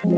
Can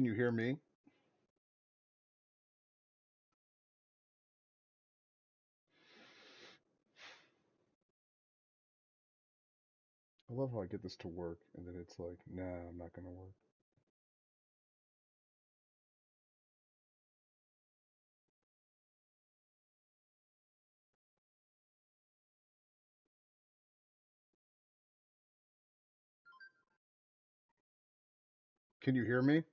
you hear me? I love how I get this to work and then it's like, nah, I'm not gonna work. Can you hear me?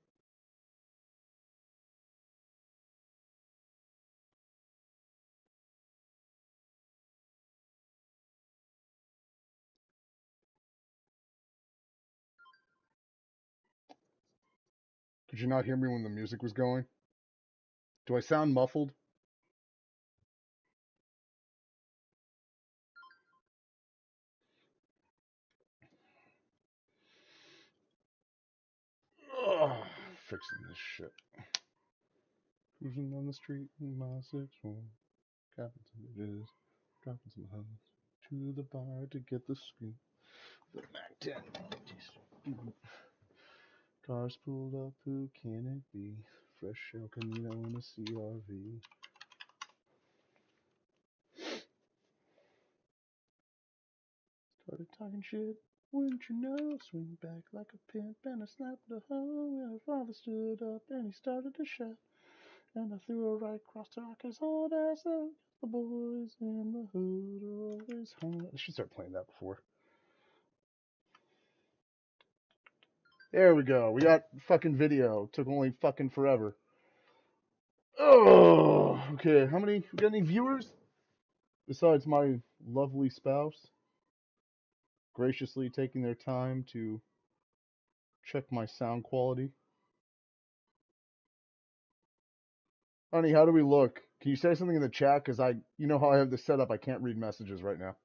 Could you not hear me when the music was going? Do I sound muffled? Ugh, fixing this shit. Cruising on the street in my 6-4, capping some bitches, dropping some hoes to the bar to get the scoop. The Mac 10. Cars pulled up, who can it be? Fresh El Camino in a CRV. Started talking shit Wouldn't you know, swing back like a pimp, and I snapped the hoe, and her father stood up, and he started to shout, and I threw her right across the rock his old ass out. The boys in the hood are always home. I should start playing that before. There we go. We got fucking video. Took only fucking forever. Oh, okay. How many? We got any viewers besides my lovely spouse graciously taking their time to check my sound quality? Honey, how do we look? Can you say something in the chat? Because you know how I have this set up. I can't read messages right now.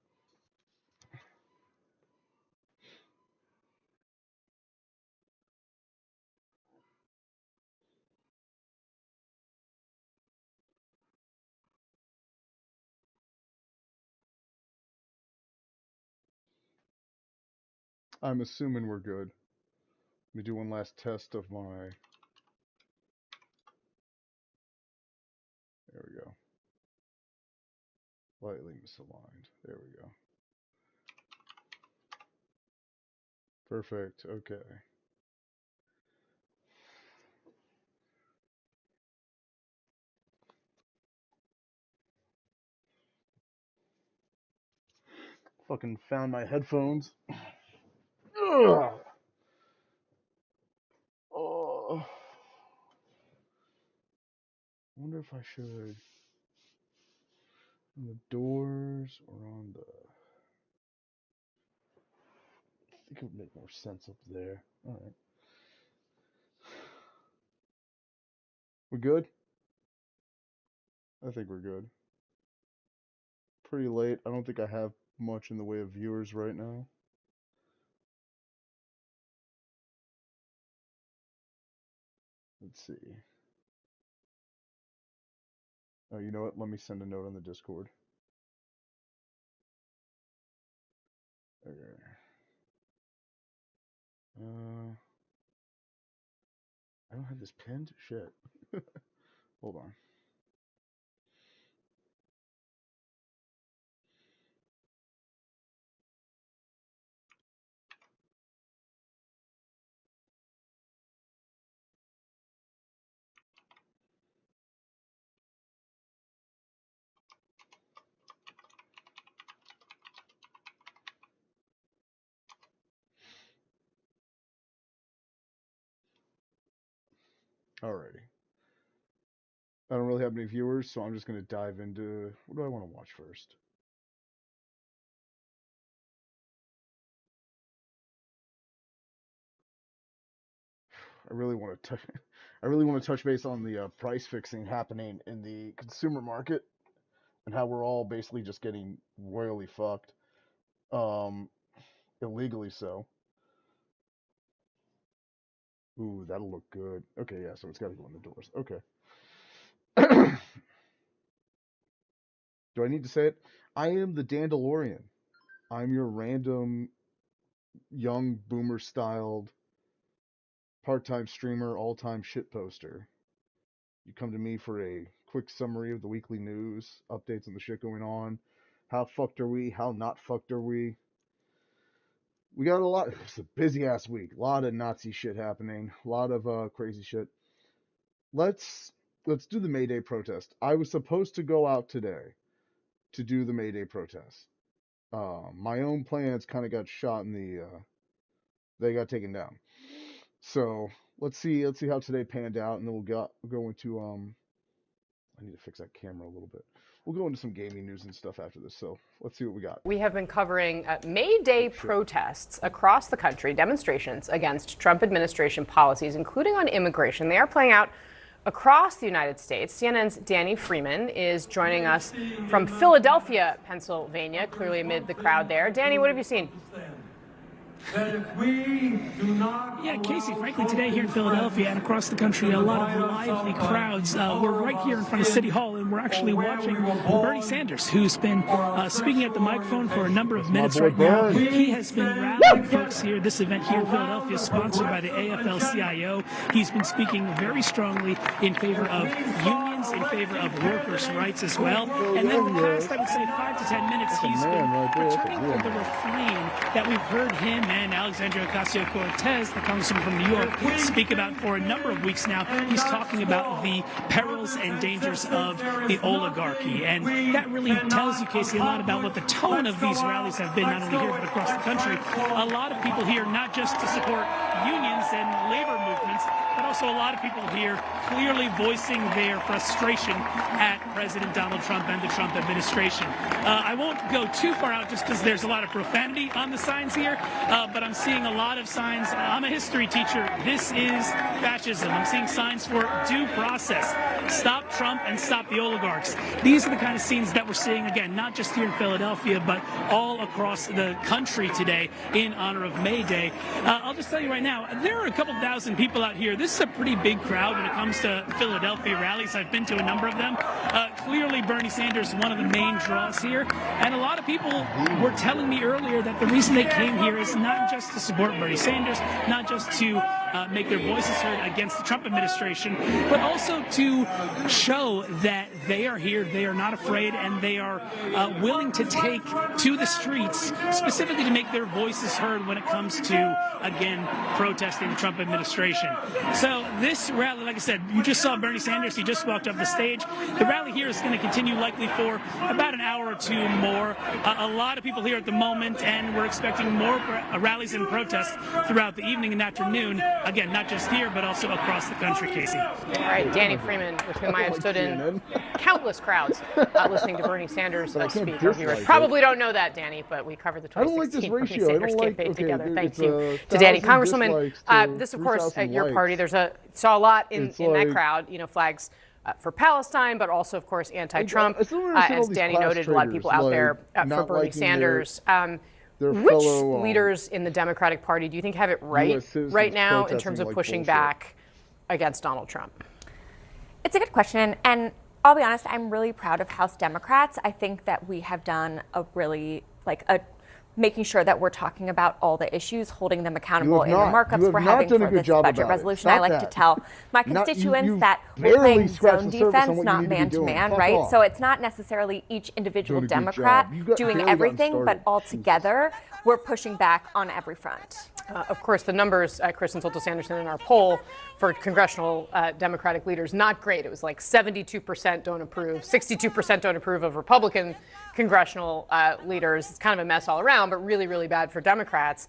I'm assuming we're good. Let me do one last test of my. There we go. Slightly misaligned. There we go. Perfect. Okay. Fucking found my headphones. Ugh. Oh. I wonder if I should on the doors or on the. I think it would make more sense up there. All right. We good? I think we're good. Pretty late. I don't think I have much in the way of viewers right now. Let's see. Oh, you know what? Let me send a note on the Discord. Okay. I don't have this pinned? Shit. Hold on. Alrighty. I don't really have any viewers, so I'm just going to dive into what do I want to watch first? I really want to touch. I really want to touch base on the price fixing happening in the consumer market and how we're all basically just getting royally fucked, um, illegally so. Ooh, that'll look good. Okay, yeah, so it's got to go in the doors. Okay. Do I need to say it? I am the Dandalorian. I'm your random young boomer styled part-time streamer, all-time shit poster. You come to me for a quick summary of the weekly news, updates on the shit going on. How fucked are we? How not fucked are we? We got a lot. It's a busy ass week. A lot of Nazi shit happening. A lot of crazy shit. Let's do the Mayday protest. I was supposed to go out today to do the Mayday protest. My own plans kind of got shot in the. They got taken down. So let's see how today panned out, and then we'll go into I need to fix that camera a little bit. We'll go into some gaming news and stuff after this, so let's see what we got. We have been covering Mayday protests across the country, demonstrations against Trump administration policies, including on immigration. They are playing out across the United States. CNN's Danny Freeman is joining us from Philadelphia, Pennsylvania, clearly amid the crowd there. Danny, what have you seen? Yeah, Casey, frankly, today here in Philadelphia and across the country, a lot of lively crowds. We're right here in front of City Hall, and we're actually watching Bernie Sanders, who's been speaking at the microphone for a number of minutes right now. He has been rallying folks here. This event here in Philadelphia is sponsored by the AFL-CIO. He's been speaking very strongly in favor of unions, in favor of workers' rights as well. And then the past, I would say, 5 to 10 minutes, he's been returning to the refrain that we've heard him and Alexandria Ocasio-Cortez, the congressman from New York, speak about for a number of weeks now. He's talking about the perils and dangers of the oligarchy. And that really tells you, Casey, a lot about what the tone of these rallies have been, not only here but across the country. A lot of people here, not just to support unions and labor movements, but also a lot of people here clearly voicing their frustration at President Donald Trump and the Trump administration. I won't go too far out just because there's a lot of profanity on the signs here, but I'm seeing a lot of signs. I'm a history teacher. This is fascism. I'm seeing signs for due process. Stop Trump and stop the oligarchs. These are the kind of scenes that we're seeing, again, not just here in Philadelphia, but all across the country today in honor of May Day. I'll just tell you right now, there are a couple thousand people out here. This is a pretty big crowd when it comes to Philadelphia rallies. I've been to a number of them. Clearly, Bernie Sanders is one of the main draws here. And a lot of people were telling me earlier that the reason they came here is not just to support Bernie Sanders, not just to make their voices heard against the Trump administration, but also to show that they are here, they are not afraid, and they are willing to take to the streets specifically to make their voices heard when it comes to, again, protesting the Trump administration. So this rally, like I said, you just saw Bernie Sanders. He just walked up the stage. The rally here is going to continue likely for about an hour or two more. A lot of people here at the moment, and we're expecting more rallies and protests throughout the evening and afternoon. Again, not just here, but also across the country, Casey. All right, Danny Freeman, with whom I have stood in countless crowds listening to Bernie Sanders speak. Our viewers probably don't know that, Danny, but we covered the 2016 Bernie Sanders campaign together. Thank you to Danny. Congresswoman, this, of course, at your party, saw a lot in that crowd, flags for Palestine, but also, of course, anti-Trump. As Danny noted, a lot of people out there for Bernie Sanders. Which leaders in the Democratic Party do you think have it right now in terms of pushing back against Donald Trump? It's a good question, and I'll be honest, I'm really proud of House Democrats. I think that we have done a really, making sure that we're talking about all the issues, holding them accountable in the markups we're having for this budget resolution. I like to tell my constituents that we're playing zone defense, not man-to-man, right? So it's not necessarily each individual Democrat doing everything, but all together, we're pushing back on every front. Of course, the numbers, Kristen Soltis-Anderson, in our poll for congressional Democratic leaders, not great. It was like 72% don't approve, 62% don't approve of Republican congressional leaders. It's kind of a mess all around, but really, really bad for Democrats.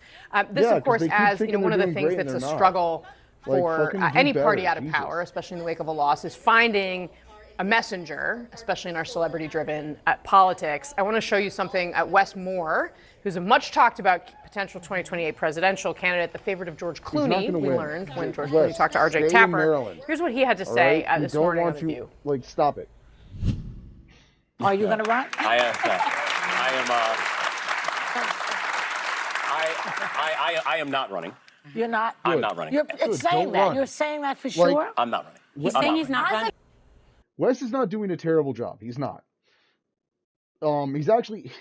This, of course, as one of the things that's a struggle for any party out of power, especially in the wake of a loss, is finding a messenger, especially in our celebrity-driven politics. I want to show you something. Wes Moore, who's a much talked about potential 2028 presidential candidate, the favorite of George Clooney, we learned when George Clooney talked to RJ Tapper. Here's what he had to say this morning on The View. Stop it. Are you going to run? I am not running. You're not? I'm not running. It's saying that. You're saying that for sure? I'm not running. He's saying he's not running. Wes is not doing a terrible job. He's not. He's actually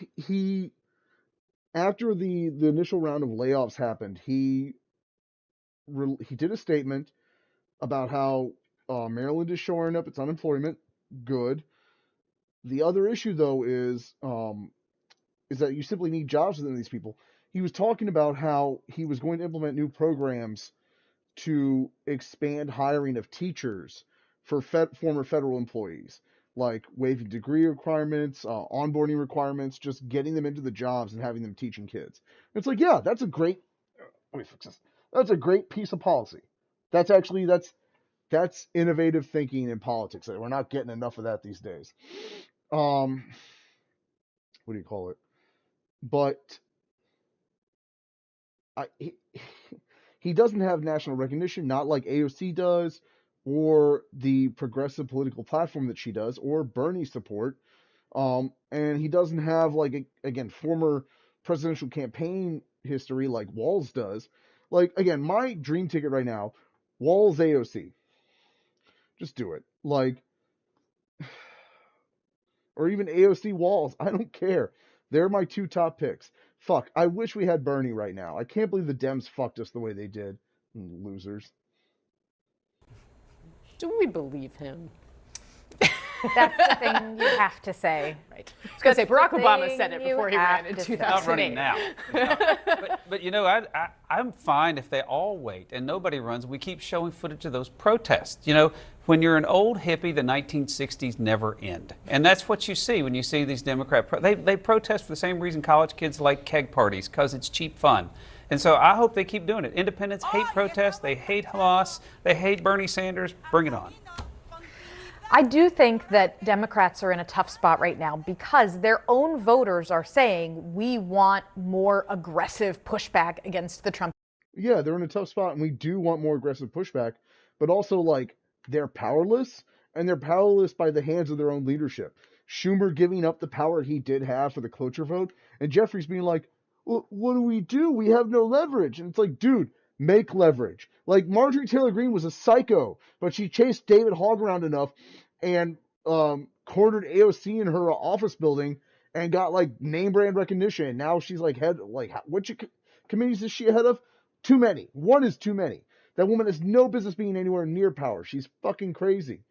after the initial round of layoffs happened, he did a statement about how Maryland is shoring up its unemployment. Good. The other issue, though, is that you simply need jobs within these people. He was talking about how he was going to implement new programs to expand hiring of teachers for former federal employees, like waiving degree requirements, onboarding requirements, just getting them into the jobs and having them teaching kids. It's like, yeah, that's a great. Let me fix this. That's a great piece of policy. That's innovative thinking in politics. We're not getting enough of that these days. What do you call it? But he doesn't have national recognition, not like AOC does, or the progressive political platform that she does, or Bernie's support. And he doesn't have, again, former presidential campaign history like Walz does. Like, again, my dream ticket right now, Walz AOC. Just do it. Like, or even AOC Walz. I don't care. They're my 2 top picks. Fuck, I wish we had Bernie right now. I can't believe the Dems fucked us the way they did. Losers. Do we believe him? That's the thing you have to say. Right. I was going to say, Barack Obama said it before he ran in 2008. Not running now. But you know, I'm fine if they all wait and nobody runs. We keep showing footage of those protests. You know, when you're an old hippie, the 1960s never end. And that's what you see when you see these Democrat, they protest for the same reason college kids like keg parties, because it's cheap fun. And so I hope they keep doing it. Independents hate protests. They hate Hamas. They hate Bernie Sanders. Bring it on. I do think that Democrats are in a tough spot right now because their own voters are saying we want more aggressive pushback against the Trump. Yeah, they're in a tough spot, and we do want more aggressive pushback, but also, like, they're powerless, and they're powerless by the hands of their own leadership. Schumer giving up the power he did have for the cloture vote, and Jeffries being like, well, what do? We have no leverage. And it's like, dude, make leverage. Like, Marjorie Taylor Greene was a psycho, but she chased David Hogg around enough and cornered AOC in her office building and got, like, name brand recognition. And now she's, like, head, like, what committees is she ahead of? Too many. One is too many. That woman has no business being anywhere near power. She's fucking crazy.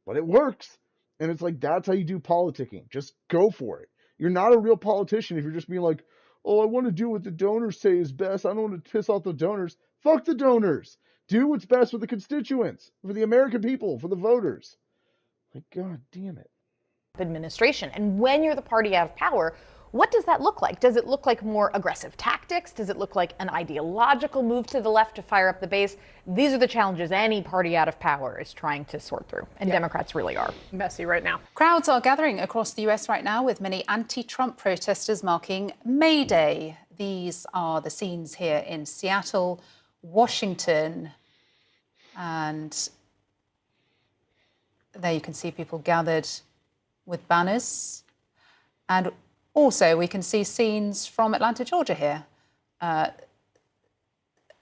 But it works. And it's like, that's how you do politicking. Just go for it. You're not a real politician if you're just being like, oh, I want to do what the donors say is best. I don't want to piss off the donors. Fuck the donors. Do what's best for the constituents, for the American people, for the voters. Like, God damn it. Administration. And when you're the party out of power, what does that look like? Does it look like more aggressive tactics? Does it look like an ideological move to the left to fire up the base? These are the challenges any party out of power is trying to sort through, and Democrats really are. Messy right now. Crowds are gathering across the US right now, with many anti-Trump protesters marking Mayday. These are the scenes here in Seattle, Washington, and there you can see people gathered with banners. And also, we can see scenes from Atlanta, Georgia here.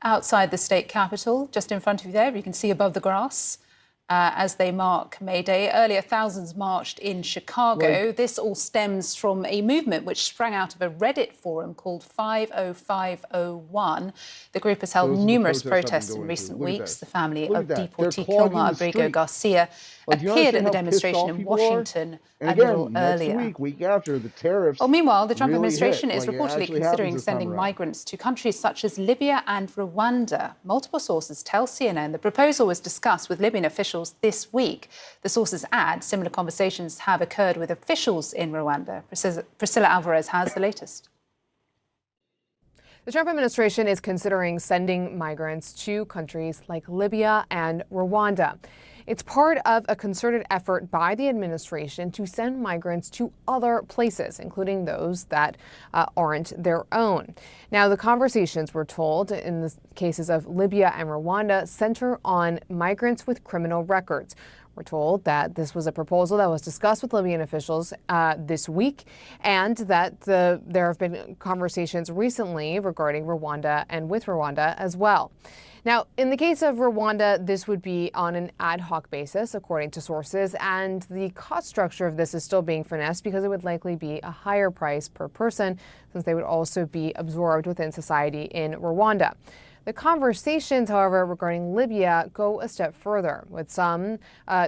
Outside the state capitol, just in front of you there, you can see above the grass as they mark May Day. Earlier, thousands marched in Chicago. Like, this all stems from a movement which sprang out of a Reddit forum called 50501. The group has held numerous protests in recent weeks. The family of deportee Kilmer Abrigo Garcia appeared at the demonstration in Washington a little earlier. Week after the tariffs. Well, meanwhile, the Trump really administration hit. is Like, reportedly considering sending migrants to countries such as Libya and Rwanda. Multiple sources tell CNN the proposal was discussed with Libyan officials this week. The sources add similar conversations have occurred with officials in Rwanda. Priscilla Alvarez has the latest. The Trump administration is considering sending migrants to countries like Libya and Rwanda. It's part of a concerted effort by the administration to send migrants to other places, including those that aren't their own. Now, the conversations, we're told, in the cases of Libya and Rwanda, center on migrants with criminal records. We're told that this was a proposal that was discussed with Libyan officials this week, and that there have been conversations recently regarding Rwanda and with Rwanda as well. Now, in the case of Rwanda, this would be on an ad hoc basis, according to sources, and the cost structure of this is still being finessed because it would likely be a higher price per person, since they would also be absorbed within society in Rwanda. The conversations, however, regarding Libya go a step further, with some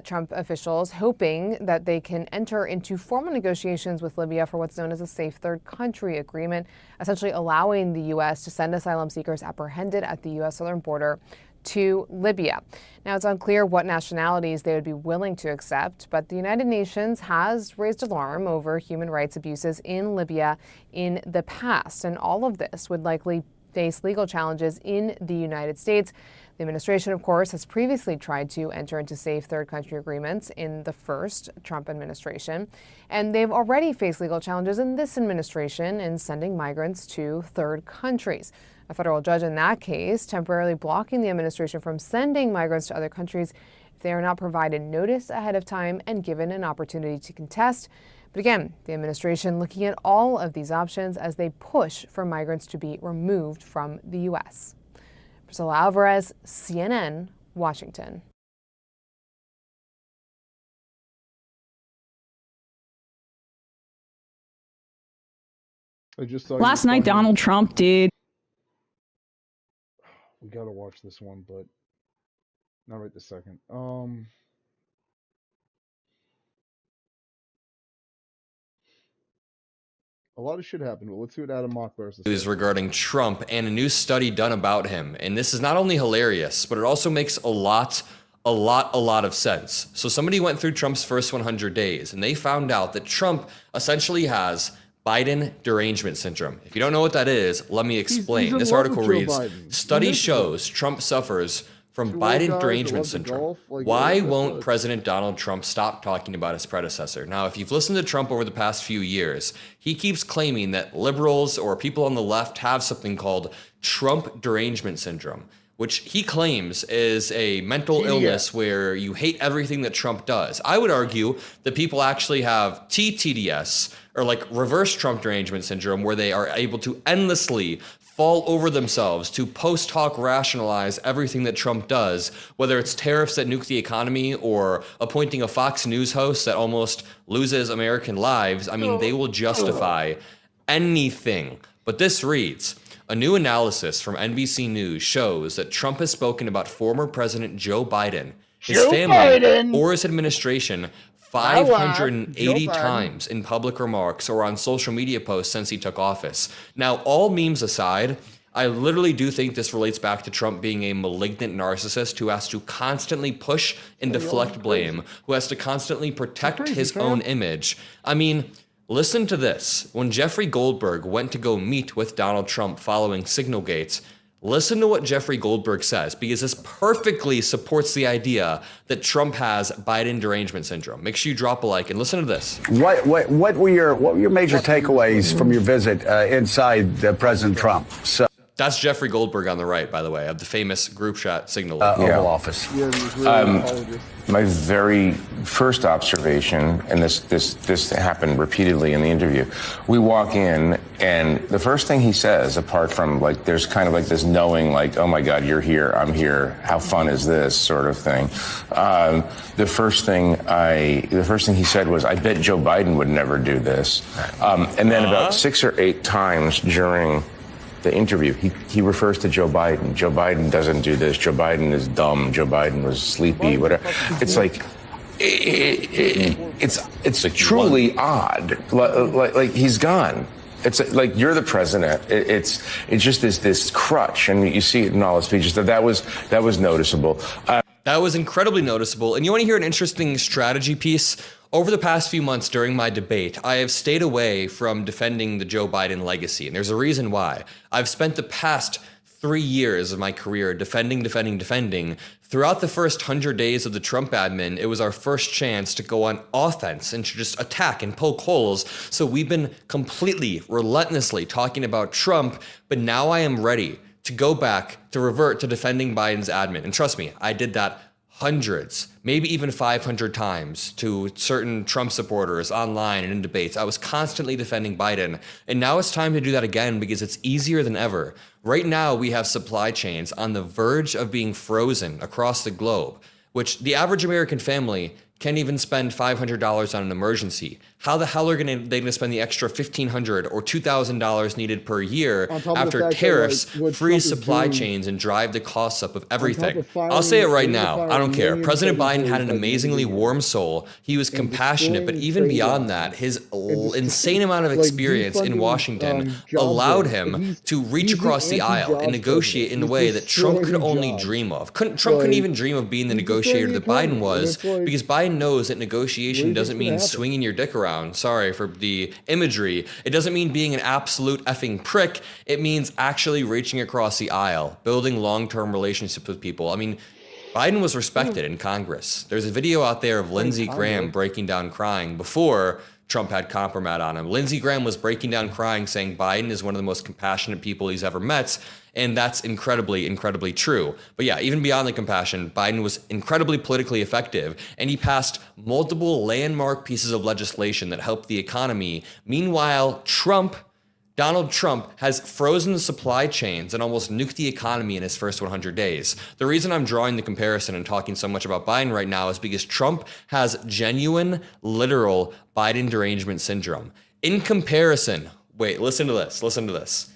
Trump officials hoping that they can enter into formal negotiations with Libya for what's known as a safe third country agreement, essentially allowing the U.S. to send asylum seekers apprehended at the U.S. southern border to Libya. Now, it's unclear what nationalities they would be willing to accept, but the United Nations has raised alarm over human rights abuses in Libya in the past, and all of this would likely face legal challenges in the United States. The administration, of course, has previously tried to enter into safe third country agreements in the first Trump administration, and they've already faced legal challenges in this administration in sending migrants to third countries. A federal judge in that case temporarily blocking the administration from sending migrants to other countries if they are not provided notice ahead of time and given an opportunity to contest. But again, the administration looking at all of these options as they push for migrants to be removed from the U.S. Priscilla Alvarez, CNN, Washington. I just saw Last night, Donald Trump did. We gotta watch this one, but not right this second. A lot of shit happened, but let's see what Adam Mockler has to say. News regarding Trump and a new study done about him. And this is not only hilarious, but it also makes a lot of sense. So somebody went through Trump's first 100 days and they found out that Trump essentially has Biden derangement syndrome. If you don't know what that is, let me explain. This article reads, study shows Trump suffers from Biden derangement syndrome. Why won't President Donald Trump stop talking about his predecessor? Now, if you've listened to Trump over the past few years, he keeps claiming that liberals or people on the left have something called Trump derangement syndrome, which he claims is a mental illness where you hate everything that Trump does. I would argue that people actually have TTDS, or like reverse Trump derangement syndrome, where they are able to endlessly fall over themselves to post hoc rationalize everything that Trump does, whether it's tariffs that nuke the economy or appointing a Fox News host that almost loses American lives. I mean, they will justify anything. But this reads, a new analysis from NBC News shows that Trump has spoken about former President Joe Biden, his family, or his administration 580 times in public remarks or on social media posts since he took office. Now, all memes aside, I literally do think this relates back to Trump being a malignant narcissist who has to constantly push and deflect blame, who has to constantly protect his own image. I mean, listen to this. When Jeffrey Goldberg went to go meet with Donald Trump following Signalgate, listen to what Jeffrey Goldberg says, because this perfectly supports the idea that Trump has Biden derangement syndrome. Make sure you drop a like and listen to this. What were your major takeaways from your visit inside President Trump? So that's Jeffrey Goldberg on the right, by the way, of the famous group chat Signal Oval Office. My very first observation, and this happened repeatedly in the interview, we walk in and the first thing he says, apart from like there's kind of like this knowing like, oh my God, you're here, I'm here, how fun is this sort of thing. The first thing he said was, I bet Joe Biden would never do this. And then about 6 or 8 times during the interview, he refers to Joe Biden. Joe Biden doesn't do this. Joe Biden is dumb. Joe Biden was sleepy. Whatever. It's like it's truly odd. Like he's gone. It's like you're the president. It's just this crutch, and you see it in all his speeches. That was noticeable. That was incredibly noticeable. And you want to hear an interesting strategy piece? Over the past few months during my debate, I have stayed away from defending the Joe Biden legacy, and there's a reason why. I've spent the past 3 years of my career defending. Throughout the first 100 days of the Trump admin, it was our first chance to go on offense and to just attack and poke holes. So we've been completely, relentlessly talking about Trump, but now I am ready to go back, to revert to defending Biden's admin. And trust me, I did that hundreds, maybe even 500 times to certain Trump supporters online and in debates. I was constantly defending Biden. And now it's time to do that again because it's easier than ever. Right now, we have supply chains on the verge of being frozen across the globe, which the average American family can't even spend $500 on an emergency. How the hell are they going to spend the extra $1,500 or $2,000 needed per year after tariffs freeze supply chains and drive the costs up of everything? I'll say it right now. I don't care. President Biden had an amazingly warm soul. He was compassionate, but even beyond that, his insane amount of experience in Washington allowed him to reach across the aisle and negotiate in a way that Trump could only dream of. Trump couldn't even dream of being the negotiator that Biden was, because Biden knows that negotiation doesn't mean swinging your dick around. Sorry for the imagery. It doesn't mean being an absolute effing prick. It means actually reaching across the aisle, building long-term relationships with people. I mean, Biden was respected in Congress. There's a video out there of Lindsey Graham breaking down crying before Trump had compromat on him. Lindsey Graham was breaking down crying, saying Biden is one of the most compassionate people he's ever met. And that's incredibly, incredibly true. But yeah, even beyond the compassion, Biden was incredibly politically effective, and he passed multiple landmark pieces of legislation that helped the economy. Meanwhile, Donald Trump has frozen the supply chains and almost nuked the economy in his first 100 days. The reason I'm drawing the comparison and talking so much about Biden right now is because Trump has genuine, literal Biden derangement syndrome. In comparison, wait, listen to this.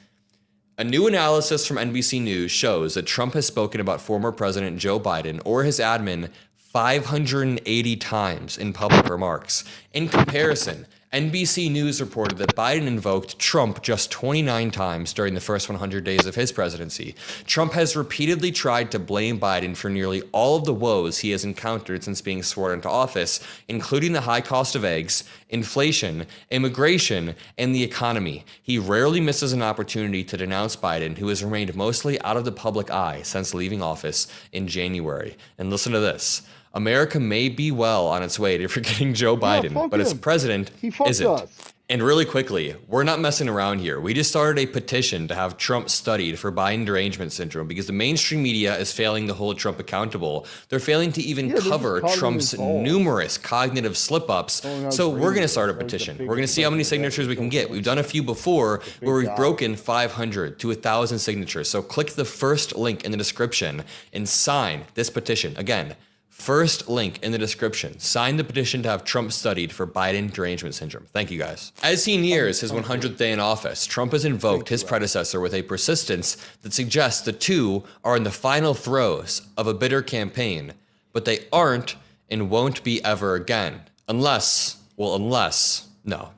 A new analysis from NBC News shows that Trump has spoken about former President Joe Biden or his admin 580 times in public remarks. In comparison, NBC News reported that Biden invoked Trump just 29 times during the first 100 days of his presidency. Trump has repeatedly tried to blame Biden for nearly all of the woes he has encountered since being sworn into office, including the high cost of eggs, inflation, immigration, and the economy. He rarely misses an opportunity to denounce Biden, who has remained mostly out of the public eye since leaving office in January. And listen to this. America may be well on its way to forgetting Joe Biden, but as president, isn't. And really quickly, we're not messing around here. We just started a petition to have Trump studied for Biden derangement syndrome because the mainstream media is failing to hold Trump accountable. They're failing to even cover Trump's numerous cognitive slip-ups. So we're going to start a petition. We're going to see how many signatures we can get. We've done a few before where we've broken 500 to 1,000 signatures. So click the first link in the description and sign this petition. Again, first link in the description. Sign the petition to have Trump studied for Biden derangement syndrome. Thank you, guys. As he nears his 100th day in office, Trump has invoked his predecessor with a persistence that suggests the two are in the final throes of a bitter campaign, but they aren't and won't be ever again. No,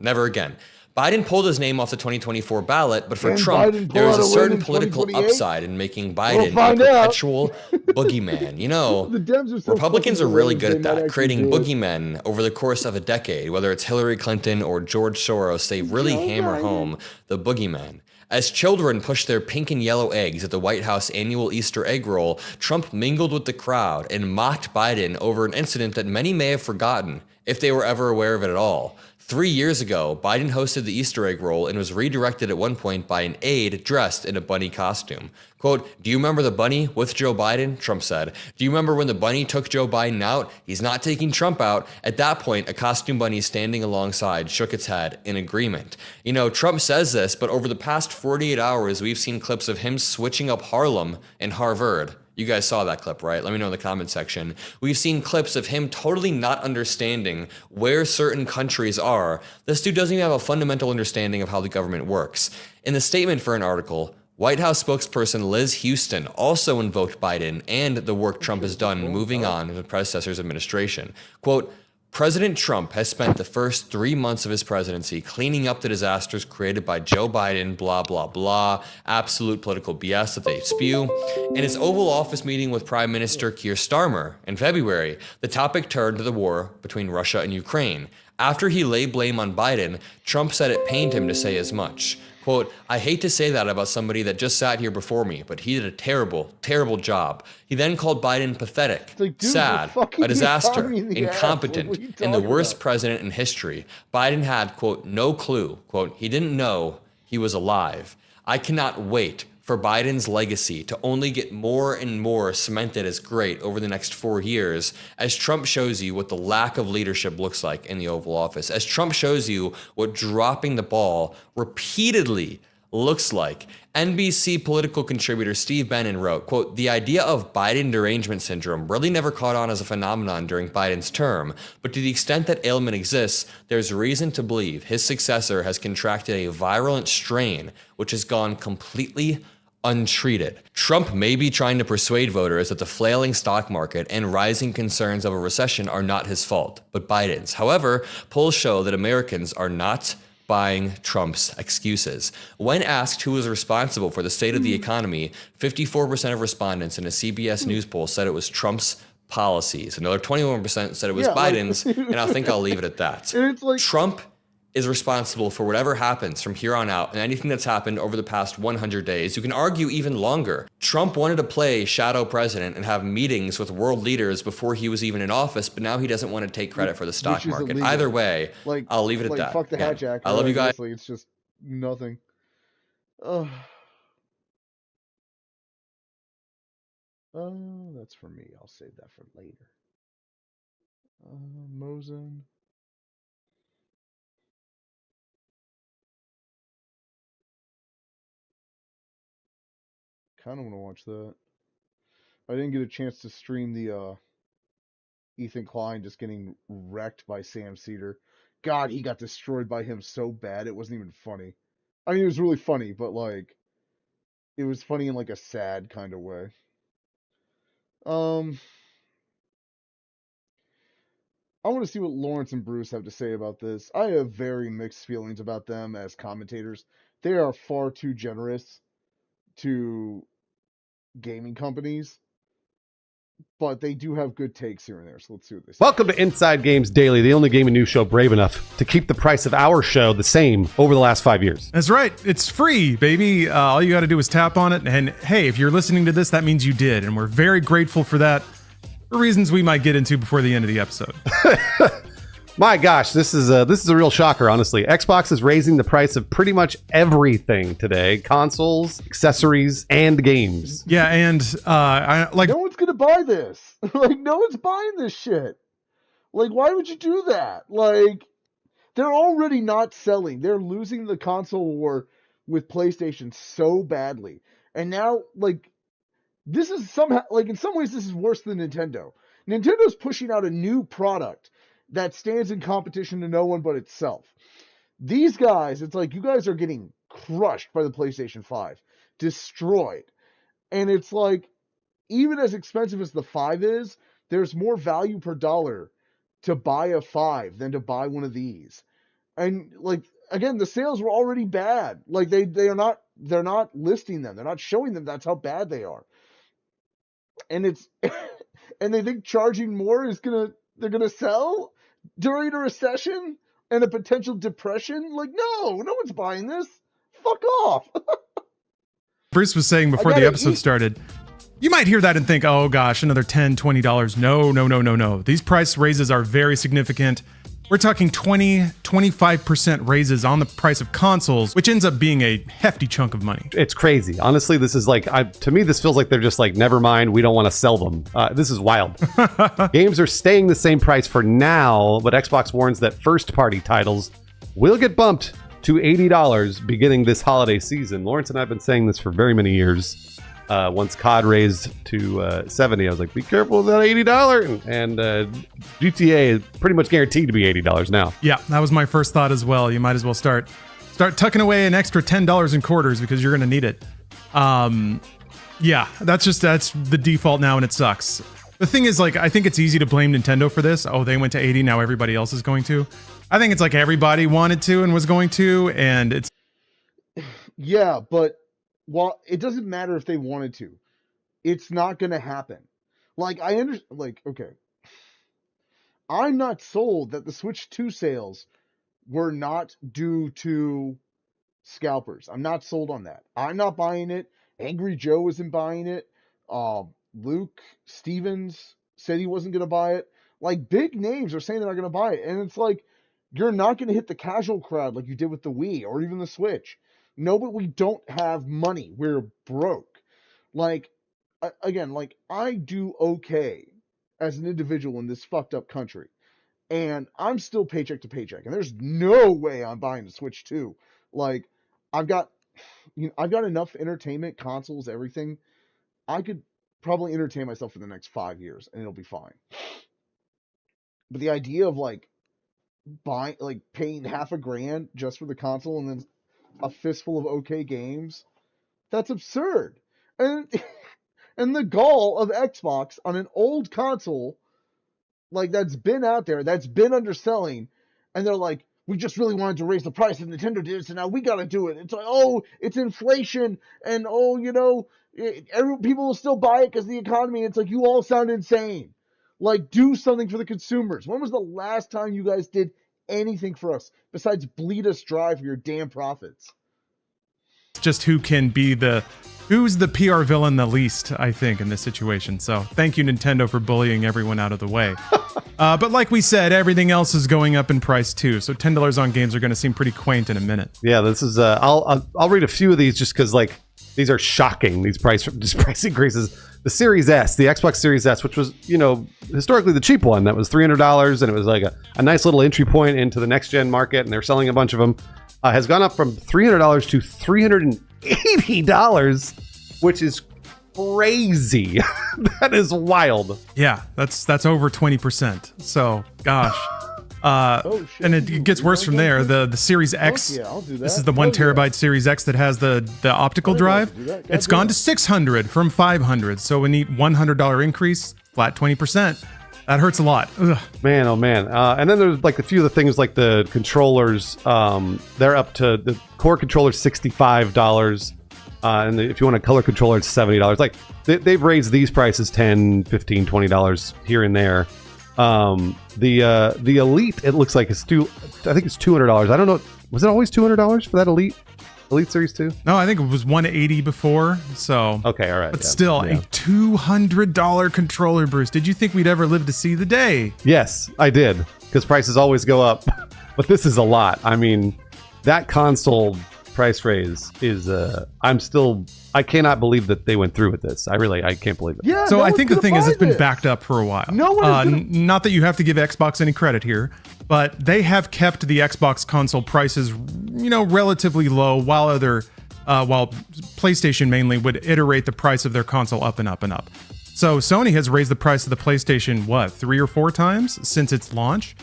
never again. Biden pulled his name off the 2024 ballot, but for Trump, there is a certain political upside in making Biden a perpetual boogeyman. You know, Republicans are really good at that, creating boogeymen over the course of a decade. Whether it's Hillary Clinton or George Soros, they really hammer home the boogeyman. As children pushed their pink and yellow eggs at the White House annual Easter egg roll, Trump mingled with the crowd and mocked Biden over an incident that many may have forgotten, if they were ever aware of it at all. 3 years ago, Biden hosted the Easter egg roll and was redirected at one point by an aide dressed in a bunny costume. Quote, "Do you remember the bunny with Joe Biden?" Trump said. "Do you remember when the bunny took Joe Biden out? He's not taking Trump out." At that point, a costume bunny standing alongside shook its head in agreement. You know, Trump says this, but over the past 48 hours, we've seen clips of him switching up Harlem and Harvard. You guys saw that clip, right? Let me know in the comment section. We've seen clips of him totally not understanding where certain countries are. This dude doesn't even have a fundamental understanding of how the government works. In the statement for an article, White House spokesperson Liz Houston also invoked Biden and the work Trump has done moving on in the predecessor's administration. Quote, "President Trump has spent the first 3 months of his presidency cleaning up the disasters created by Joe Biden, blah, blah, blah, absolute political BS that they spew." In his Oval Office meeting with Prime Minister Keir Starmer in February, the topic turned to the war between Russia and Ukraine. After he laid blame on Biden, Trump said it pained him to say as much. Quote, "I hate to say that about somebody that just sat here before me, but he did a terrible, terrible job." He then called Biden pathetic, sad, a disaster, incompetent, and the worst president in history. Biden had, quote, "no clue," quote, "he didn't know he was alive." I cannot wait for Biden's legacy to only get more and more cemented as great over the next 4 years, as Trump shows you what the lack of leadership looks like in the Oval Office, as Trump shows you what dropping the ball repeatedly looks like. NBC political contributor Steve Bannon wrote, quote, "The idea of Biden derangement syndrome really never caught on as a phenomenon during Biden's term, but to the extent that ailment exists, there's reason to believe his successor has contracted a virulent strain which has gone completely untreated." Trump may be trying to persuade voters that the flailing stock market and rising concerns of a recession are not his fault, but Biden's. However, polls show that Americans are not buying Trump's excuses. When asked who was responsible for the state of the economy, 54% of respondents in a CBS News poll said it was Trump's policies. Another 21% said it was Biden's, and I think I'll leave it at that. Trump is responsible for whatever happens from here on out and anything that's happened over the past 100 days. You can argue even longer. Trump wanted to play shadow president and have meetings with world leaders before he was even in office, but now he doesn't want to take credit for the stock market. Illegal. Either way, I'll leave it at that. Fuck the hat jack. I love you guys. It's just nothing. That's for me. I'll save that for later. Mosen. Kind of want to watch that. I didn't get a chance to stream the Ethan Klein just getting wrecked by Sam Cedar. God, he got destroyed by him so bad it wasn't even funny. I mean, it was really funny, but like, it was funny in like a sad kind of way. I want to see what Lawrence and Bruce have to say about this. I have very mixed feelings about them as commentators. They are far too generous to gaming companies, but they do have good takes here and there. So let's see what they say. Welcome to Inside Games Daily, the only gaming news show brave enough to keep the price of our show the same over the last 5 years. That's right. It's free, baby. All you got to do is tap on it. And hey, if you're listening to this, that means you did. And we're very grateful for that, for reasons we might get into before the end of the episode. My gosh, this is a real shocker, honestly. Xbox is raising the price of pretty much everything today: consoles, accessories, and games. Yeah, and no one's gonna buy this. Like, no one's buying this shit. Like, why would you do that? Like, they're already not selling. They're losing the console war with PlayStation so badly, and now like this is somehow like in some ways this is worse than Nintendo. Nintendo's pushing out a new product that stands in competition to no one but itself. These guys, it's like you guys are getting crushed by the PlayStation 5. Destroyed. And it's like, even as expensive as the 5 is, there's more value per dollar to buy a 5 than to buy one of these. And like, again, the sales were already bad. Like they're not listing them. They're not showing them that's how bad they are. And it's, and they think charging more is they're gonna sell during a recession and a potential depression? Like, no one's buying this. Fuck off. Bruce was saying before the episode started, you might hear that and think, oh gosh, another $10, $20. No. These price raises are very significant. We're talking 20-25% raises on the price of consoles, which ends up being a hefty chunk of money. It's crazy. Honestly, this is like, to me, this feels like they're just like, never mind, we don't want to sell them. This is wild. Games are staying the same price for now, but Xbox warns that first-party titles will get bumped to $80 beginning this holiday season. Lawrence and I have been saying this for very many years. Once COD raised to 70, I was like, be careful of that $80. And GTA is pretty much guaranteed to be $80 now. Yeah, that was my first thought as well. You might as well start tucking away an extra $10 in quarters because you're going to need it. Yeah, that's the default now, and it sucks. The thing is, like, I think it's easy to blame Nintendo for this. Oh, they went to 80, now everybody else is going to. I think it's like everybody wanted to and was going to, and it's... Yeah, but well, it doesn't matter if they wanted to. It's not going to happen. Like, I understand, like, okay. I'm not sold that the Switch 2 sales were not due to scalpers. I'm not sold on that. I'm not buying it. Angry Joe isn't buying it. Luke Stevens said he wasn't going to buy it. Like, big names are saying they're not going to buy it. And it's like, you're not going to hit the casual crowd like you did with the Wii or even the Switch. No, but we don't have money. We're broke. Like, again, like, I do okay as an individual in this fucked up country. And I'm still paycheck to paycheck. And there's no way I'm buying the Switch 2. Like, I've got enough entertainment, consoles, everything. I could probably entertain myself for the next 5 years and it'll be fine. But the idea of like paying $500 just for the console and then a fistful of okay games, that's absurd. And the gall of Xbox on an old console, like, that's been out there, that's been underselling, and they're like, we just really wanted to raise the price and Nintendo did it, so now we gotta do it. It's like, oh, it's inflation, and oh, people will still buy it because of the economy. It's like, you all sound insane. Like, do something for the consumers. When was the last time you guys did anything for us besides bleed us dry for your damn profits? Just who's the PR villain the least, I think, in this situation. So thank you, Nintendo, for bullying everyone out of the way. But like we said, everything else is going up in price too. So $10 on games are going to seem pretty quaint in a minute. Yeah, this is. I'll read a few of these just because, like, These are shocking. These price increases. The Series S, the Xbox Series S, which was, historically the cheap one, that was $300, and it was like a nice little entry point into the next gen market, and they're selling a bunch of them, has gone up from $300 to $380, which is crazy. That is wild. Yeah, that's over 20%. So, gosh. And it gets worse from there. The Series X, I'll do that. this is the 1 terabyte Series X that has the optical drive. It's gone to $600 from $500. So a neat $100 increase, flat 20%. That hurts a lot. Ugh. Man, oh man. And then there's like a few of the things like the controllers. They're up to the core controller $65. And if you want a color controller, it's $70. Like they've raised these prices $10, $15, $20 here and there. The Elite, it looks like I think it's $200. I don't know. Was it always $200 for that Elite Series 2? No, I think it was $180 before. So okay, all right. But still, a $200 controller, Bruce. Did you think we'd ever live to see the day? Yes, I did, because prices always go up. But this is a lot. I mean, that console price raise is I cannot believe that they went through with this. I can't believe it. Yeah. So I think the thing is, it's been backed up for a while. Not that you have to give Xbox any credit here, but they have kept the Xbox console prices, relatively low, while PlayStation mainly would iterate the price of their console up and up and up. So Sony has raised the price of the PlayStation 3 or 4 times since its launch.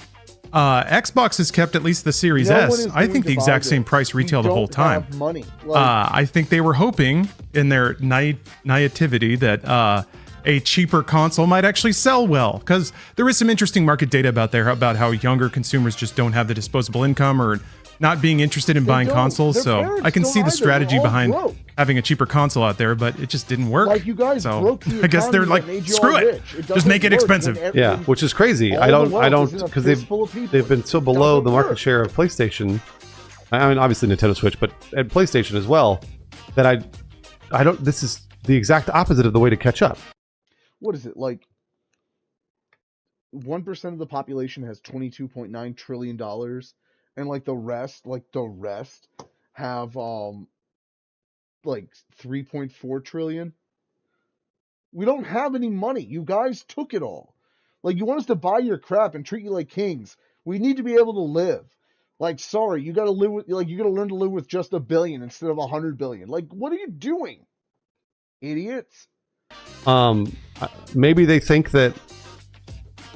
Xbox has kept at least the Series S. I think the exact same price retail the whole time. Money. I think they were hoping in their naivety that a cheaper console might actually sell well, because there is some interesting market data about how younger consumers just don't have the disposable income or not being interested in buying consoles. So I can see the strategy behind having a cheaper console out there, but it just didn't work. Like you guys broke the I guess they're like, screw it, just make it expensive. Yeah, which is crazy. I don't because they've been so below the market share of PlayStation. I mean, obviously Nintendo Switch, but at PlayStation as well. That I don't. This is the exact opposite of the way to catch up. What is it like? 1% of the population has $22.9 trillion. And like the rest have like 3.4 trillion. We don't have any money. You guys took it all. Like, you want us to buy your crap and treat you like kings. We need to be able to live. Like, sorry, you gotta learn to live with just $1 billion instead of $100 billion. Like, what are you doing? Idiots. Maybe they think that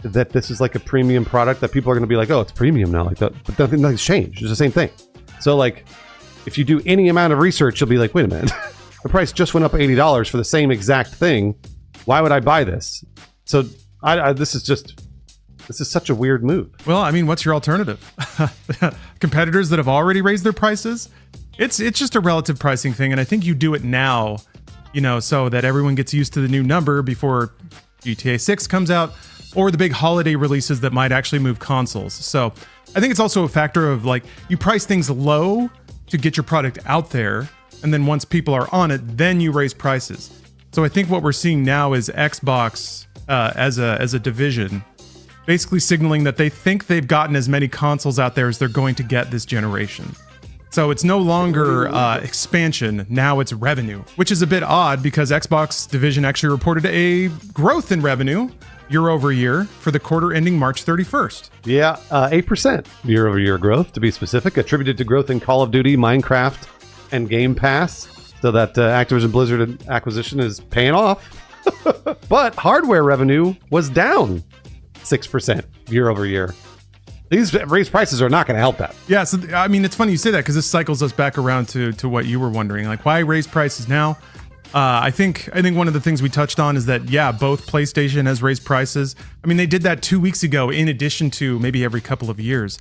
this is like a premium product that people are going to be like, oh, it's premium now, like that, but nothing's changed. It's the same thing. So like, if you do any amount of research, you'll be like, wait a minute, the price just went up $80 for the same exact thing. Why would I buy this? So this is such a weird move. Well, I mean, what's your alternative? Competitors that have already raised their prices? It's just a relative pricing thing, and I think you do it now, so that everyone gets used to the new number before GTA 6 comes out, or the big holiday releases that might actually move consoles. So I think it's also a factor of like, you price things low to get your product out there, and then once people are on it, then you raise prices. So I think what we're seeing now is Xbox as a division basically signaling that they think they've gotten as many consoles out there as they're going to get this generation. So it's no longer expansion, now it's revenue, which is a bit odd because Xbox division actually reported a growth in revenue year over year for the quarter ending March 31st. Yeah, 8% year over year growth, to be specific, attributed to growth in Call of Duty, Minecraft, and Game Pass. So that Activision Blizzard acquisition is paying off. But hardware revenue was down 6% year over year. These raised prices are not going to help that. Yeah, so I mean, it's funny you say that because this cycles us back around to what you were wondering, like why raise prices now? I think one of the things we touched on is that, yeah, both PlayStation has raised prices. I mean, they did that 2 weeks ago in addition to maybe every couple of years.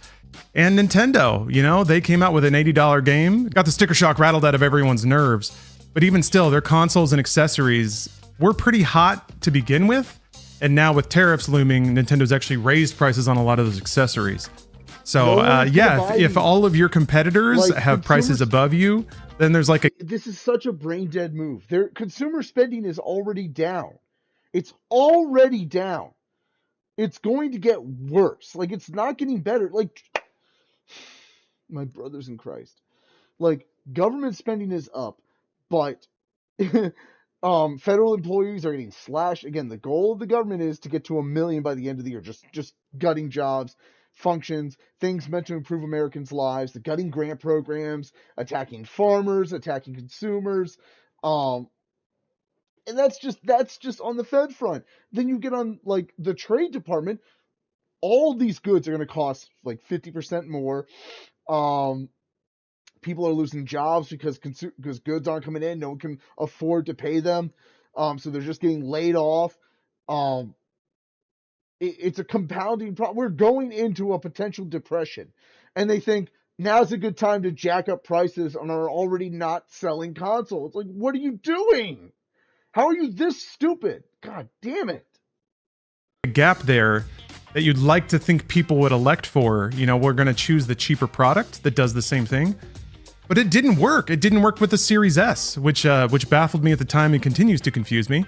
And Nintendo, they came out with an $80 game, got the sticker shock rattled out of everyone's nerves. But even still, their consoles and accessories were pretty hot to begin with. And now with tariffs looming, Nintendo's actually raised prices on a lot of those accessories. So, if all of your competitors have prices above you, then there's like This is such a brain dead move. Their consumer spending is already down. It's already down. It's going to get worse. Like, it's not getting better. Like, my brothers in Christ. Like, government spending is up, but Federal employees are getting slashed. Again, the goal of the government is to get to 1 million by the end of the year. Just gutting jobs, functions, things meant to improve Americans' lives, the gutting grant programs, attacking farmers, attacking consumers. And that's just on the Fed front. Then you get on like the Trade Department. All these goods are going to cost like 50% more. People are losing jobs because goods aren't coming in. No one can afford to pay them. So they're just getting laid off. It's a compounding problem. We're going into a potential depression. And they think now's a good time to jack up prices on our already not selling console. It's like, what are you doing? How are you this stupid? God damn it. A gap there that you'd like to think people would elect for. We're going to choose the cheaper product that does the same thing. But it didn't work. It didn't work with the Series S, which baffled me at the time and continues to confuse me.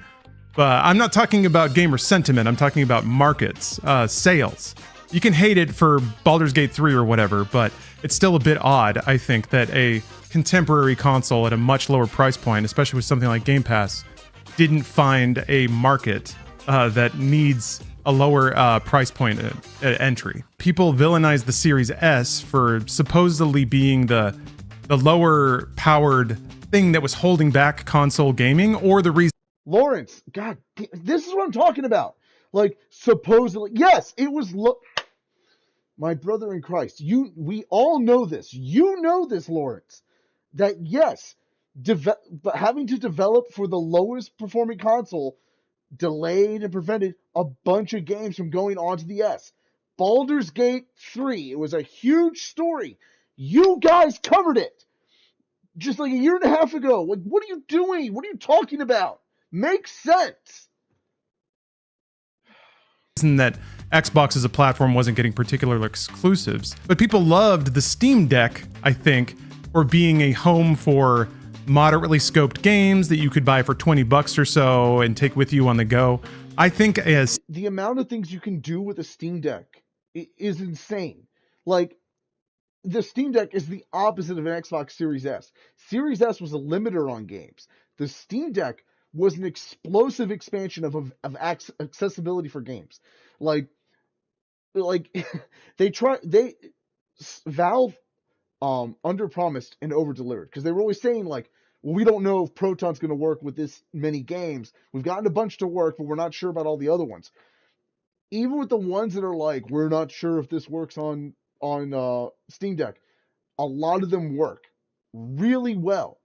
But I'm not talking about gamer sentiment. I'm talking about markets, sales. You can hate it for Baldur's Gate 3 or whatever, but it's still a bit odd, I think, that a contemporary console at a much lower price point, especially with something like Game Pass, didn't find a market that needs a lower price point at entry. People villainize the Series S for supposedly being the lower powered thing that was holding back console gaming, or the reason. Lawrence, God, this is what I'm talking about. Like, supposedly, yes, it was. My brother in Christ, we all know this. You know this, Lawrence. That yes, but having to develop for the lowest performing console delayed and prevented a bunch of games from going onto the S. Baldur's Gate 3, it was a huge story. You guys covered it just like a year and a half ago. Like, what are you doing? What are you talking about? Makes sense. That Xbox as a platform wasn't getting particular exclusives, but people loved the Steam Deck, I think, for being a home for moderately scoped games that you could buy for $20 or so and take with you on the go. I think as the amount of things you can do with a Steam Deck is insane. Like, the Steam Deck is the opposite of an Xbox Series S. Series S was a limiter on games. The Steam Deck was an explosive expansion of accessibility for games. Like Valve underpromised and overdelivered, because they were always saying like, well, we don't know if Proton's going to work with this many games. We've gotten a bunch to work, but we're not sure about all the other ones. Even with the ones that are like, we're not sure if this works on Steam Deck, a lot of them work really well.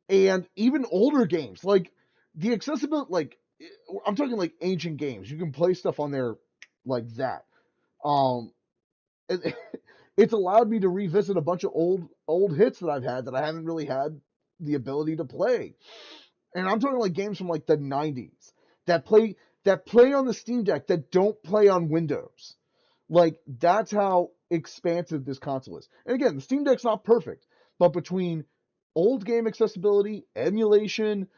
And even older games, like the accessibility, like I'm talking like ancient games, you can play stuff on there like that. It's allowed me to revisit a bunch of old hits that I've had that I haven't really had the ability to play. And I'm talking like games from like the 90s that play on the Steam Deck that don't play on Windows. Like, that's how expansive this console is. And again, the Steam Deck's not perfect, but between old game accessibility, emulation,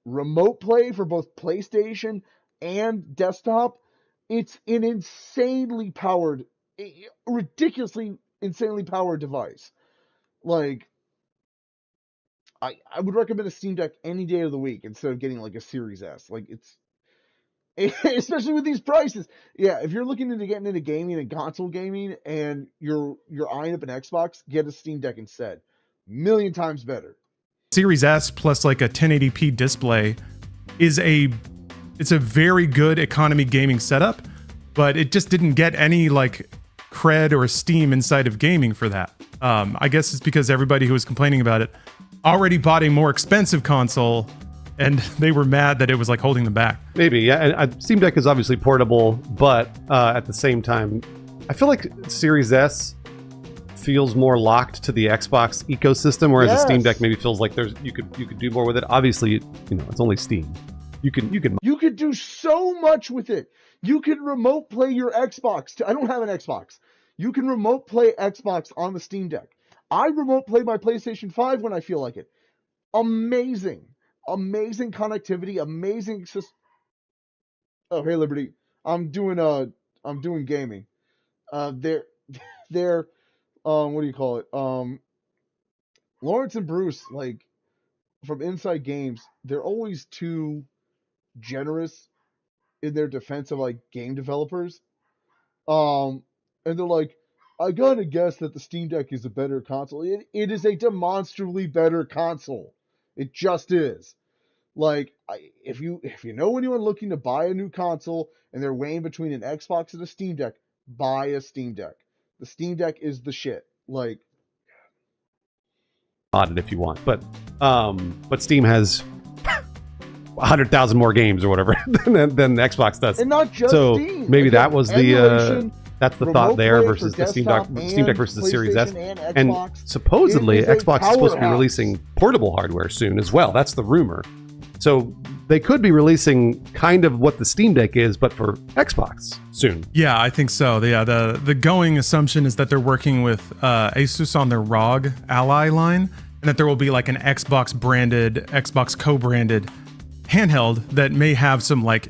remote play for both PlayStation and desktop, it's an ridiculously insanely powered device. Like, I would recommend a Steam Deck any day of the week instead of getting like a Series S. Like, it's especially with these prices. Yeah, if you're looking into getting into gaming and console gaming and you're eyeing up an Xbox, get a Steam Deck instead. Million times better. Series S plus like a 1080p display it's a very good economy gaming setup, but it just didn't get any like cred or esteem inside of gaming for that. I guess it's because everybody who was complaining about it already bought a more expensive console, and they were mad that it was like holding them back. Maybe, yeah. And Steam Deck is obviously portable, but at the same time, I feel like Series S feels more locked to the Xbox ecosystem, whereas the Steam Deck maybe feels like you could do more with it. Obviously, it's only Steam. You could do so much with it. You could remote play your Xbox. I don't have an Xbox. You can remote play Xbox on the Steam Deck. I remote play my PlayStation 5 when I feel like it. Amazing connectivity, amazing access. Oh, hey Liberty, I'm doing gaming. They're what do you call it? Lawrence and Bruce, like, from Inside Games, they're always too generous in their defense of like game developers. And they're like, I gotta guess that the Steam Deck is a better console. It is a demonstrably better console. It just is. Like, if you know anyone looking to buy a new console and they're weighing between an Xbox and a Steam Deck, buy a Steam Deck. The Steam Deck is the shit. Like, mod it if you want, but Steam has 100,000 more games or whatever than Xbox does. And not just so Steam. maybe Again, that was emulation, that's the remote thought there play versus for the Steam desktop Deck versus the Series S. PlayStation And Xbox. supposedly It is a Xbox is supposed to be powerhouse. releasing portable hardware soon as well. That's the rumor. So they could be releasing kind of what the Steam Deck is, but for Xbox soon. Yeah, I think so. Yeah, the going assumption is that they're working with Asus on their ROG Ally line, and that there will be like an Xbox co-branded handheld that may have some like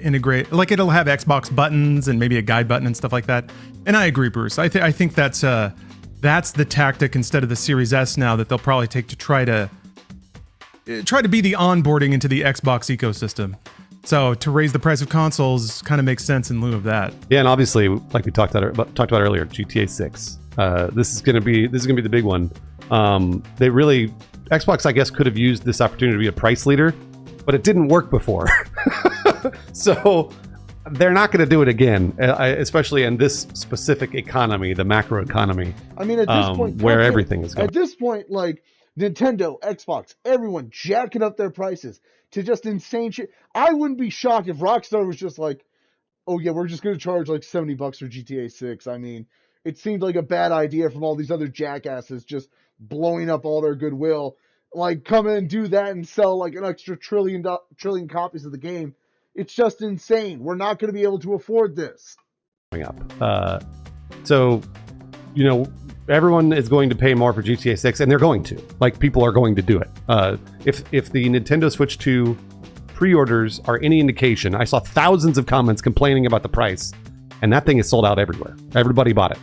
like it'll have Xbox buttons and maybe a guide button and stuff like that. And I agree, Bruce. I think that's the tactic instead of the Series S now that they'll probably take to try to be the onboarding into the Xbox ecosystem. So to raise the price of consoles kind of makes sense in lieu of that. Yeah, and obviously, like we talked about earlier, GTA 6. This is gonna be the big one. Xbox, I guess, could have used this opportunity to be a price leader, but it didn't work before. So they're not going to do it again, especially in this specific economy, the macro economy. I mean, at this point, where everything is going. At this point, like Nintendo, Xbox, everyone jacking up their prices to just insane shit. I wouldn't be shocked if Rockstar was just like, oh yeah, we're just going to charge like $70 for GTA 6. I mean, it seemed like a bad idea from all these other jackasses just blowing up all their goodwill. Like, come in and do that and sell like an extra trillion copies of the game. It's just insane. We're not going to be able to afford this. Coming up. So, everyone is going to pay more for GTA 6, and they're going to. Like, people are going to do it. If the Nintendo Switch 2 pre-orders are any indication, I saw thousands of comments complaining about the price, and that thing is sold out everywhere. Everybody bought it.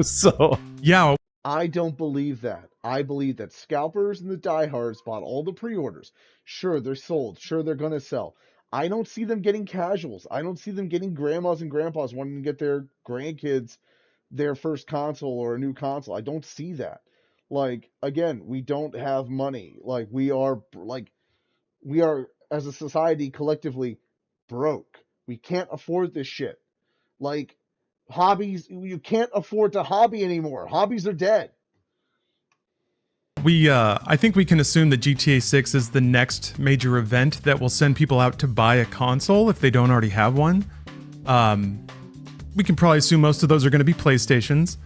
So, yeah. I don't believe that. I believe that scalpers and the diehards bought all the pre-orders. Sure, they're sold. Sure, they're going to sell. I don't see them getting casuals. I don't see them getting grandmas and grandpas wanting to get their grandkids their first console or a new console. I don't see that. Like, again, we don't have money. Like, we are as a society collectively broke. We can't afford this shit. Like, hobbies, you can't afford to hobby anymore. Hobbies are dead. I think we can assume that GTA 6 is the next major event that will send people out to buy a console if they don't already have one. We can probably assume most of those are going to be PlayStations.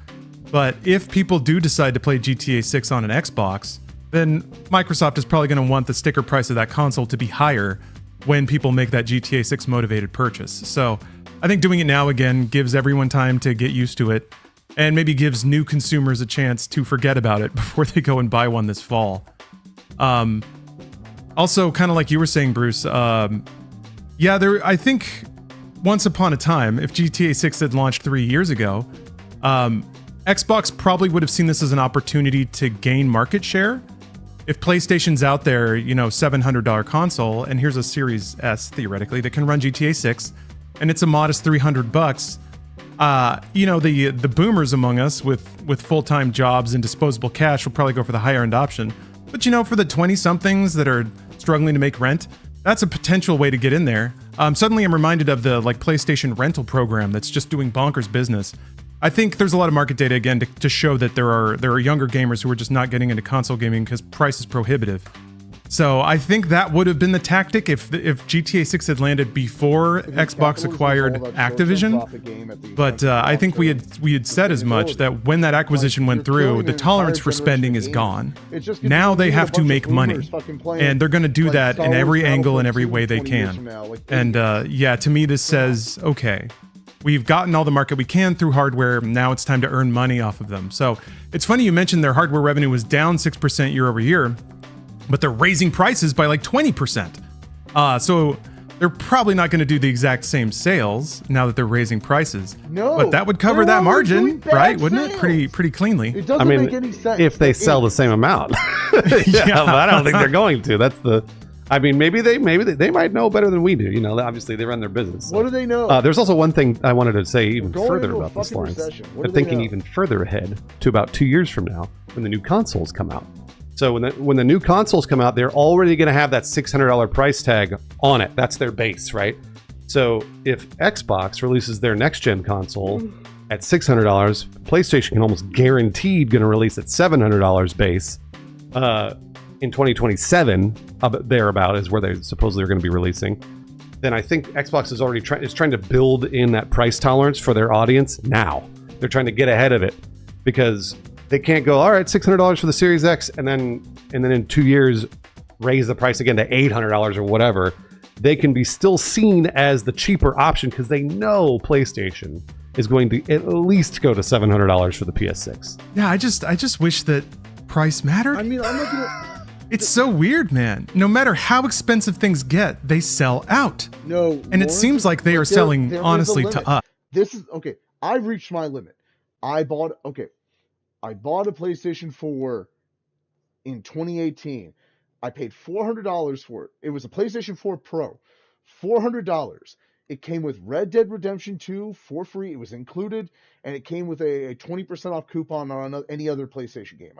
But if people do decide to play GTA 6 on an Xbox, then Microsoft is probably going to want the sticker price of that console to be higher when people make that GTA 6 motivated purchase. So I think doing it now again gives everyone time to get used to it, and maybe gives new consumers a chance to forget about it before they go and buy one this fall. Also, kind of like you were saying, Bruce, I think once upon a time, if GTA 6 had launched 3 years ago, Xbox probably would have seen this as an opportunity to gain market share. If PlayStation's out there, $700 console, and here's a Series S, theoretically, that can run GTA 6, and it's a modest $300, the boomers among us with full-time jobs and disposable cash will probably go for the higher-end option. But, for the 20-somethings that are struggling to make rent, that's a potential way to get in there. Suddenly I'm reminded of the PlayStation rental program that's just doing bonkers business. I think there's a lot of market data, again, to show that there are younger gamers who are just not getting into console gaming because price is prohibitive. So I think that would have been the tactic if GTA 6 had landed before Xbox acquired Activision. But I think we had said as much, that when that acquisition went through, the tolerance for spending is gone. Now they have to make money, and they're going to do that in every angle and every way they can. And to me, this says, okay, we've gotten all the market we can through hardware. Now it's time to earn money off of them. So it's funny you mentioned their hardware revenue was down 6% year over year, but they're raising prices by like 20%. So They're probably not going to do the exact same sales now that they're raising prices. No, but that would cover that margin, right? Wouldn't it? Pretty cleanly. It doesn't make any sense. If they sell the same amount. Yeah, but I don't think they're going to. That's the. I mean, maybe they might know better than we do. You know, obviously they run their business. So. What do they know? There's also one thing I wanted to say even further about this, Lawrence. They're thinking even further ahead to about 2 years from now when the new consoles come out. So when the new consoles come out, they're already going to have that $600 price tag on it. That's their base, right? So if Xbox releases their next gen console at $600, PlayStation can almost guaranteed going to release at $700 base in 2027. Thereabout is where they supposedly are going to be releasing. Then I think Xbox is already trying to build in that price tolerance for their audience now. They're trying to get ahead of it because they can't go, all right, $600 for the Series X, and then in 2 years raise the price again to $800 or whatever. They can be still seen as the cheaper option because they know PlayStation is going to at least go to $700 for the PS6. Yeah, I just wish that price mattered. I mean, I'm not gonna. It's so weird, man. No matter how expensive things get, they sell out. No, and it seems like they are selling honestly to us. This is okay. I've reached my limit. I bought a PlayStation 4 in 2018. I paid $400 for it. It was a PlayStation 4 Pro. $400. It came with Red Dead Redemption 2 for free. It was included, and it came with a 20% off coupon on any other PlayStation game.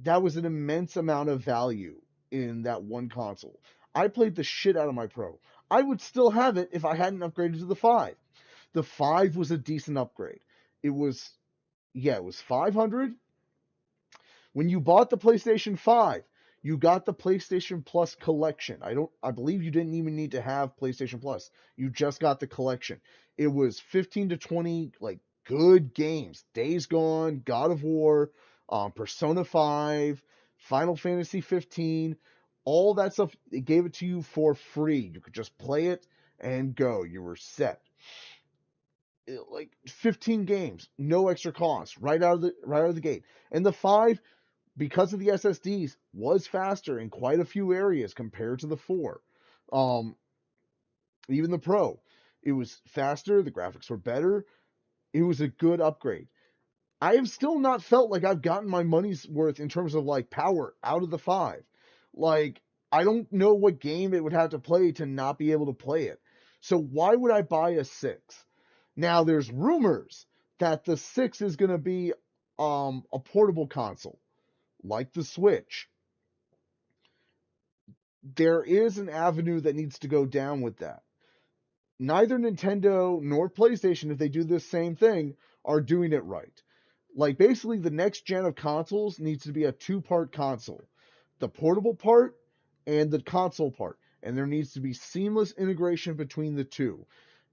That was an immense amount of value in that one console. I played the shit out of my Pro. I would still have it if I hadn't upgraded to the 5. The 5 was a decent upgrade. It was $500. When you bought the PlayStation 5, you got the PlayStation Plus collection. I believe you didn't even need to have PlayStation Plus. You just got the collection. It was 15 to 20 like good games. Days Gone, God of War, Persona 5, Final Fantasy 15, all that stuff. It gave it to you for free. You could just play it and go. You were set. Like 15 games, no extra cost, right out of the gate. And the 5, because of the SSDs, was faster in quite a few areas compared to the 4. Even the Pro, it was faster. The graphics were better. It was a good upgrade. I have still not felt like I've gotten my money's worth in terms of like power out of the 5. Like, I don't know what game it would have to play to not be able to play it. So why would I buy a 6? Now, there's rumors that the 6 is going to be a portable console, like the Switch. There is an avenue that needs to go down with that. Neither Nintendo nor PlayStation, if they do this same thing, are doing it right. Like, basically, the next gen of consoles needs to be a 2-part console. The portable part and the console part. And there needs to be seamless integration between the two.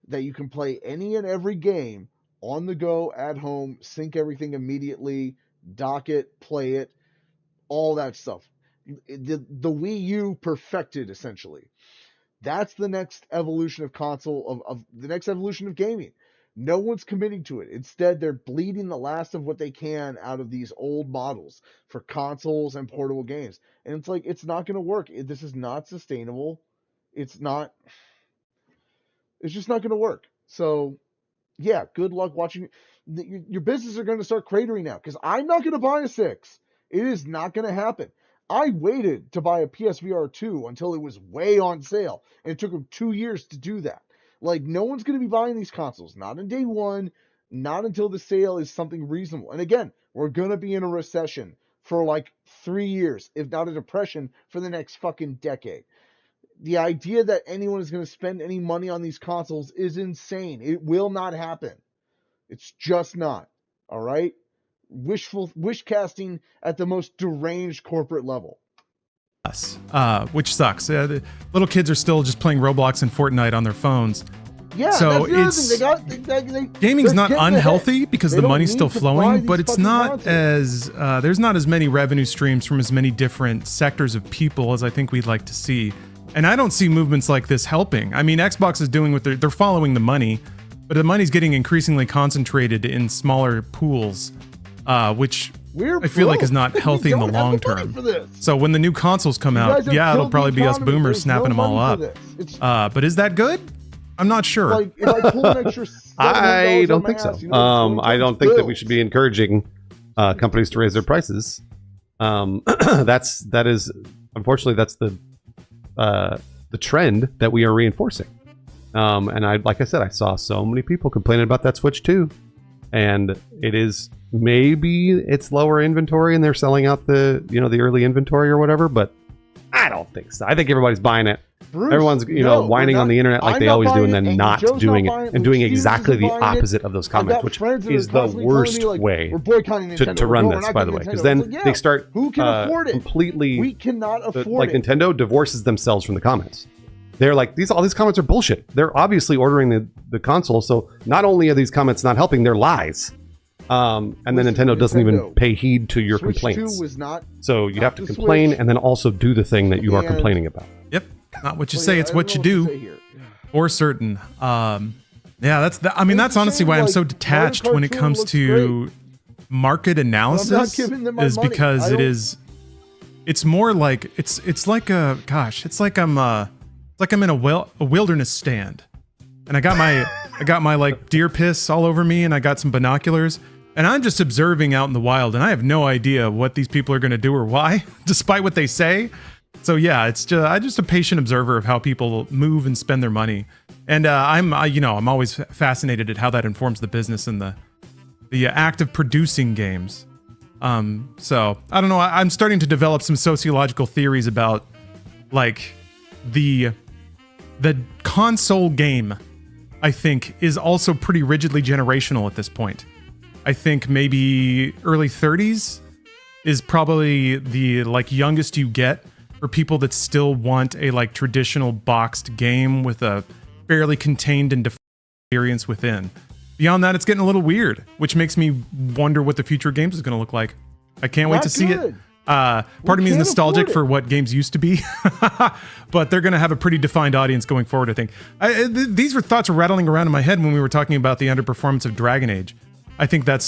That you can play any and every game on the go, at home, sync everything immediately, dock it, play it, all that stuff. The Wii U perfected, essentially. That's the next evolution of console, of the next evolution of gaming. No one's committing to it. Instead, they're bleeding the last of what they can out of these old models for consoles and portable games. And it's like, it's not going to work. This is not sustainable. It's just not going to work. So, yeah, good luck watching. Your businesses are going to start cratering now because I'm not going to buy a 6. It is not going to happen. I waited to buy a PSVR 2 until it was way on sale, and it took them 2 years to do that. Like, no one's going to be buying these consoles. Not on day one, not until the sale is something reasonable. And again, we're going to be in a recession for like 3 years, if not a depression for the next fucking decade. The idea that anyone is going to spend any money on these consoles is insane. It will not happen. It's just not. All right? Wish casting at the most deranged corporate level. Which sucks. The little kids are still just playing Roblox and Fortnite on their phones. Yeah, so that's the other thing. Gaming's not unhealthy because the money's still flowing, but it's not as there's not as many revenue streams from as many different sectors of people as I think we'd like to see. And I don't see movements like this helping. I mean, Xbox is doing what they're following the money, but the money's getting increasingly concentrated in smaller pools, which I feel like is not healthy in the long term. So when the new consoles come out, yeah, it'll probably be us boomers snapping them all up. But is that good? I'm not sure. Like, if I pull an extra I don't think ass, so. you know, I don't think that we should be encouraging companies to raise their prices. That is unfortunately that's the trend that we are reinforcing. And like I said, I saw so many people complaining about that Switch 2, and it is maybe it's lower inventory and they're selling out the early inventory or whatever, but I don't think so. I think everybody's buying it. Bruce, Everyone's whining on the internet like they always do, and then not doing it and doing exactly the opposite of those comments, which is the worst way to run this, by the way, because then they start who can afford it? Completely. We cannot afford like it. Nintendo divorces themselves from the comments. They're like, all these comments are bullshit. They're obviously ordering the console, so not only are these comments not helping, they're lies. And then Nintendo doesn't even pay heed to your Switch complaints. 2 was not So you have to complain Switch. And then also do the thing that you are complaining about. Yep. Not what you say, it's what you do. For certain. Yeah, that's honestly why I'm so detached when it comes to market analysis. Is because it's more like it's like I'm in a wilderness stand, and I got my like deer piss all over me, and I got some binoculars, and I'm just observing out in the wild, and I have no idea what these people are going to do or why, despite what they say. So yeah, I'm just a patient observer of how people move and spend their money, and I'm always fascinated at how that informs the business and the act of producing games. So I don't know. I'm starting to develop some sociological theories about like the console game. I think is also pretty rigidly generational at this point. I think maybe early 30s is probably the like youngest you get for people that still want a like traditional boxed game with a fairly contained and defined experience within. Beyond that, it's getting a little weird, which makes me wonder what the future of games is going to look like. I can't wait to see it. Part of me is nostalgic for what games used to be, but they're going to have a pretty defined audience going forward, I think. These thoughts were rattling around in my head when we were talking about the underperformance of Dragon Age. I think that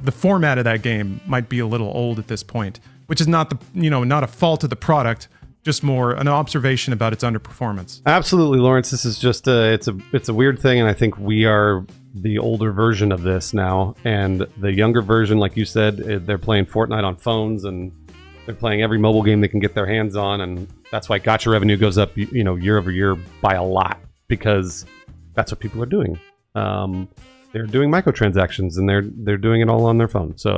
the format of that game might be a little old at this point, which is not a fault of the product, just more an observation about its underperformance. Absolutely, Lawrence. This is just it's a weird thing, and I think we are the older version of this now, and the younger version, like you said, they're playing Fortnite on phones, and they're playing every mobile game they can get their hands on, and that's why gacha revenue goes up, year over year by a lot, because that's what people are doing. They're doing microtransactions, and they're doing it all on their phone. So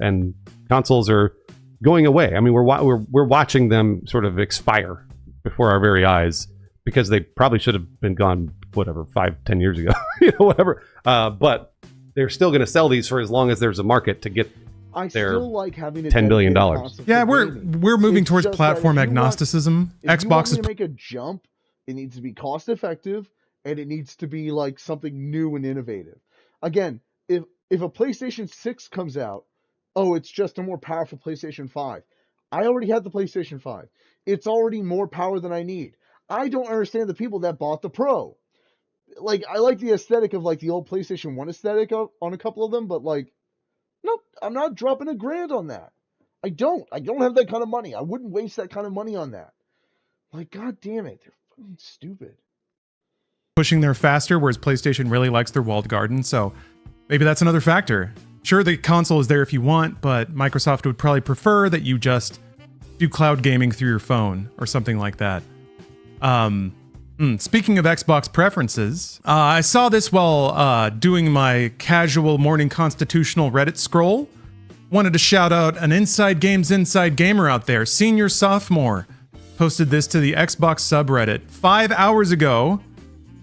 and consoles are going away. I mean, we're watching them sort of expire before our very eyes, because they probably should have been gone, whatever, 5-10 years ago, whatever. But they're still going to sell these for as long as there's a market to get their still like having $10 billion. Yeah, we're moving towards platform agnosticism. Xbox is to make a jump. It needs to be cost effective, and it needs to be like something new and innovative. Again, if a PlayStation 6 comes out, oh, it's just a more powerful PlayStation 5. I already had the PlayStation 5. It's already more power than I need. I don't understand the people that bought the Pro. Like, I like the aesthetic of like the old PlayStation 1 aesthetic on a couple of them, but like, nope, I'm not dropping $1,000 on that. I don't have that kind of money. I wouldn't waste that kind of money on that. Like, god damn it, they're fucking stupid. Pushing there faster, whereas PlayStation really likes their walled garden, so maybe that's another factor. Sure, the console is there if you want, but Microsoft would probably prefer that you just do cloud gaming through your phone or something like that. Speaking of Xbox preferences, I saw this while doing my casual morning constitutional Reddit scroll. Wanted to shout out an Inside Games Inside Gamer out there, Senior Sophomore, posted this to the Xbox subreddit 5 hours ago,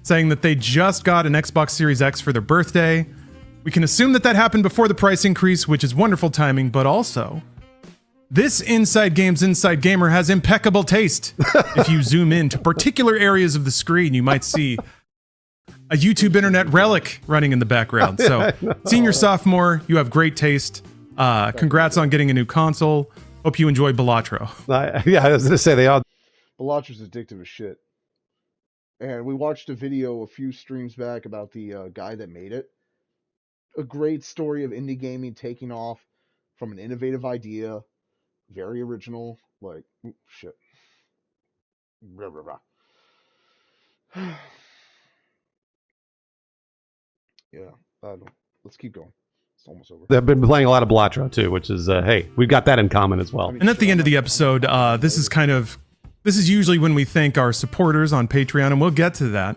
saying that they just got an Xbox Series X for their birthday. We can assume that happened before the price increase, which is wonderful timing, but also, this Inside Games Inside Gamer has impeccable taste. If you zoom in to particular areas of the screen, you might see a YouTube internet relic running in the background. So, Senior Sophomore, you have great taste. Congrats on getting a new console. Hope you enjoy Balatro. Yeah, I was going to say they all. Balatra's addictive as shit. And we watched a video a few streams back about the guy that made it. A great story of indie gaming taking off. from an innovative idea, very original. Like, shit. Blah, blah, blah. Yeah, let's keep going. It's almost over. They've been playing a lot of Blatra too, which is hey, we've got that in common as well. And at the end of the episode, this is usually when we thank our supporters on Patreon, and we'll get to that.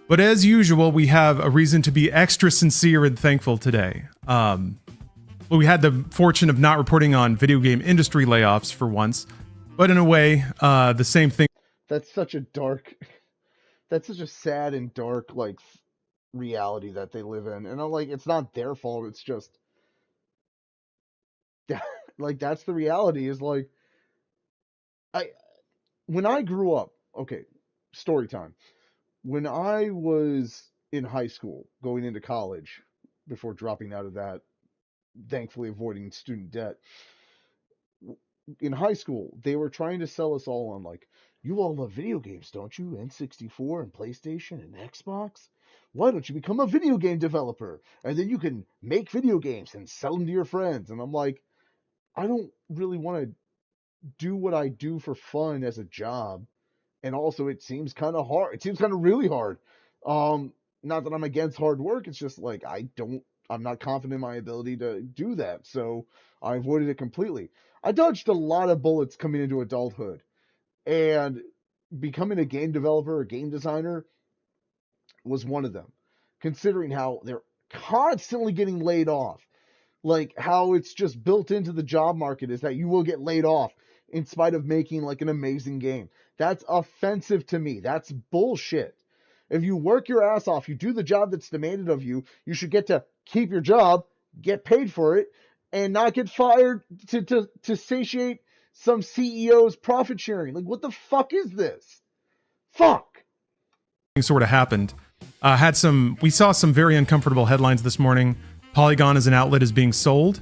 But as usual, we have a reason to be extra sincere and thankful today. We had the fortune of not reporting on video game industry layoffs for once, but in a way, the same thing. That's such a sad and dark, like, reality that they live in. And I'm like, it's not their fault. It's just, like, that's the reality is like, when I grew up, okay, story time. When I was in high school, going into college, before dropping out of that, thankfully avoiding student debt, in high school, they were trying to sell us all on, like, you all love video games, don't you? N64 and PlayStation and Xbox? Why don't you become a video game developer? And then you can make video games and sell them to your friends. And I'm like, I don't really want to do what I do for fun as a job. And also, it seems kind of hard. It seems kind of really hard. Not that I'm against hard work. It's just like, I'm not confident in my ability to do that. So I avoided it completely. I dodged a lot of bullets coming into adulthood. And becoming a game developer or game designer was one of them. Considering how they're constantly getting laid off. Like, how it's just built into the job market is that you will get laid off in spite of making, like, an amazing game. That's offensive to me. That's bullshit. If you work your ass off, you do the job that's demanded of you, you should get to keep your job, get paid for it, and not get fired to satiate some CEO's profit sharing. Like, what the fuck is this? Fuck. Sort of happened. We saw some very uncomfortable headlines this morning. Polygon as an outlet is being sold.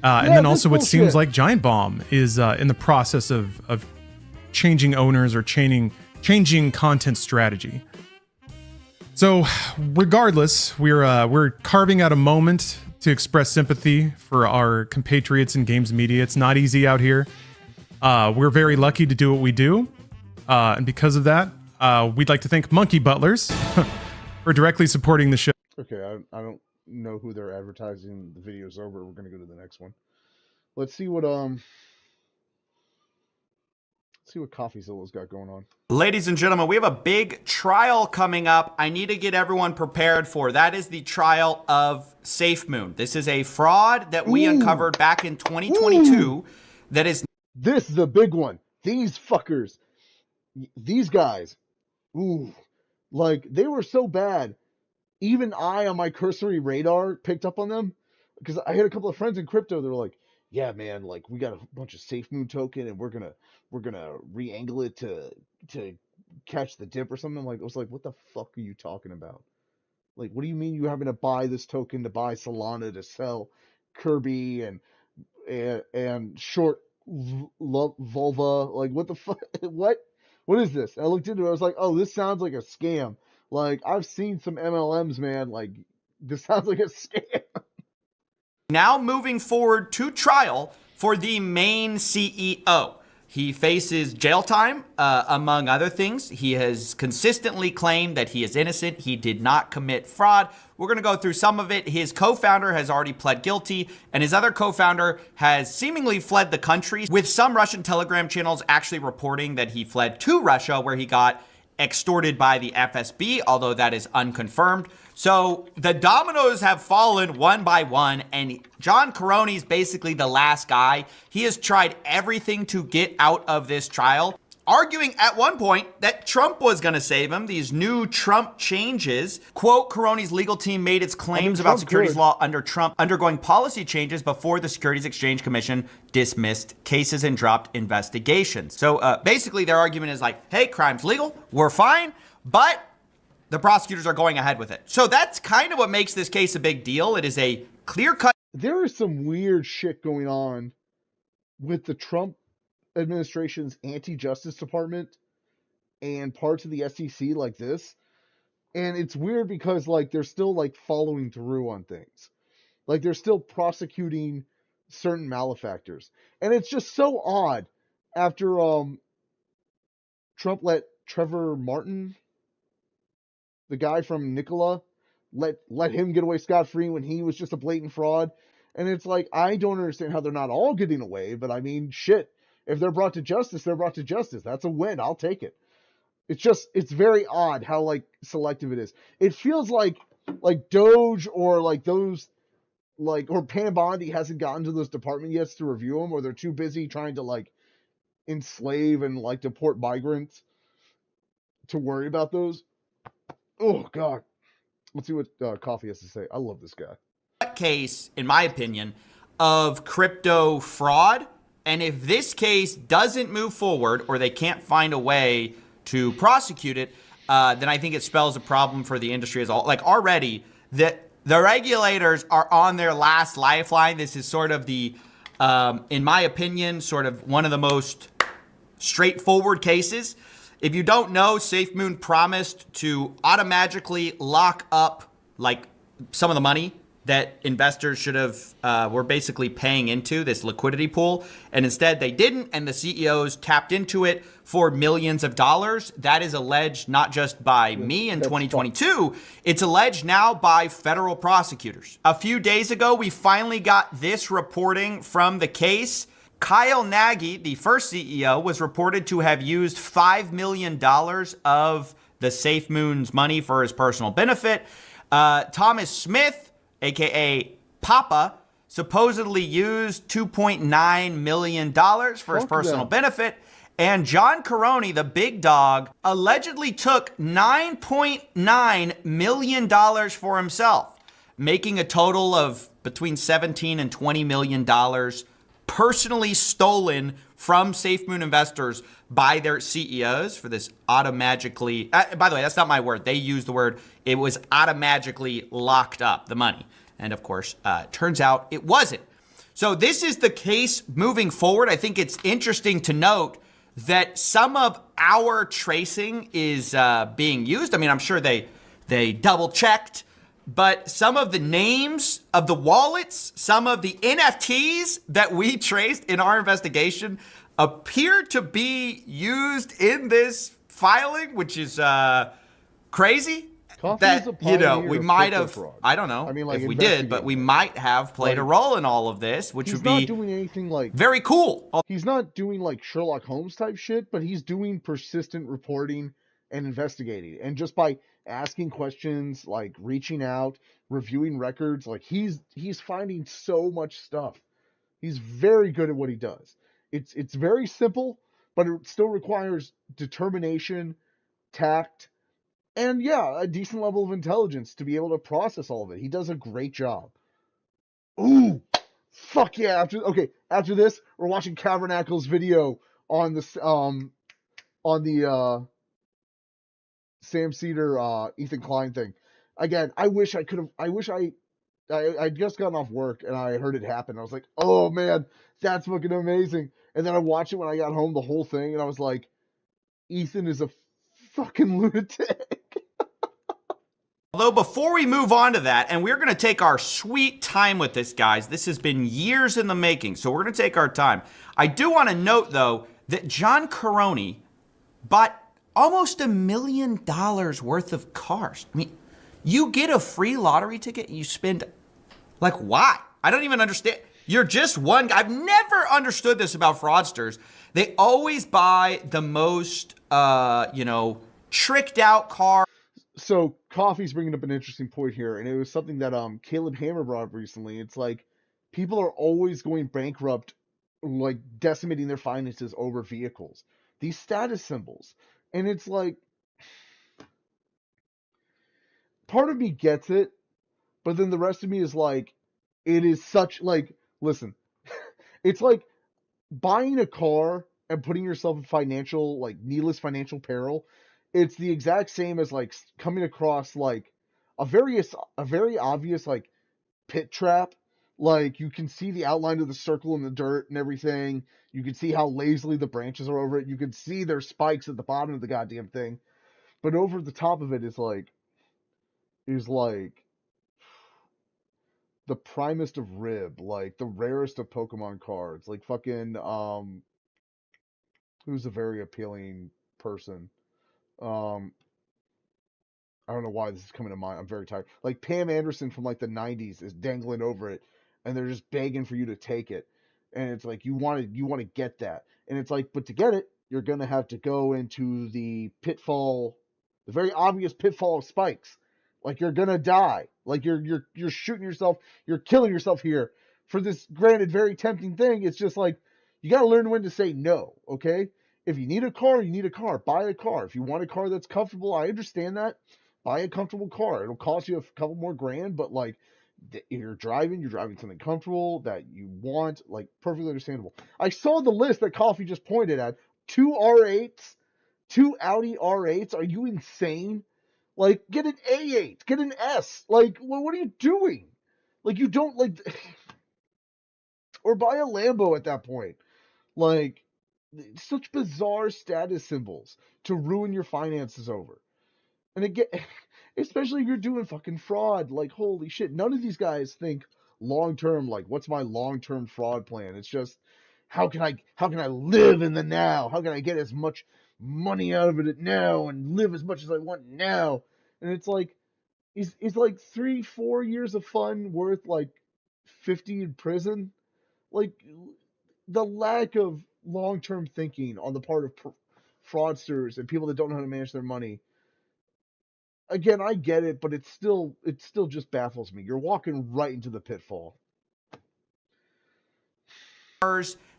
And then also it seems like Giant Bomb is in the process of changing owners or changing content strategy. So regardless, we're carving out a moment to express sympathy for our compatriots in games media. It's not easy out here. We're very lucky to do what we do. And because of that, we'd like to thank Monkey Butlers for directly supporting the show. Okay, I don't know who they're advertising the videos over. We're gonna go to the next one. Let's see what CoffeeZilla's got going on. Ladies and gentlemen, we have a big trial coming up. I need to get everyone prepared for. That is the trial of SafeMoon. This is a fraud that we uncovered back in 2022. That is. This is a big one. These fuckers, these guys, like, they were so bad. Even I, on my cursory radar, picked up on them because I had a couple of friends in crypto. They were like, "Yeah, man, like, we got a bunch of SafeMoon token, and we're gonna re-angle it to catch the dip or something." I was like, "What the fuck are you talking about? Like, what do you mean you having to buy this token to buy Solana to sell Kirby and short vulva? Like, what the fuck? What is this?" And I looked into it. I was like, "Oh, this sounds like a scam." Like, I've seen some MLMs, man. Like, this sounds like a scam. Now moving forward to trial for the main CEO. He faces jail time, among other things. He has consistently claimed that he is innocent. He did not commit fraud. We're going to go through some of it. His co-founder has already pled guilty, and his other co-founder has seemingly fled the country, with some Russian Telegram channels actually reporting that he fled to Russia, where he got extorted by the FSB, although that is unconfirmed. So the dominoes have fallen one by one, and John Caroni is basically the last guy. He has tried everything to get out of this trial, arguing at one point that Trump was going to save him. These new Trump changes. Quote, Caroni's legal team made its claims about securities law under Trump undergoing policy changes before the Securities Exchange Commission dismissed cases and dropped investigations. So basically their argument is like, hey, crime's legal, we're fine, but the prosecutors are going ahead with it. So that's kind of what makes this case a big deal. It is a clear-cut. There is some weird shit going on with the Trump administration's anti-justice department and parts of the SEC like this. And it's weird because, like, they're still, like, following through on things. Like, they're still prosecuting certain malefactors. And it's just so odd after Trump let Trevor Martin, the guy from Nikola, let him get away scot-free when he was just a blatant fraud. And it's like, I don't understand how they're not all getting away, but I mean, shit. If they're brought to justice, they're brought to justice. That's a win. I'll take it. It's very odd how like selective it is. It feels like Doge or like those like or Pam Bondi hasn't gotten to those department yet to review them, or they're too busy trying to like enslave and like deport migrants to worry about those. Oh God. Let's see what Coffee has to say. I love this guy. Case, in my opinion, of crypto fraud. And if this case doesn't move forward or they can't find a way to prosecute it, then I think it spells a problem for the industry as a whole. Like already, the regulators are on their last lifeline. This is sort of the, in my opinion, sort of one of the most straightforward cases. If you don't know, SafeMoon promised to automatically lock up like some of the money that investors should have were basically paying into this liquidity pool, and instead they didn't, and the CEOs tapped into it for millions of dollars. That is alleged not just by me in 2022, it's alleged now by federal prosecutors. A few days ago, we finally got this reporting from the case. Kyle Nagy, the first CEO, was reported to have used $5 million of the SafeMoon's money for his personal benefit. Thomas Smith, aka Papa, supposedly used $2.9 million for his personal benefit. And John Caroni, the big dog, allegedly took $9.9 million for himself, making a total of between $17 and $20 million personally stolen from SafeMoon investors by their CEOs for this automatically. By the way, that's not my word. They used the word. It was automatically locked up, the money. And of course, turns out it wasn't. So this is the case moving forward. I think it's interesting to note that some of our tracing is being used. I mean, I'm sure they double checked. But some of the names of the wallets, some of the NFTs that we traced in our investigation appear to be used in this filing, which is crazy. We might have, I don't know if we did, but we might have played a role in all of this, which would be not doing anything like very cool. He's not doing like Sherlock Holmes type shit, but he's doing persistent reporting and investigating. And just by asking questions, like reaching out, reviewing records, like he's finding so much stuff. He's very good at what he does. It's very simple, but it still requires determination, tact, and a decent level of intelligence to be able to process all of it. He does a great job. Ooh, fuck yeah! After this, we're watching Cabernacle's video on the Sam Cedar, Ethan Klein thing. Again, I wish I just gotten off work and I heard it happen. I was like, oh man, that's fucking amazing. And then I watched it when I got home, the whole thing, and I was like, Ethan is a fucking lunatic. Although before we move on to that, and we're going to take our sweet time with this, guys. This has been years in the making, so we're going to take our time. I do want to note, though, that John Caroni bought almost $1 million worth of cars. I mean, you get a free lottery ticket and you spend, like, why? I don't even understand. You're just one guy. I've never understood this about fraudsters. They always buy the most, tricked out car. So Coffee's bringing up an interesting point here, and it was something that Caleb Hammer brought up recently. It's like people are always going bankrupt, like decimating their finances over vehicles, these status symbols. And it's like, part of me gets it, but then the rest of me is like, it is such, like, listen, it's like buying a car and putting yourself in financial, like, needless financial peril. It's the exact same as, like, coming across, like, a very obvious, like, pit trap. Like, you can see the outline of the circle in the dirt and everything. You can see how lazily the branches are over it. You can see there's spikes at the bottom of the goddamn thing. But over the top of it is like the primest of rib, like the rarest of Pokemon cards, like fucking who's a very appealing person. Um, I don't know why this is coming to mind. I'm very tired. Like Pam Anderson from like the 90s is dangling over it, and they're just begging for you to take it. And it's like you want to get that. And it's like, but to get it, you're gonna have to go into the pitfall, the very obvious pitfall of spikes. Like you're gonna die. Like you're shooting yourself. You're killing yourself here for this granted very tempting thing. It's just like you gotta learn when to say no. Okay. If you need a car, you need a car. Buy a car. If you want a car that's comfortable, I understand that. Buy a comfortable car. It'll cost you a couple more grand, but like if you're driving something comfortable that you want, like perfectly understandable. I saw the list that Coffee just pointed at. 2 R8s, 2 Audi R8s. Are you insane? Like get an A8, get an S. Like what are you doing? Like you don't like or buy a Lambo at that point. Like such bizarre status symbols to ruin your finances over. And again, especially if you're doing fucking fraud, like holy shit, none of these guys think long term, like what's my long term fraud plan? It's just how can I live in the now? How can I get as much money out of it now and live as much as I want now? And it's like is like 3-4 years of fun worth like 50 in prison? Like the lack of long term thinking on the part of fraudsters and people that don't know how to manage their money. Again, I get it, but it still just baffles me. You're walking right into the pitfall.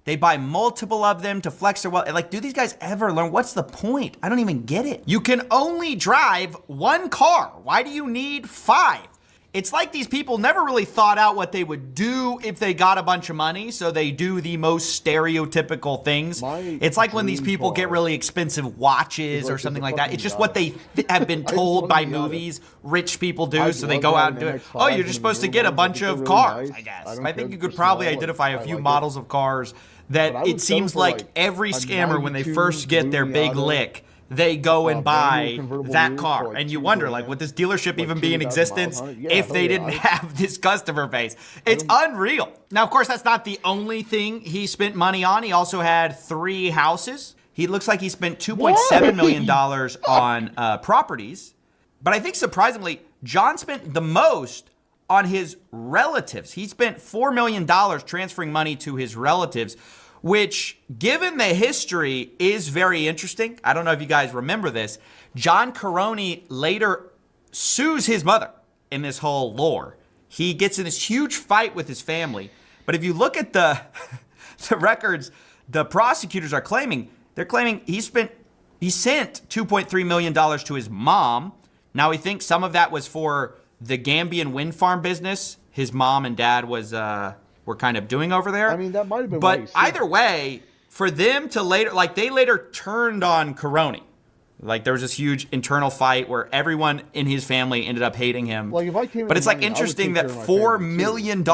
They buy multiple of them to flex their wealth. Like, do these guys ever learn? What's the point? I don't even get it. You can only drive one car. Why do you need 5? It's like these people never really thought out what they would do if they got a bunch of money, so they do the most stereotypical things. It's like when these people get really expensive watches or something like that. It's just what they have been told by movies rich people do, so they go out and do it. Oh, you're just supposed to get a bunch of cars, I guess. I think you could probably identify a few models of cars that it seems like every scammer, when they first get their big lick, they go and buy that car. And you wonder, like, would this dealership even be in existence if they didn't have this customer base? It's unreal. Now, of course, that's not the only thing he spent money on. He also had 3 houses. He looks like he spent $2.7 million on properties. But I think surprisingly, John spent the most on his relatives. He spent $4 million transferring money to his relatives, which, given the history, is very interesting. I don't know if you guys remember this. John Caroni later sues his mother in this whole lore. He gets in this huge fight with his family. But if you look at the records, the prosecutors are claiming, he sent $2.3 million to his mom. Now, we think some of that was for the Gambian wind farm business his mom and dad were kind of doing over there. I mean, that might have been. But either way, for them to later, like they later turned on Caroni. Like there was this huge internal fight where everyone in his family ended up hating him. Like if I came but it's like interesting that $4 million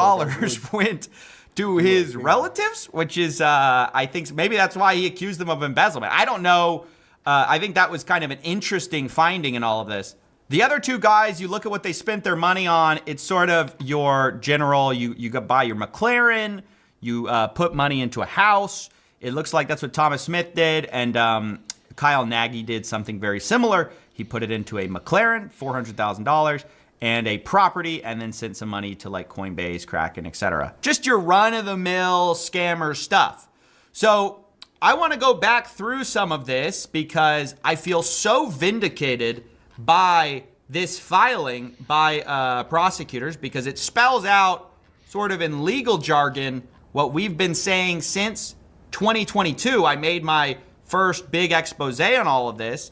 went to his relatives, which is, I think maybe that's why he accused them of embezzlement. I don't know. I think that was kind of an interesting finding in all of this. The other 2 guys, you look at what they spent their money on, it's sort of your general, you buy your McLaren, you put money into a house. It looks like that's what Thomas Smith did, and Kyle Nagy did something very similar. He put it into a McLaren, $400,000, and a property, and then sent some money to like Coinbase, Kraken, etc. Just your run-of-the-mill scammer stuff. So I want to go back through some of this because I feel so vindicated by this filing by prosecutors, because it spells out sort of in legal jargon what we've been saying since 2022. I made my first big expose on all of this.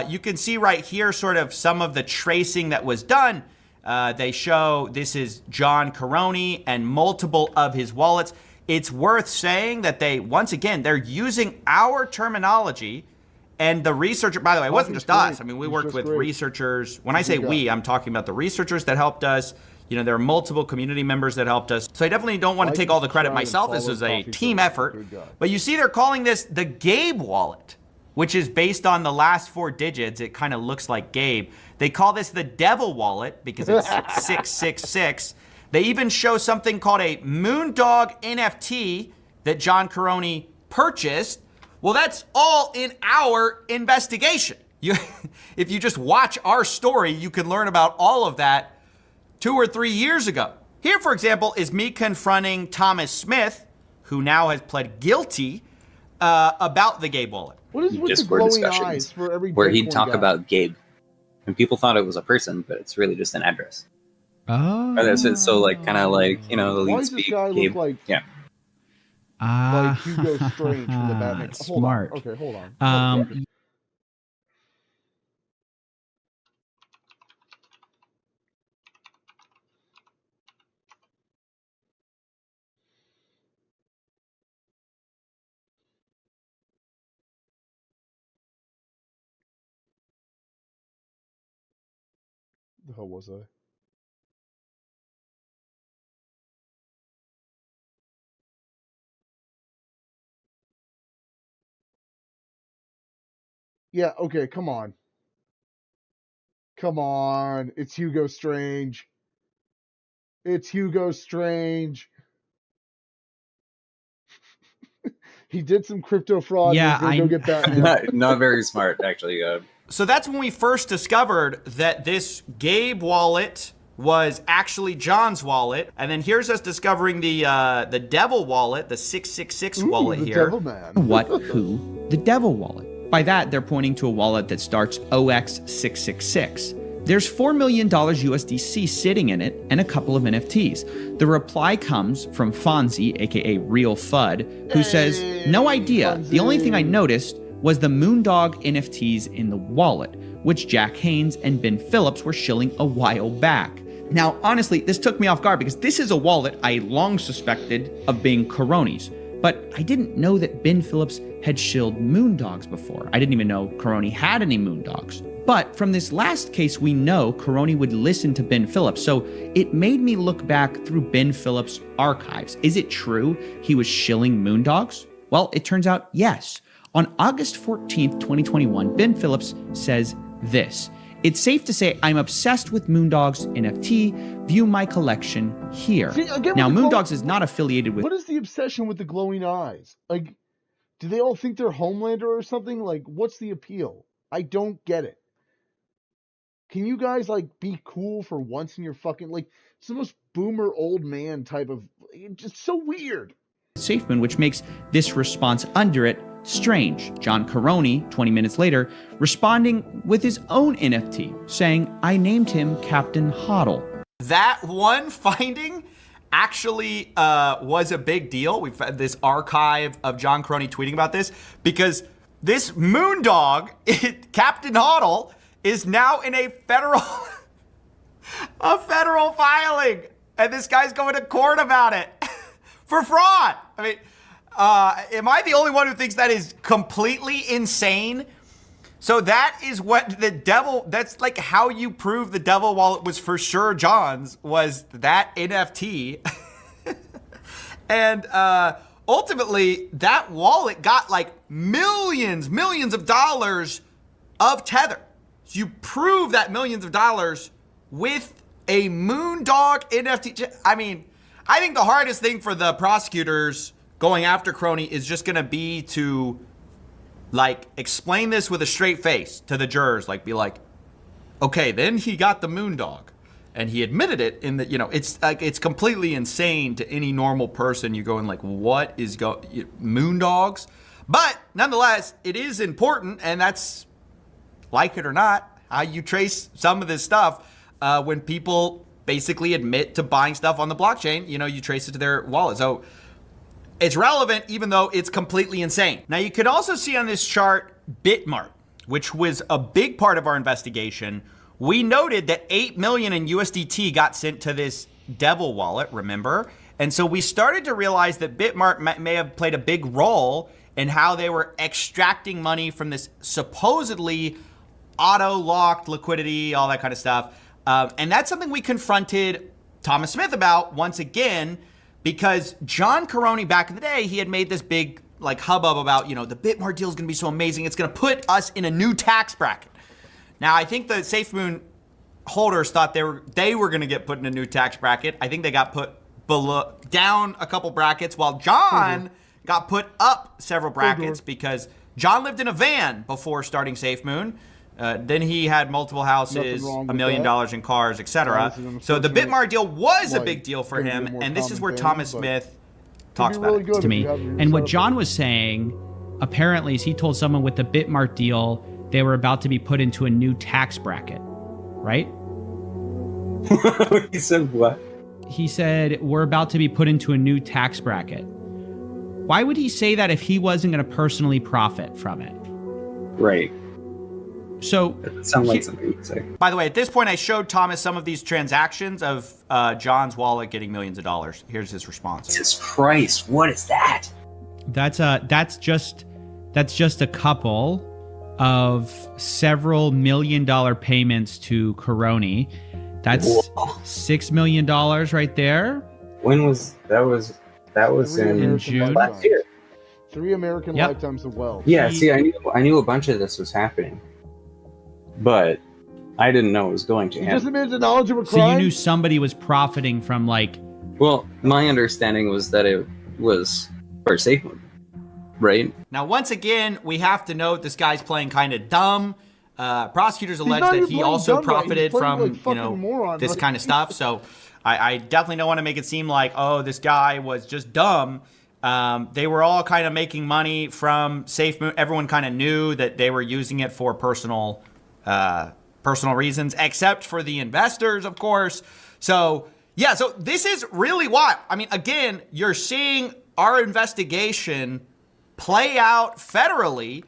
You can see right here sort of some of the tracing that was done. They show this is John Caroni and multiple of his wallets. It's worth saying that they're using our terminology. And the researcher, by the way, it wasn't just us. I mean, we worked with researchers. When I say we, I'm talking about the researchers that helped us. You know, there are multiple community members that helped us. So I definitely don't want to take all the credit myself. This was a team effort. But you see they're calling this the Gabe wallet, which is based on the last 4 digits. It kind of looks like Gabe. They call this the Devil wallet because it's 666. They even show something called a Moondog NFT that John Karony purchased. Well, that's all in our investigation. If you just watch our story, you can learn about all of that 2 or 3 years ago. Here, for example, is me confronting Thomas Smith, who now has pled guilty about the Gabe wallet. What is with the Discord glowing discussions eyes for every where he'd Bitcoin talk guy? about Gabe, and people thought it was a person, but it's really just an address. Oh. Or that's it. So like, kind of like, you know, the Why lead does this speak guy Gabe. look like Yeah. Hugo Strange from the Batman? Hold Smart. on. Okay, hold on. The hell was I? Yeah, okay, come on. Come on. It's Hugo Strange. It's Hugo Strange. He did some crypto fraud. Yeah, He's gonna go get Batman. not very smart, actually. So that's when we first discovered that this Gabe wallet was actually John's wallet. And then here's us discovering the Devil wallet, the 666 wallet the here. Devil Man. Who? The Devil wallet. By that, they're pointing to a wallet that starts OX666. There's $4 million USDC sitting in it and a couple of NFTs. The reply comes from Fonzie, aka Real FUD, who says, "No idea. The only thing I noticed was the Moondog NFTs in the wallet, which Jack Haynes and Ben Phillips were shilling a while back." Now, honestly, this took me off guard because this is a wallet I long suspected of being Karony's. But I didn't know that Ben Phillips had shilled Moondogs before. I didn't even know Karony had any Moondogs. But from this last case, we know Karony would listen to Ben Phillips, so it made me look back through Ben Phillips' archives. Is it true he was shilling Moondogs? Well, it turns out yes. On August 14th, 2021, Ben Phillips says this: "It's safe to say I'm obsessed with Moondogs NFT. View my collection here." See, again, now, with the Moondogs is not affiliated with... What is the obsession with the glowing eyes? Like, do they all think they're Homelander or something? Like, what's the appeal? I don't get it. Can you guys, like, be cool for once in your fucking, like, it's the most boomer old man type of, it's just so weird. Safeman, which makes this response under it strange. John Karony, 20 minutes later, responding with his own NFT, saying, "I named him Captain Hoddle." That one finding actually was a big deal. We've had this archive of John Karony tweeting about this because this Moondog, Captain Hoddle, is now in a federal filing, and this guy's going to court about it for fraud. I mean, am I the only one who thinks that is completely insane? So that is what the Devil, that's like how you prove the Devil wallet was for sure John's, was that NFT. And ultimately, that wallet got like millions of dollars of Tether. So you prove that millions of dollars with a Moondog NFT. I mean, I think the hardest thing for the prosecutors going after Karony is just going to be to, like, explain this with a straight face to the jurors. Like, be like, okay, then he got the Moondog. And he admitted it in the, it's like, it's completely insane to any normal person. You go in like, what is Moondogs? But nonetheless, it is important, and that's, like it or not, how you trace some of this stuff. When people basically admit to buying stuff on the blockchain, you trace it to their wallet. So it's relevant, even though it's completely insane. Now, you can also see on this chart Bitmart, which was a big part of our investigation. We noted that 8 million in USDT got sent to this Devil wallet, remember? And so we started to realize that Bitmart may have played a big role in how they were extracting money from this supposedly auto-locked liquidity, all that kind of stuff. And that's something we confronted Thomas Smith about once again, because John Karony back in the day, he had made this big like hubbub about, the Bitmart deal is going to be so amazing. It's going to put us in a new tax bracket. Now, I think the SafeMoon holders thought they were going to get put in a new tax bracket. I think they got put down a couple brackets, while John got put up several brackets because John lived in a van before starting SafeMoon. Then he had multiple houses, $1 million in cars, etc. So the Bitmart deal was a big deal for him, and this is where Thomas Smith talks about it to me. And what John was saying, apparently, is he told someone with the Bitmart deal they were about to be put into a new tax bracket, right? He said what? He said, we're about to be put into a new tax bracket. Why would he say that if he wasn't going to personally profit from it? Right. So it sounds like something you'd say. By the way, at this point, I showed Thomas some of these transactions of John's wallet getting millions of dollars. Here's his response. Jesus Christ, what is that? That's just a couple of several $1 million payments to Caroni. That's $6 million right there. When was that? Was in June last year. 3 American lifetimes of wealth. Yeah, see, I knew a bunch of this was happening, but I didn't know it was going to He happen. just admitted the knowledge of a crime. So you knew somebody was profiting from Well, my understanding was that it was for SafeMoon, right? Now, once again, we have to note this guy's playing kind of dumb. Prosecutors allege that he also profited from this kind of stuff. So I definitely don't want to make it seem like, oh, this guy was just dumb. They were all kind of making money from SafeMoon. Everyone kind of knew that they were using it for personal reasons, except for the investors, of course. So yeah, so this is really wild. I mean, again, you're seeing our investigation play out federally.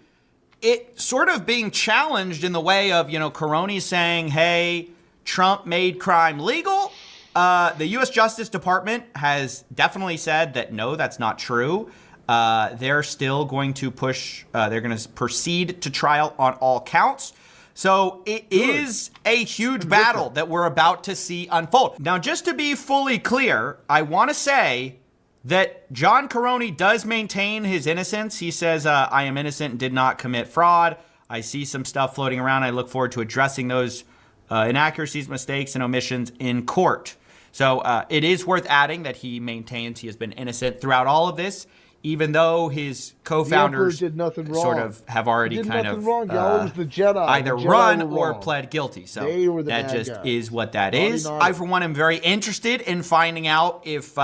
It sort of being challenged in the way of, Caroni saying, hey, Trump made crime legal. The U.S. Justice Department has definitely said that, no, that's not true. They're still going to they're going to proceed to trial on all counts. So it is a huge battle that we're about to see unfold. Now, just to be fully clear, I want to say that John Caroni does maintain his innocence. He says, I am innocent and did not commit fraud. I see some stuff floating around. I look forward to addressing those inaccuracies, mistakes, and omissions in court. So it is worth adding that he maintains he has been innocent throughout all of this, even though his co-founders did nothing wrong. sort of have already kind of was the Jedi. either the Jedi run were or wrong. pled guilty. So They were the that bad just guys. is what that Naughty, is. naughty. I, for one, am very interested in finding out if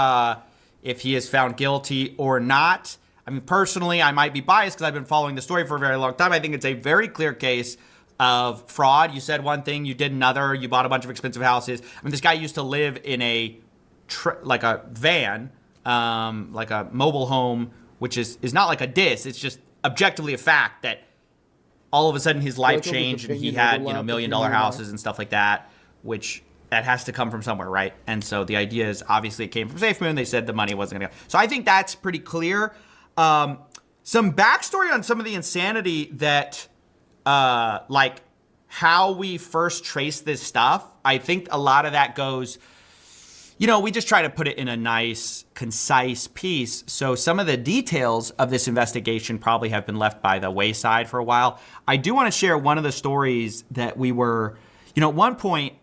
he is found guilty or not. I mean, personally, I might be biased because I've been following the story for a very long time. I think it's a very clear case of fraud. You said one thing, you did another. You bought a bunch of expensive houses. I mean, this guy used to live in a van, like a mobile home, which is not like a diss. It's just objectively a fact that all of a sudden his life changed and he had, $1 million houses and stuff like that, which that has to come from somewhere, right? And so the idea is obviously it came from SafeMoon. They said the money wasn't going to go. So I think that's pretty clear. Some backstory on some of the insanity that, like how we first traced this stuff. I think a lot of that goes, we just try to put it in a nice, concise piece. So some of the details of this investigation probably have been left by the wayside for a while. I do want to share one of the stories that we were, at one point,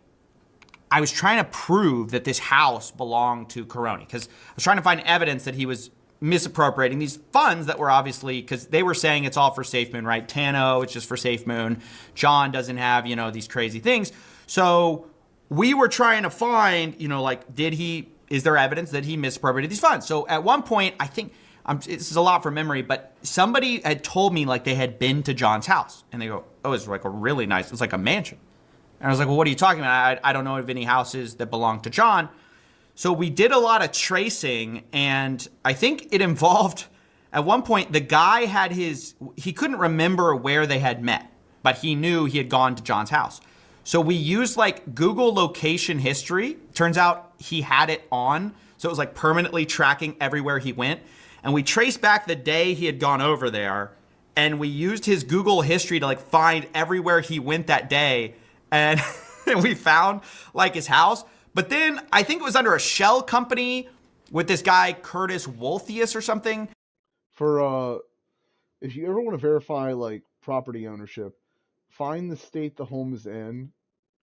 I was trying to prove that this house belonged to Caroni because I was trying to find evidence that he was misappropriating these funds that were obviously, because they were saying it's all for SafeMoon, right? Tano, it's just for SafeMoon. John doesn't have, these crazy things. So we were trying to find, is there evidence that he misappropriated these funds? So at one point, I think, this is a lot from memory, but somebody had told me they had been to John's house and they go, oh, it's like a really nice, it's like a mansion. And I was like, well, what are you talking about? I don't know of any houses that belong to John. So we did a lot of tracing, and I think it involved, at one point, the guy had he couldn't remember where they had met, but he knew he had gone to John's house. So we used Google location history. Turns out he had it on. So it was permanently tracking everywhere he went. And we traced back the day he had gone over there, and we used his Google history to find everywhere he went that day. And we found his house. But then I think it was under a shell company with this guy, Curtis Wolthius or something. For, if you ever want to verify property ownership, find the state the home is in,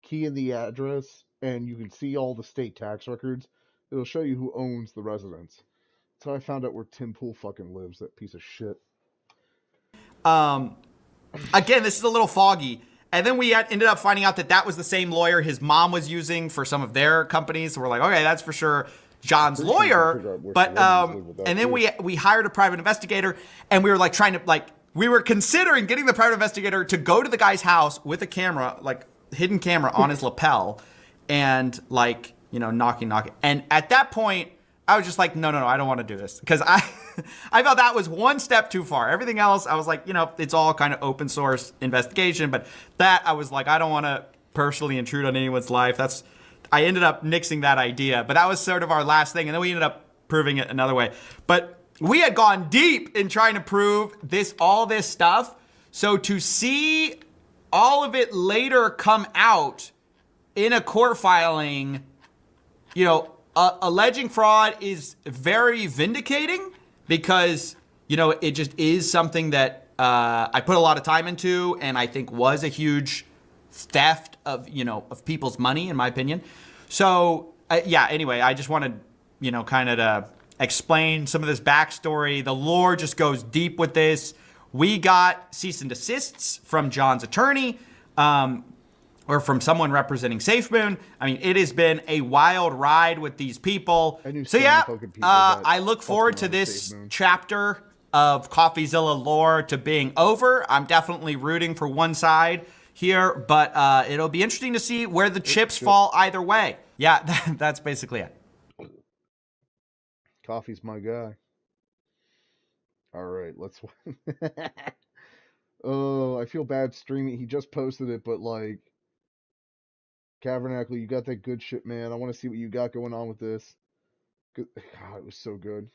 key in the address, and you can see all the state tax records. It'll show you who owns the residence. So I found out where Tim Pool fucking lives, that piece of shit. Again, this is a little foggy. And then we ended up finding out that that was the same lawyer his mom was using for some of their companies. So we're like, okay, that's for sure John's lawyer. But and then we hired a private investigator, and we were like we were considering getting the private investigator to go to the guy's house with a camera, like hidden camera on his lapel, and like, you know, knocking. And at that point, I was just like, no, I don't want to do this, because I felt that was one step too far. Everything else, I was like, you know, it's all kind of open source investigation, but that I was like, I don't want to personally intrude on anyone's life. I ended up nixing that idea, but that was sort of our last thing, and then we ended up proving it another way. But we had gone deep in trying to prove all this stuff, so to see all of it later come out in a court filing, you know, alleging fraud is very vindicating, because, you know, it just is something that I put a lot of time into, and I think was a huge theft of, you know, of people's money, in my opinion. So yeah, anyway, I just wanted, you know, kind of to explain some of this backstory. The lore just goes deep with this. We got cease and desists from John's attorney, or from someone representing SafeMoon. I mean, it has been a wild ride with these people. So yeah, I look forward to this chapter of CoffeeZilla lore to being over. I'm definitely rooting for one side here, but it'll be interesting to see where the chips fall either way. Yeah, that's basically it. Coffee's my guy. All right, let's. Oh, I feel bad streaming. He just posted it, but like, Cavernacle, you got that good shit, man. I want to see what you got going on with this. God, it was so good.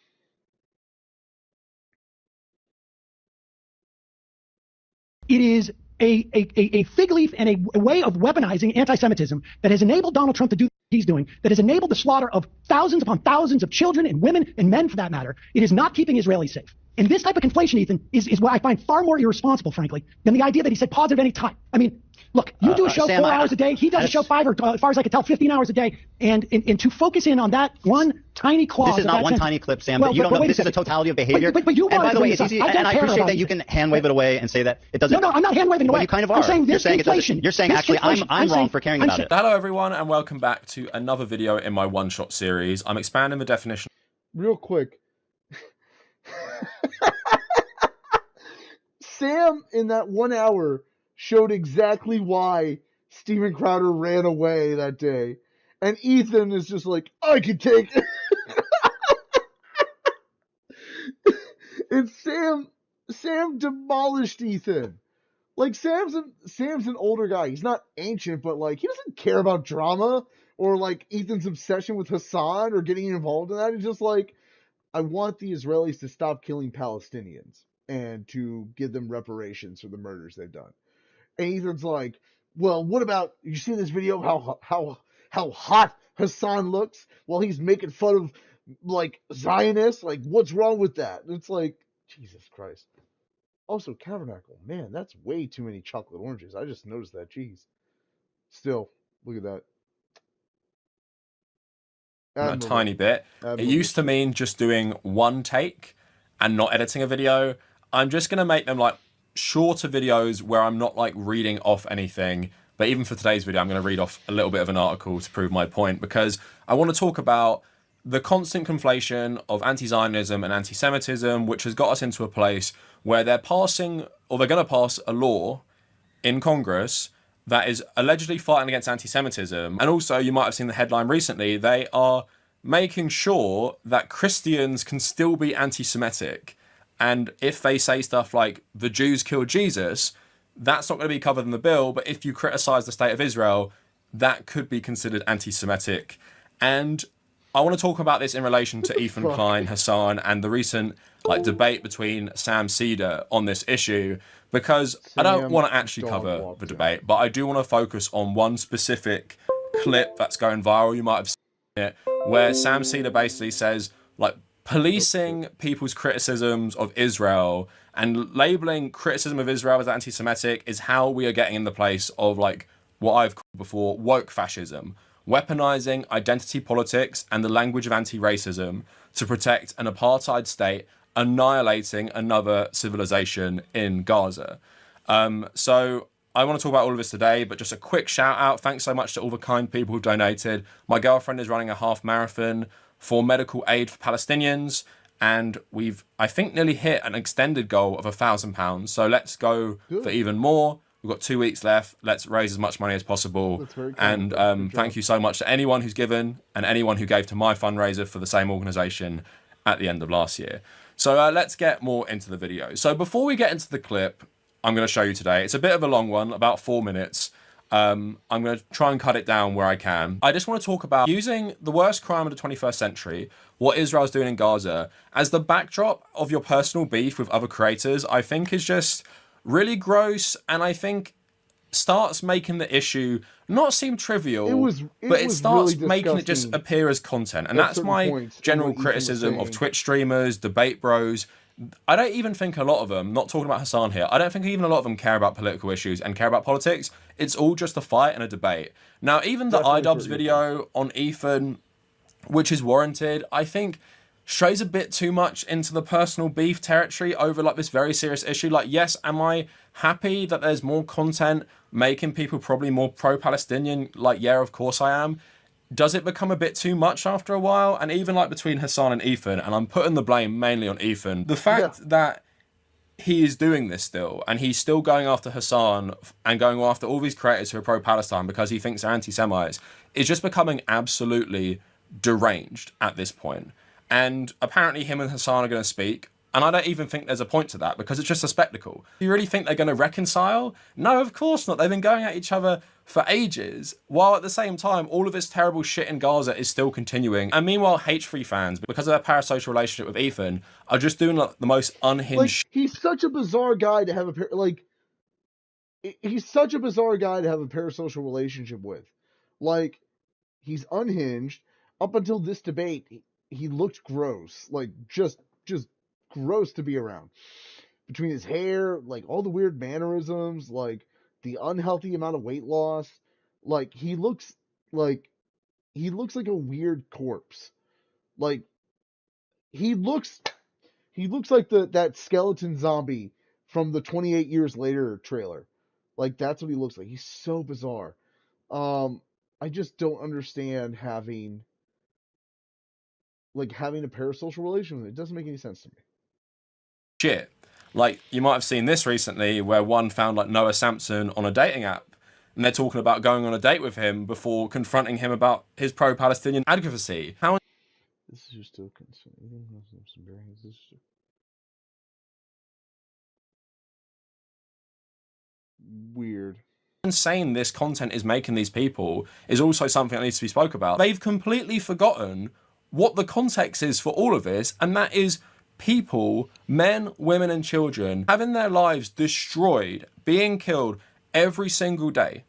It is a fig leaf and a way of weaponizing anti-Semitism that has enabled Donald Trump to do what he's doing, that has enabled the slaughter of thousands upon thousands of children and women and men, for that matter. It is not keeping Israelis safe. And this type of conflation, Ethan, is what I find far more irresponsible, frankly, than the idea that he said pause at any time. I mean, look, you do a show Sam, 4 hours a day. He does a show 5, or as far as I can tell, 15 hours a day. And to focus in on that one tiny clause. This is not one tiny clip, Sam. Well, but you don't know. This is a totality of behavior. But you and by the way, it's easy. And I appreciate that you can hand wave it away and say that it doesn't. No, I'm not hand waving it away. You kind of are. I'm saying this inflation. You're saying actually I'm wrong for caring about it. Hello, everyone, and welcome back to another video in my one-shot series. I'm expanding the definition. Real quick. Sam, in that 1 hour, showed exactly why Steven Crowder ran away that day. And Ethan is just like, I could take it. And Sam demolished Ethan. Like, Sam's an older guy. He's not ancient, but like, he doesn't care about drama or like Ethan's obsession with Hassan or getting involved in that. It's just like, I want the Israelis to stop killing Palestinians and to give them reparations for the murders they've done. And Ethan's like, well, what about, you see this video of how hot Hassan looks while he's making fun of, like, Zionists? Like, what's wrong with that? And it's like, Jesus Christ. Also, Cavernacle, man, that's way too many chocolate oranges. I just noticed that. Jeez. Still, look at that. A tiny bit. It used to mean just doing one take and not editing a video. I'm just going to make them like shorter videos where I'm not like reading off anything. But even for today's video, I'm going to read off a little bit of an article to prove my point, because I want to talk about the constant conflation of anti-Zionism and anti-Semitism, which has got us into a place where they're passing, or they're going to pass, a law in Congress that is allegedly fighting against anti-Semitism. And also, you might have seen the headline recently, they are making sure that Christians can still be anti-Semitic. And if they say stuff like, the Jews killed Jesus, that's not going to be covered in the bill. But if you criticize the state of Israel, that could be considered anti-Semitic. And I want to talk about this in relation to Ethan Klein, Hassan, and the recent debate between Sam Cedar on this issue, because I don't want to actually cover the debate, but I do want to focus on one specific clip that's going viral. You might have seen it, where Sam Cedar basically says, like, policing people's criticisms of Israel and labeling criticism of Israel as anti-Semitic is how we are getting in the place of like what I've called before woke fascism, weaponizing identity politics and the language of anti-racism to protect an apartheid state, annihilating another civilization in Gaza. So I want to talk about all of this today, but just a quick shout out. Thanks so much to all the kind people who've donated. My girlfriend is running a half marathon for medical aid for Palestinians, and we've, I think, nearly hit an extended goal of £1,000. So let's go for even more. We've got 2 weeks left. Let's raise as much money as possible. And thank you so much to anyone who's given and anyone who gave to my fundraiser for the same organisation at the end of last year. So let's get more into the video. So before we get into the clip I'm going to show you today, it's a bit of a long one, about 4 minutes. I'm going to try and cut it down where I can. I just want to talk about using the worst crime of the 21st century, what Israel's doing in Gaza, as the backdrop of your personal beef with other creators, I think is just really gross, and I think starts making the issue not seem trivial, but it starts really making it just appear as content. And that's my general criticism of Twitch streamers, debate bros. I don't even think a lot of them, not talking about Hassan here, I don't think even a lot of them care about political issues and care about politics. It's all just a fight and a debate. Now, even the iDubbbz video on Ethan, which is warranted, I think strays a bit too much into the personal beef territory over like this very serious issue. Like, yes, am I happy that there's more content making people probably more pro-Palestinian? Like, yeah, of course I am. Does it become a bit too much after a while? And even like between Hassan and Ethan, and I'm putting the blame mainly on Ethan, the fact that he is doing this still, and he's still going after Hassan and going after all these creators who are pro-Palestine because he thinks they're anti-Semites, is just becoming absolutely deranged at this point. And apparently him and Hassan are going to speak, and I don't even think there's a point to that because it's just a spectacle. Do you really think they're going to reconcile? No, of course not. They've been going at each other for ages, while at the same time, all of this terrible shit in Gaza is still continuing. And meanwhile, H3 fans, because of their parasocial relationship with Ethan, are just doing like the most unhinged. Like, he's such a bizarre guy to have he's such a bizarre guy to have a parasocial relationship with. Like, he's unhinged. Up until this debate, he looked gross. Like, just gross to be around. Between his hair, like all the weird mannerisms, like the unhealthy amount of weight loss, like he looks like a weird corpse. Like he looks like that skeleton zombie from the 28 Years Later trailer. Like that's what he looks like. He's so bizarre. I just don't understand having a parasocial relation with it. It doesn't make any sense to me. Shit. Like, you might have seen this recently where one found like Noah Sampson on a dating app, and they're talking about going on a date with him before confronting him about his pro-Palestinian advocacy. How this is just still concerned. Weird. Insane this content is making these people is also something that needs to be spoke about. They've completely forgotten what the context is for all of this, and that is people, men, women, and children having their lives destroyed, being killed every single day.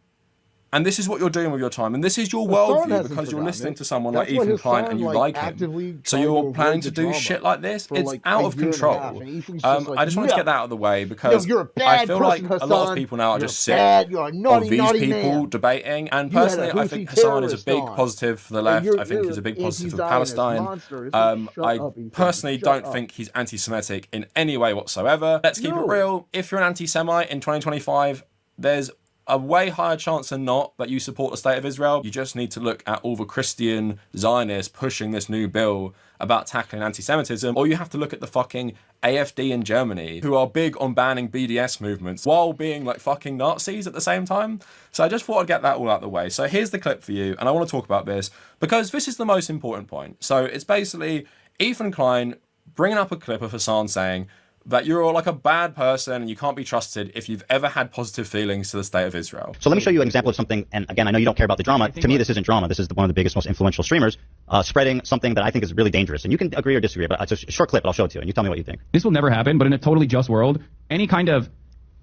And this is what you're doing with your time. And this is your worldview because you're listening to someone like Ethan Klein and you like him. So you're planning to do shit like this? It's out of control. I just want to get that out of the way because I feel like a lot of people now are just sick of these people debating. And personally, I think Hassan is a big positive for the left. I think he's a big positive for Palestine. I personally don't think he's anti-Semitic in any way whatsoever. Let's keep it real. If you're an anti-Semite in 2025, there's a way higher chance than not that you support the state of Israel. You just need to look at all the Christian Zionists pushing this new bill about tackling anti-Semitism, or you have to look at the fucking AfD in Germany, who are big on banning BDS movements while being like fucking Nazis at the same time. So I just thought I'd get that all out of the way. So here's the clip for you, and I want to talk about this because this is the most important point. So it's basically Ethan Klein bringing up a clip of Hassan saying that you're like a bad person and you can't be trusted if you've ever had positive feelings to the state of Israel. So let me show you an example of something, and again, I know you don't care about the drama. To me, this isn't drama. This is one of the biggest, most influential streamers spreading something that I think is really dangerous. And you can agree or disagree, but it's a short clip, but I'll show it to you, and you tell me what you think. This will never happen, but in a totally just world, any kind of,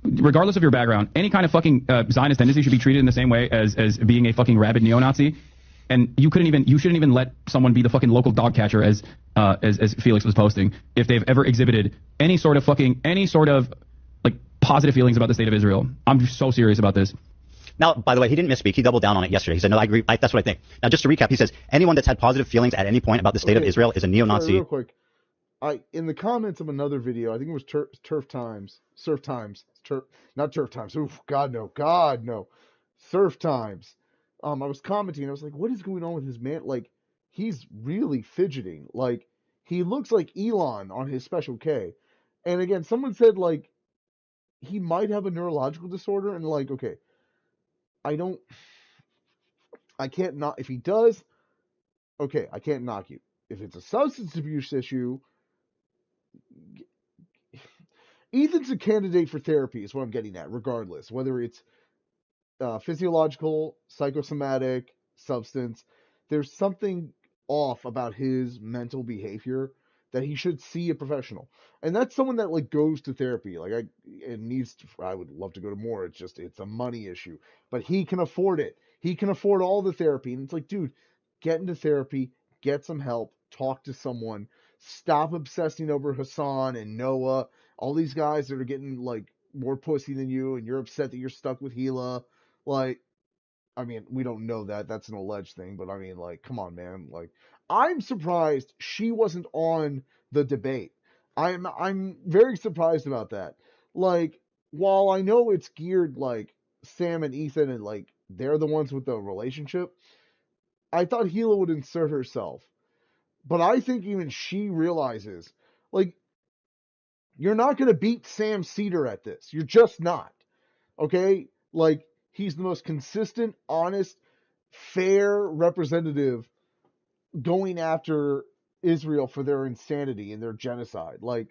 regardless of your background, any kind of fucking Zionist tendency should be treated in the same way as being a fucking rabid neo-Nazi. And you shouldn't even let someone be the fucking local dog catcher as Felix was posting if they've ever exhibited any sort of like positive feelings about the state of Israel. I'm so serious about this. Now, by the way, he didn't misspeak. He doubled down on it yesterday. He said, no, I agree. That's what I think. Now, just to recap, he says, anyone that's had positive feelings at any point about the state of Israel is a neo-Nazi. Sorry, real quick. In the comments of another video, I think it was Surf Times. Oof, God no. Surf Times. I was commenting. I was like, what is going on with his man? Like, he's really fidgeting. Like, he looks like Elon on his Special K. And again, someone said, like, he might have a neurological disorder. And, like, okay, I can't knock. If he does, okay, I can't knock you. If it's a substance abuse issue, Ethan's a candidate for therapy is what I'm getting at, regardless. Whether it's physiological, psychosomatic, substance, there's something off about his mental behavior that he should see a professional. And that's someone that, like, goes to therapy. Like, I would love to go to more. It's a money issue. But he can afford it. He can afford all the therapy. And it's like, dude, get into therapy, get some help, talk to someone, stop obsessing over Hassan and Noah, all these guys that are getting, like, more pussy than you, and you're upset that you're stuck with Gila. Like, I mean, we don't know that. That's an alleged thing. But, I mean, like, come on, man. Like, I'm surprised she wasn't on the debate. I'm very surprised about that. Like, while I know it's geared, like, Sam and Ethan and, like, they're the ones with the relationship, I thought Gila would insert herself. But I think even she realizes, like, you're not going to beat Sam Cedar at this. You're just not. Okay? Like, he's the most consistent, honest, fair representative going after Israel for their insanity and their genocide. Like,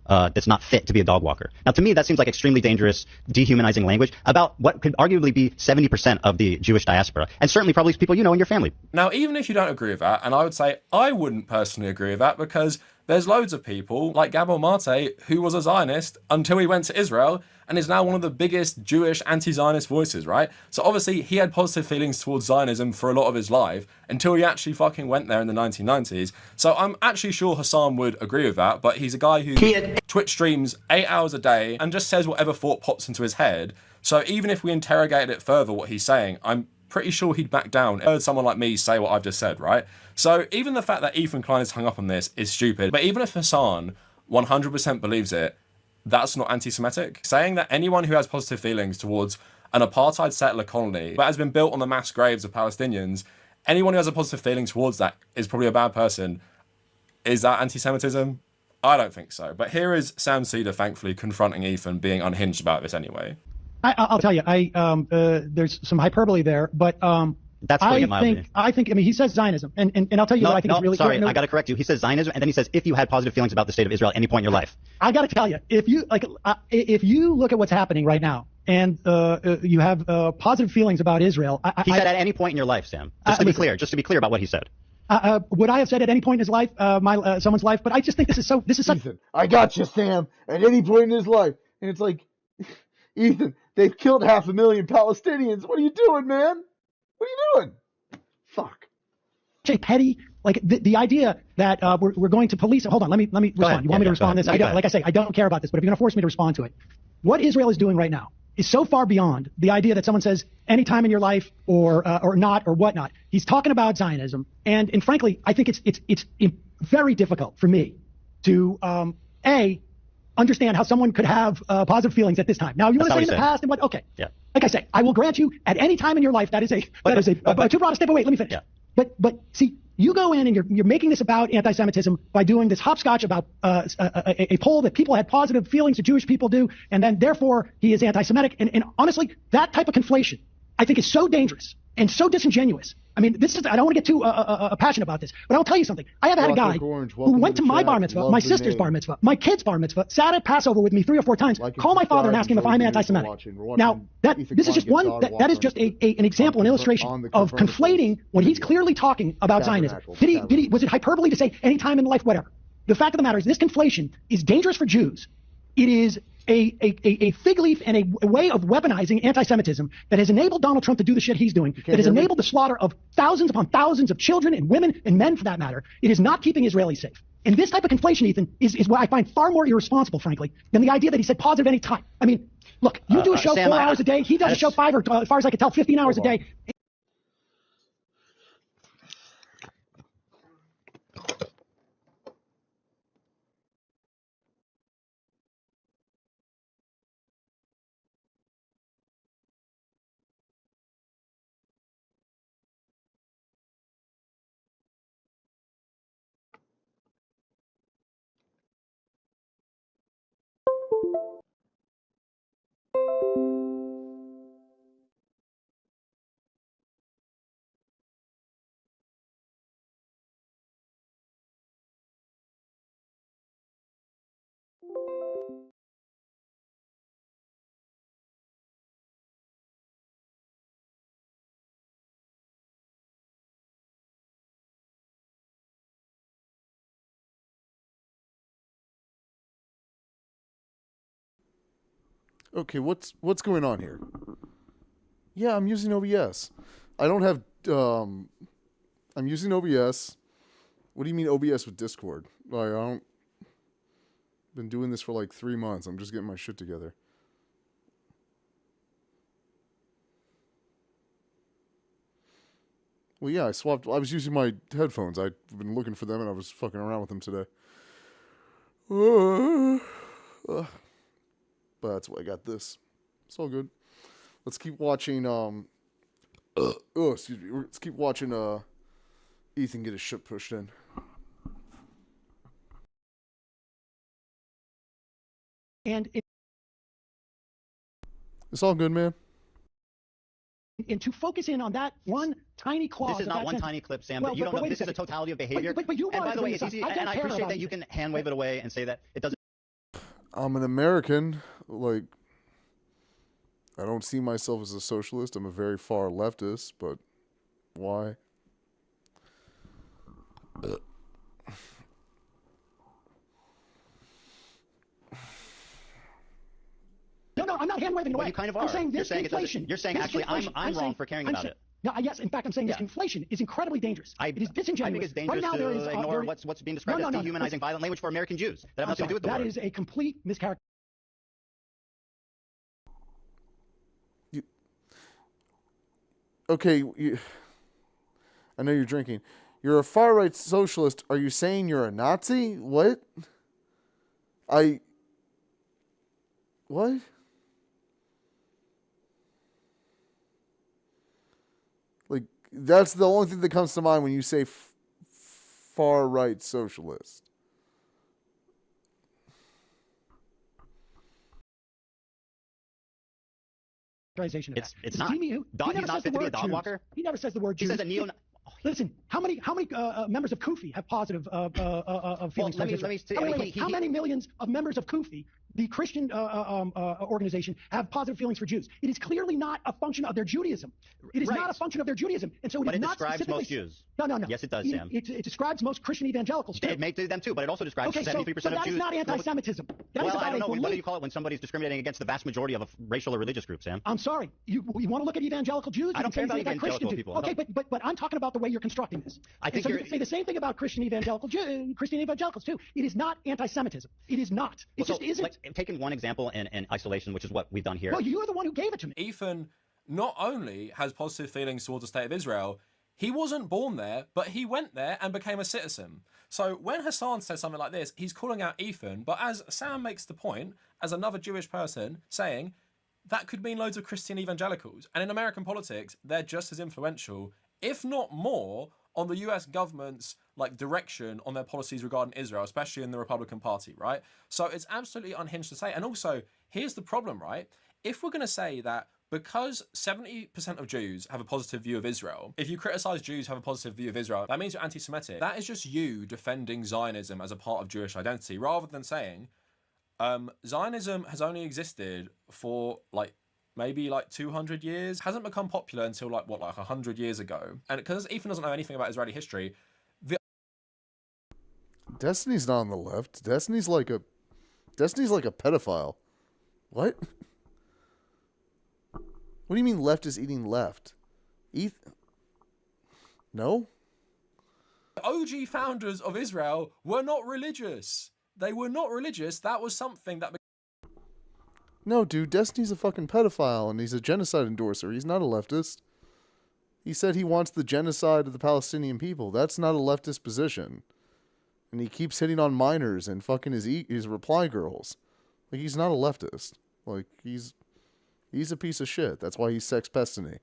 that's not fit to be a dog walker. Now, to me, that seems like extremely dangerous, dehumanizing language about what could arguably be 70% of the Jewish diaspora, and certainly probably people you know in your family. Now, even if you don't agree with that, and I would say I wouldn't personally agree with that, because there's loads of people like Gabor Mate who was a Zionist until he went to Israel and is now one of the biggest Jewish anti-Zionist voices, right? So obviously he had positive feelings towards Zionism for a lot of his life until he actually fucking went there in the 1990s. So I'm actually sure Hassan would agree with that, but he's a guy who Twitch streams 8 hours a day and just says whatever thought pops into his head. So even if we interrogated it further, what he's saying, I'm pretty sure he'd back down. I heard someone like me say what I've just said, right? So even the fact that Ethan Klein is hung up on this is stupid. But even if Hassan 100% believes it, that's not anti-Semitic. Saying that anyone who has positive feelings towards an apartheid settler colony that has been built on the mass graves of Palestinians, anyone who has a positive feeling towards that is probably a bad person. Is that anti-Semitism? I don't think so. But here is Sam Cedar, thankfully, confronting Ethan, being unhinged about this anyway. I'll tell you, there's some hyperbole there, but That's I think, I mean, he says Zionism, and I'll tell you what I think is really sorry, I got to correct you. He says Zionism, and then he says if you had positive feelings about the state of Israel at any point in your life. I got to tell you, if you look at what's happening right now, and you have positive feelings about Israel, he said at any point in your life, Sam. Just to be clear about what he said. Would I have said at any point in his life, someone's life? But I just think this is Ethan, I got you, Sam. At any point in his life, and it's like, Ethan, they've killed 500,000 Palestinians. What are you doing, man? What are you doing? Fuck. Jay Petty, like the idea that we're going to police. Hold on, let me respond. You want me to respond to this? Like I say, I don't care about this, but if you're going to force me to respond to it, what Israel is doing right now is so far beyond the idea that someone says any time in your life or not or whatnot. He's talking about Zionism, and frankly, I think it's very difficult for me to understand how someone could have positive feelings at this time. Now, you want to say in the past and what? Okay. Yeah. Like I say, I will grant you at any time in your life that is too broad a step. But wait, let me finish. Yeah. But see, you go in and you're making this about anti-Semitism by doing this hopscotch about a poll that people had positive feelings that Jewish people do, and then therefore he is anti-Semitic. And honestly, that type of conflation, I think, is so dangerous and so disingenuous. I mean, I don't want to get too passionate about this, but I'll tell you something. I have had a guy who went to my bar mitzvah, my sister's bar mitzvah, my kid's bar mitzvah, sat at Passover with me 3 or 4 times, call my father and ask him if I'm anti-Semitic. Now, this is just that is just an example, an illustration of conflating when he's clearly talking about Zionism. Was it hyperbole to say any time in life, whatever? The fact of the matter is this conflation is dangerous for Jews. It is a fig leaf and a way of weaponizing anti-Semitism that has enabled Donald Trump to do the shit he's doing, that has enabled the slaughter of thousands upon thousands of children and women and men, for that matter. It is not keeping Israelis safe. And this type of conflation, Ethan, is what I find far more irresponsible, frankly, than the idea that he said positive any time. I mean, look, you do a show Sam, 4 hours a day. He does a show 5, or as far as I can tell, 15 hours a day. Okay, what's going on here? Yeah, I'm using OBS. I don't have I'm using OBS. What do you mean OBS with Discord? Like, I don't been doing this for like 3 months. I'm just getting my shit together. Well, yeah, I was using my headphones. I've been looking for them and I was fucking around with them today. But that's why I got this. It's all good. Let's keep watching excuse me. Let's keep watching Ethan get his shit pushed in. And It's all good, man. to focus in on that one tiny clause. This is not one tiny clip, Sam. But you don't know. This is a totality of behavior. But you and by the way, it's easy. And I appreciate that you can hand wave it away and say that it doesn't. I'm an American. Like, I don't see myself as a socialist. I'm a very far leftist, but why? No, I'm not hand waving away. Well, you kind of are. I'm saying this inflation. You're saying actually I'm wrong for caring about it. No, yes. In fact, I'm saying this inflation is incredibly dangerous. It is disingenuous. I think it's dangerous right now, to ignore what's being described as dehumanizing violent language for American Jews that have nothing to do with the word. word. That is a complete mischaracterization. Okay, I know you're drinking. You're a far-right socialist. Are you saying you're a Nazi? What? What? Like, that's the only thing that comes to mind when you say far-right socialist. It's not. He's not fit to be a dog walker. He never says the word Jews. He says a neo. Listen, how many members of Kufi have positive feelings? How many millions of members of Kufi, the Christian organization, have positive feelings for Jews? It is clearly not a function of their Judaism. It is not a function of their Judaism, and so it is not describes most Jews. No. Yes, it does, Sam. It describes most Christian evangelicals too. It may do them too, but it also describes 73% of Jews. That is not anti-Semitism. That is about I don't know. belief. What do you call it when somebody's discriminating against the vast majority of a racial or religious group, Sam? I'm sorry. You want to look at evangelical Jews? I don't care about evangelical people. Okay, but I'm talking about the way you're constructing this. I think you can say the same thing about Christian evangelicals too. It is not anti-Semitism. It is not. It just isn't. Like, taking one example in isolation, which is what we've done here. Well, you're the one who gave it to me. Ethan not only has positive feelings towards the state of Israel, he wasn't born there, but he went there and became a citizen. So when Hassan says something like this, he's calling out Ethan, but as Sam makes the point, as another Jewish person, saying that could mean loads of Christian evangelicals. And in American politics, they're just as influential, if not more, on the US government's direction on their policies regarding Israel, especially in the Republican Party, right? So it's absolutely unhinged to say. And also, here's the problem, right? If we're going to say that because 70% of Jews have a positive view of Israel, if you criticize Jews who have a positive view of Israel, that means you're anti-Semitic. That is just you defending Zionism as a part of Jewish identity, rather than saying Zionism has only existed for maybe 200 years, hasn't become popular until 100 years ago. And because Ethan doesn't know anything about Israeli history, Destiny's not on the left. Destiny's like a pedophile. What? What do you mean left is eating left? No? The OG founders of Israel were not religious. They were not religious. That was something that... No, dude, Destiny's a fucking pedophile and he's a genocide endorser. He's not a leftist. He said he wants the genocide of the Palestinian people. That's not a leftist position. And he keeps hitting on minors and fucking his reply girls. Like, he's not a leftist. Like, he's a piece of shit. That's why he's Sex Destiny.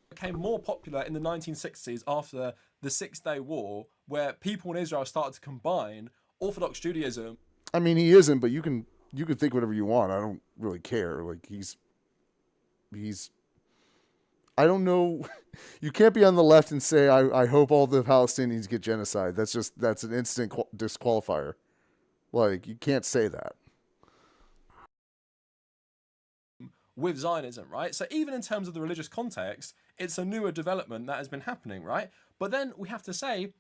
Became more popular in the 1960s after the Six-Day War, where people in Israel started to combine Orthodox Judaism. I mean, he isn't, but you can think whatever you want. I don't really care. Like, he's I don't know. You can't be on the left and say, I hope all the Palestinians get genocide. That's an instant disqualifier. Like, you can't say that. With Zionism, right? So even in terms of the religious context, it's a newer development that has been happening, right? But then we have to say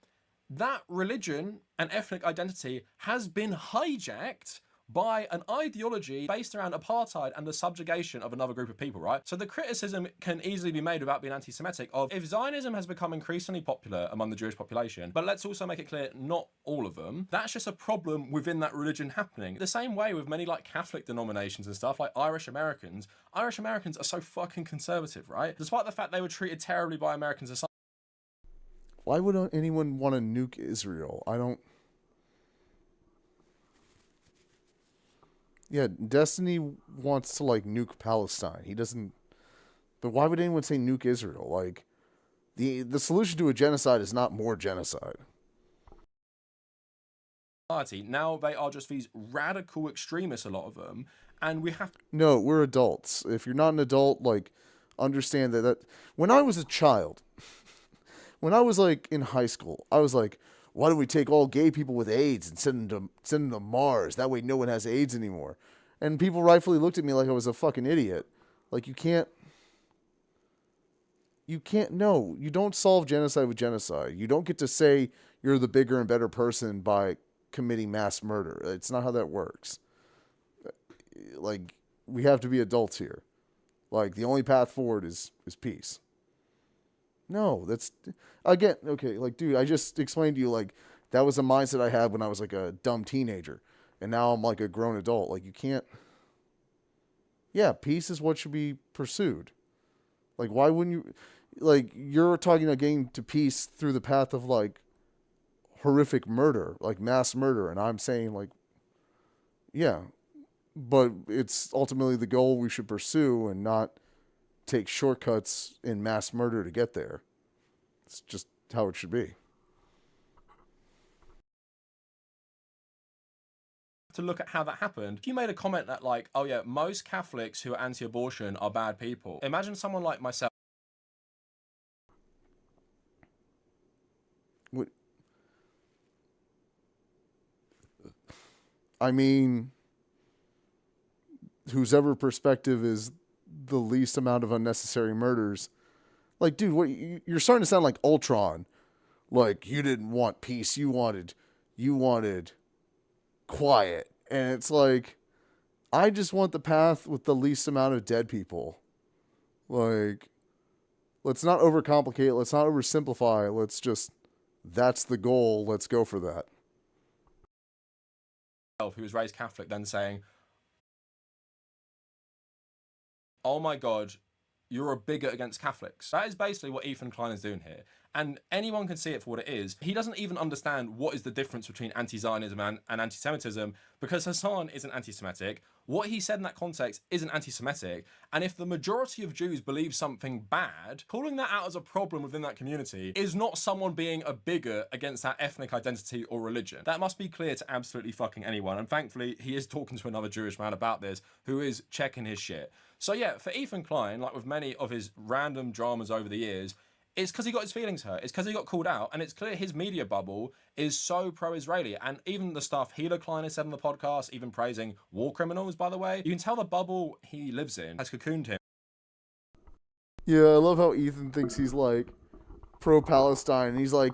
that religion and ethnic identity has been hijacked by an ideology based around apartheid and the subjugation of another group of people, right? So the criticism can easily be made without being anti-Semitic of if Zionism has become increasingly popular among the Jewish population, but let's also make it clear, not all of them, that's just a problem within that religion happening. The same way with many like Catholic denominations and stuff, like Irish Americans are so fucking conservative, right? Despite the fact they were treated terribly by American society. Why would anyone want to nuke Israel? I don't... Yeah, Destiny wants to, like, nuke Palestine. He doesn't... But why would anyone say nuke Israel? Like, the solution to a genocide is not more genocide. Now they are just these radical extremists, a lot of them, and we have... No, we're adults. If you're not an adult, like, understand that... When I was a child, when I was, like, in high school, I was like... Why don't we take all gay people with AIDS and send them to Mars? That way no one has AIDS anymore. And people rightfully looked at me like I was a fucking idiot. Like, you can't, no, you don't solve genocide with genocide. You don't get to say you're the bigger and better person by committing mass murder. It's not how that works. Like, we have to be adults here. Like, the only path forward is peace. No, that's, again, okay, like, dude, I just explained to you, like, that was a mindset I had when I was, like, a dumb teenager, and now I'm, like, a grown adult. Like, you can't, yeah, peace is what should be pursued. Like, why wouldn't you, like, you're talking about getting to peace through the path of, like, horrific murder, like, mass murder, and I'm saying, like, yeah, but it's ultimately the goal we should pursue and not take shortcuts in mass murder to get there. It's just how it should be. To look at how that happened, you made a comment that like, oh yeah, most Catholics who are anti-abortion are bad people. Imagine someone like myself. What? I mean, whose ever perspective is the least amount of unnecessary murders. Like, dude, what you're starting to sound like Ultron. Like, you didn't want peace, you wanted quiet. And it's like, I just want the path with the least amount of dead people. Like, let's not overcomplicate, let's not oversimplify, let's just, that's the goal, let's go for that. Who was raised Catholic then saying, oh my God, you're a bigot against Catholics. That is basically what Ethan Klein is doing here. And anyone can see it for what it is. He doesn't even understand what is the difference between anti-Zionism and anti-Semitism, because Hassan isn't anti-Semitic. What he said in that context isn't anti-Semitic. And if the majority of Jews believe something bad, calling that out as a problem within that community is not someone being a bigot against that ethnic identity or religion. That must be clear to absolutely fucking anyone. And thankfully, he is talking to another Jewish man about this who is checking his shit. So yeah, for Ethan Klein, like with many of his random dramas over the years, it's because he got his feelings hurt. It's because he got called out. And it's clear his media bubble is so pro-Israeli. And even the stuff Hila Klein has said on the podcast, even praising war criminals, by the way, you can tell the bubble he lives in has cocooned him. Yeah, I love how Ethan thinks he's like pro-Palestine. And he's like,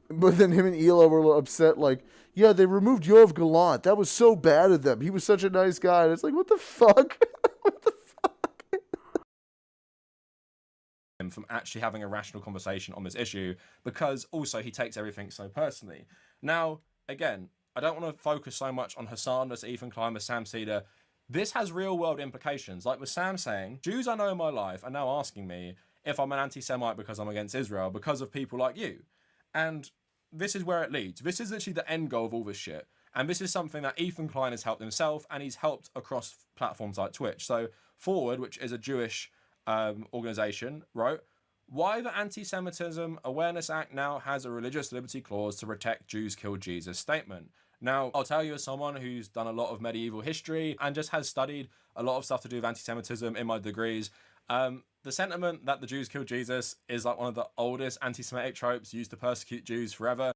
but then him and Hila were upset, like, yeah, they removed Yoav Gallant. That was so bad of them. He was such a nice guy. And it's like, what the fuck? from actually having a rational conversation on this issue, because also he takes everything so personally. Now, again, I don't want to focus so much on Hassan as Ethan Klein, as Sam Cedar. This has real world implications. Like with Sam saying, Jews I know in my life are now asking me if I'm an anti-Semite because I'm against Israel because of people like you. And this is where it leads. This is literally the end goal of all this shit. And this is something that Ethan Klein has helped himself, and he's helped across platforms like Twitch. So Forward, which is a Jewish organization, wrote, why the Anti-Semitism Awareness Act now has a religious liberty clause to protect Jews killed Jesus statement. Now, I'll tell you as someone who's done a lot of medieval history and just has studied a lot of stuff to do with anti-Semitism in my degrees, the sentiment that the Jews killed Jesus is like one of the oldest anti-Semitic tropes used to persecute Jews forever.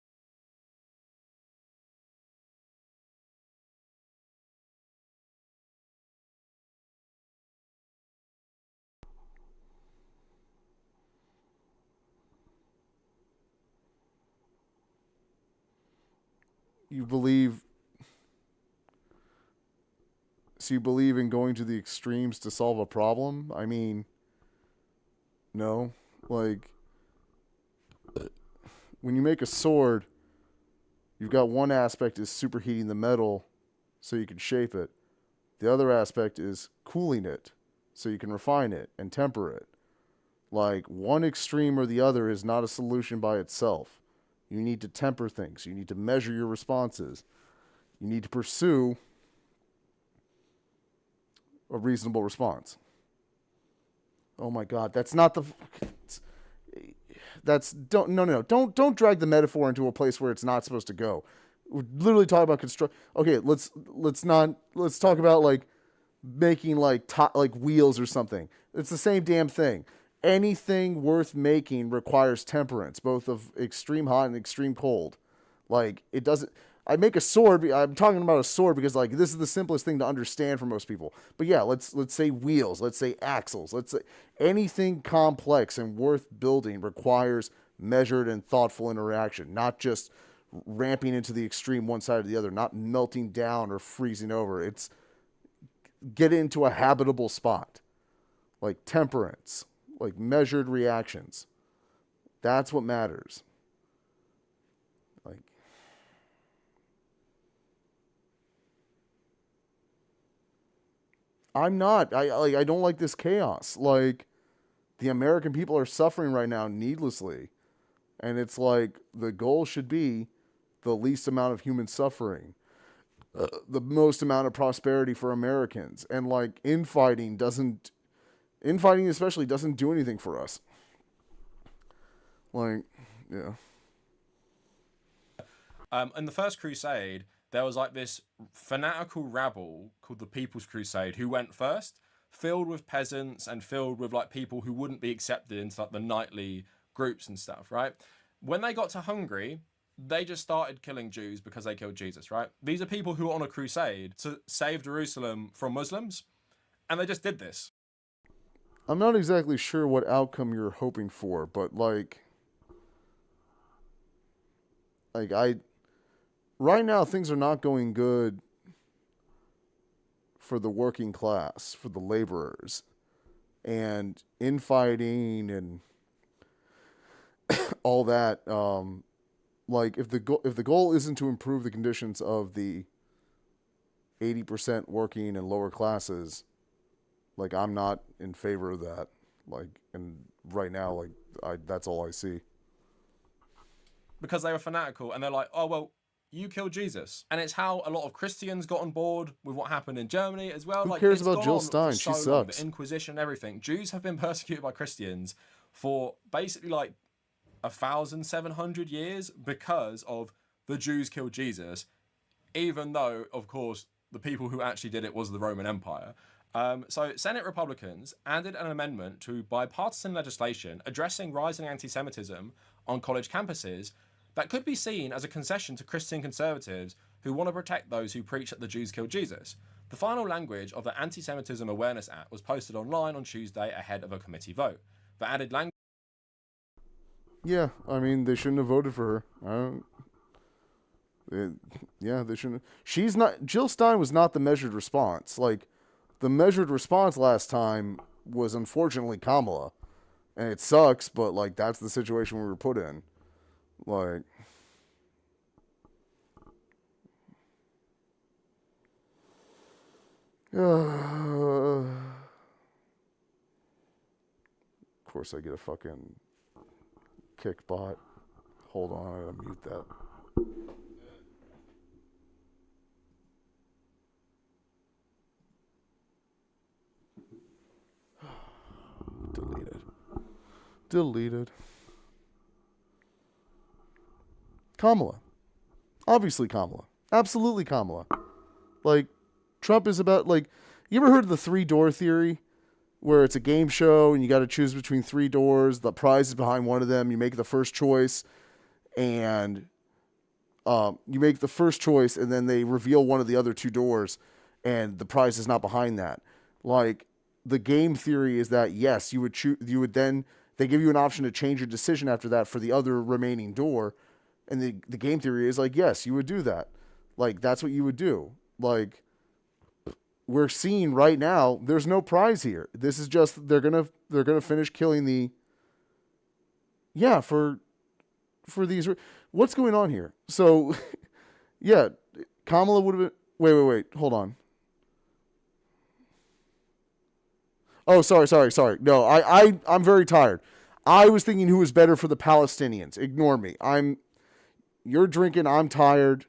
You believe in going to the extremes to solve a problem? I mean, no. Like, when you make a sword, you've got one aspect is superheating the metal so you can shape it. The other aspect is cooling it so you can refine it and temper it. Like, one extreme or the other is not a solution by itself. You need to temper things. You need to measure your responses. You need to pursue a reasonable response. Oh my God, that's not the. Don't drag the metaphor into a place where it's not supposed to go. We're literally talking about construct. Okay, let's talk about like making like wheels or something. It's the same damn thing. Anything worth making requires temperance, both of extreme hot and extreme cold. Like, it doesn't. I make a sword. I'm talking about a sword because like this is the simplest thing to understand for most people. But yeah, let's say wheels. Let's say axles. Let's say anything complex and worth building requires measured and thoughtful interaction, not just ramping into the extreme one side or the other, not melting down or freezing over. It's get into a habitable spot, like temperance. Like measured reactions. That's what matters. Like, I'm not. I don't like this chaos. Like, the American people are suffering right now needlessly. And it's like the goal should be the least amount of human suffering. The most amount of prosperity for Americans. And like infighting especially doesn't do anything for us. Like, yeah. In the First Crusade, there was like this fanatical rabble called the People's Crusade who went first, filled with peasants and filled with like people who wouldn't be accepted into like the knightly groups and stuff, right? When they got to Hungary, they just started killing Jews because they killed Jesus, right? These are people who were on a crusade to save Jerusalem from Muslims, and they just did this. I'm not exactly sure what outcome you're hoping for, but right now things are not going good for the working class, for the laborers, and infighting and all that. Like if the goal isn't to improve the conditions of the 80% working and lower classes, like I'm not in favor of that. Like, and right now, like that's all I see. Because they were fanatical and they're like, oh well, you killed Jesus, and it's how a lot of Christians got on board with what happened in Germany as well. Who like, cares it's about gone Jill on Stein? for She so long, sucks. the Inquisition, everything. Jews have been persecuted by Christians for basically like 1,700 years because of the Jews killed Jesus, even though, of course, the people who actually did it was the Roman Empire. So Senate Republicans added an amendment to bipartisan legislation addressing rising anti-Semitism on college campuses that could be seen as a concession to Christian conservatives who want to protect those who preach that the Jews killed Jesus. The final language of the Anti-Semitism Awareness Act was posted online on Tuesday ahead of a committee vote. The added language... Yeah, I mean, they shouldn't have voted for her. Yeah, they shouldn't. Jill Stein was not the measured response. Like, the measured response last time was unfortunately Kamala. And it sucks, but like that's the situation we were put in. Like of course I get a fucking kick bot. Hold on, I gotta mute that. Deleted. Kamala. Obviously Kamala. Absolutely Kamala. Like, Trump is about, like, you ever heard of the 3-door theory? Where it's a game show and you got to choose between 3 doors. The prize is behind one of them. You make the first choice and and then they reveal one of the other 2 doors and the prize is not behind that. Like, the game theory is that, yes, you would then, they give you an option to change your decision after that for the other remaining door. And the game theory is like, yes, you would do that. Like, that's what you would do. Like, we're seeing right now, there's no prize here. This is just, they're gonna finish killing for these. What's going on here? So, yeah, Kamala would have been, wait, hold on. Oh, sorry. No, I'm very tired. I was thinking who was better for the Palestinians. Ignore me. You're drinking, I'm tired.